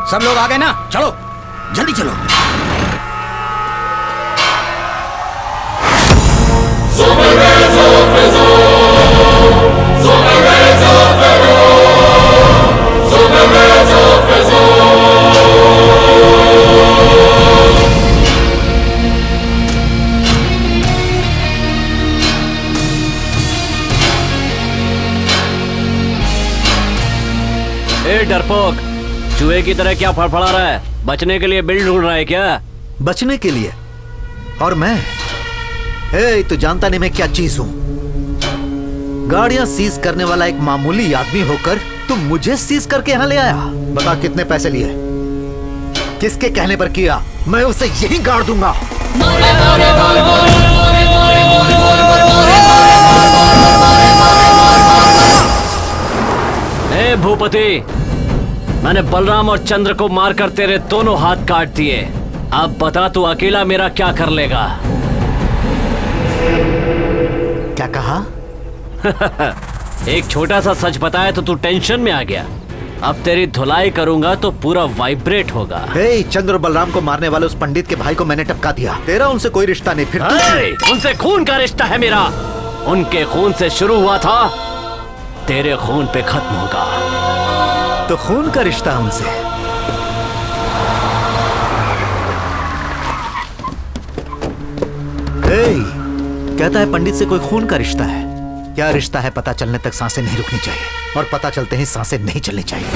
सब लोग आ गए ना? चलो जल्दी चलो। ए डरपोक, चूहे की तरह क्या फड़फड़ा रहा है? बचने के लिए बिल ढूंढ रहा है क्या? बचने के लिए? और मैं? तू जानता नहीं मैं क्या चीज हूं। गाड़ियां सीज करने वाला एक मामूली आदमी होकर तुम मुझे सीज करके यहां ले आया। बता कितने पैसे लिए, किसके कहने पर किया? मैं उसे यहीं गाड़ दूंगा। ए भूपति, मैंने बलराम और चंद्र को मारकर तेरे दोनों हाथ काट दिए। अब बता तू अकेला मेरा क्या कर लेगा? क्या कहा? एक छोटा सा सच बताया तो तू टेंशन में आ गया। अब तेरी धुलाई करूंगा तो पूरा वाइब्रेट होगा। चंद्र और बलराम को मारने वाले उस पंडित के भाई को मैंने टपका दिया। तेरा उनसे कोई रिश्ता नहीं। फिर उनसे खून का रिश्ता है मेरा। उनके खून से शुरू हुआ था, तेरे खून पे खत्म होगा। तो खून का रिश्ता उनसे? कहता है पंडित से कोई खून का रिश्ता है। क्या रिश्ता है पता चलने तक सांसें नहीं रुकनी चाहिए, और पता चलते ही सांसें नहीं चलनी चाहिए।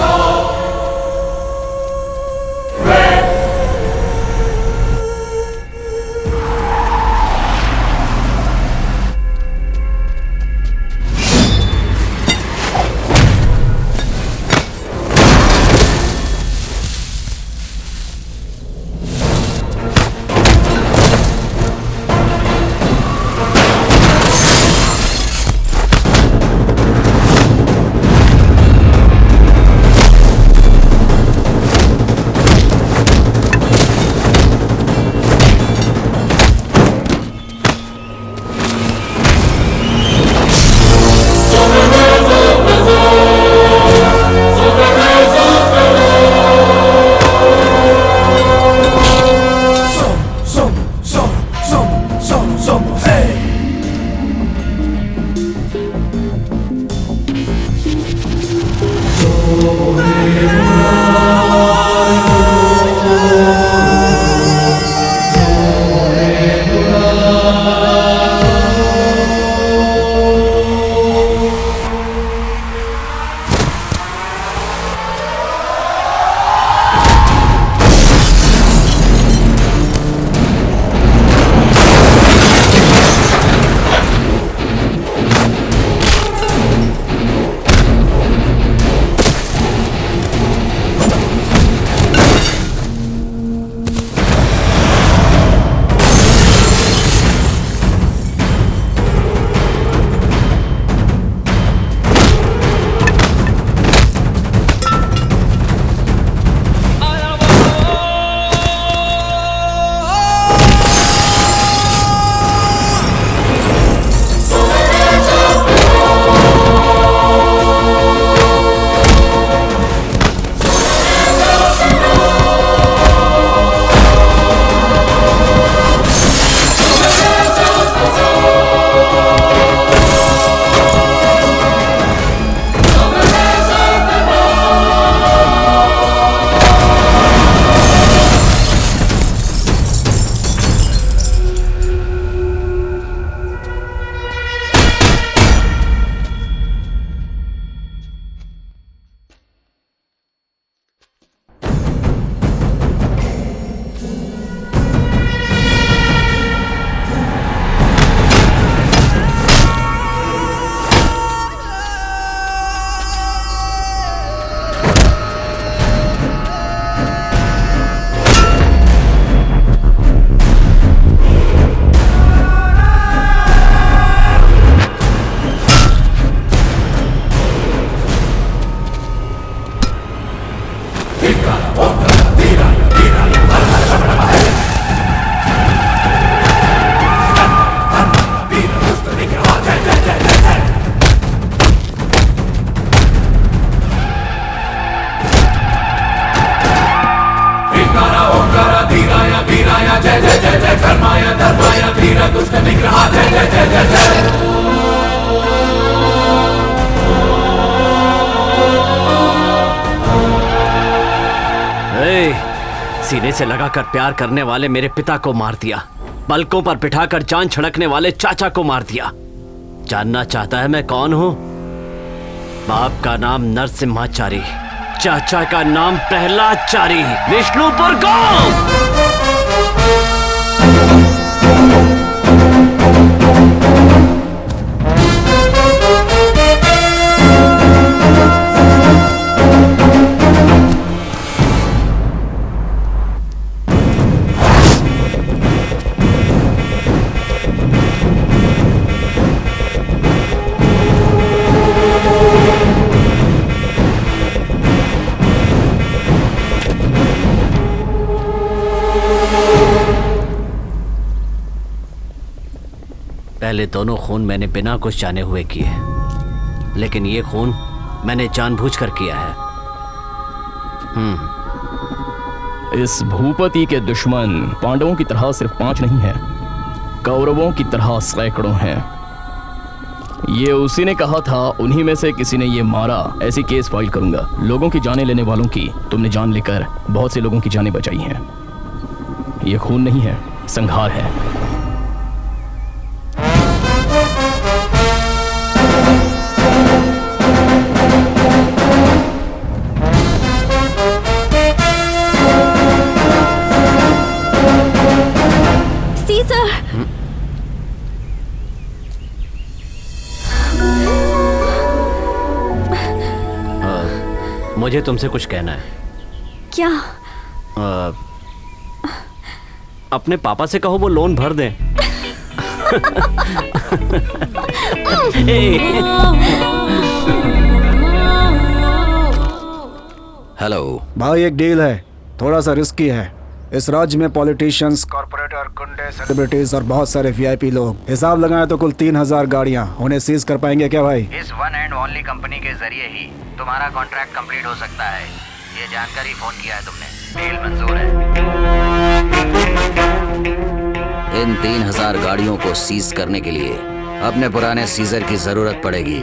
सीने से लगाकर प्यार करने वाले मेरे पिता को मार दिया, पलकों पर बिठाकर जान छिड़कने वाले चाचा को मार दिया। जानना चाहता है मैं कौन हूं? बाप का नाम नरसिम्हाचारी, चाचा का नाम प्रहलादचारी, विष्णुपुर गांव। पहले दोनों खून मैंने बिना कुछ जाने हुए किए, लेकिन ये खून मैंने जानबूझकर किया है। इस भूपति के दुश्मन पांडवों की तरह सिर्फ 5 नहीं हैं, कौरवों की तरह सैकड़ों हैं। ये उसी ने कहा था, उन्हीं में से किसी ने ये मारा, ऐसी केस फाइल करूंगा। लोगों की जानें लेने वालों की तुमने जान लेकर बहुत से लोगों की जानें बचाई हैं। ये खून नहीं है, संहार है। मुझे तुमसे कुछ कहना है। क्या? अपने पापा से कहो वो लोन भर दें। हेलो भाई, एक डील है, थोड़ा सा रिस्की है। इस राज्य में पॉलिटिशियंस, कॉर्पोरेटर, गुंडे, सेलिब्रिटीज और बहुत सारे वीआईपी लोग। हिसाब लगाएं तो कुल 3000 गाड़ियां उन्हें सीज कर पाएंगे क्या भाई? इस वन एंड ओनली कंपनी के जरिए ही तुम्हारा कॉन्ट्रैक्ट कंप्लीट हो सकता है। ये जानकर ही फोन किया है तुमने। डील मंजूर है। इन 3000 गाड़ियों को सीज करने के लिए अपने पुराने सीजर की जरूरत पड़ेगी।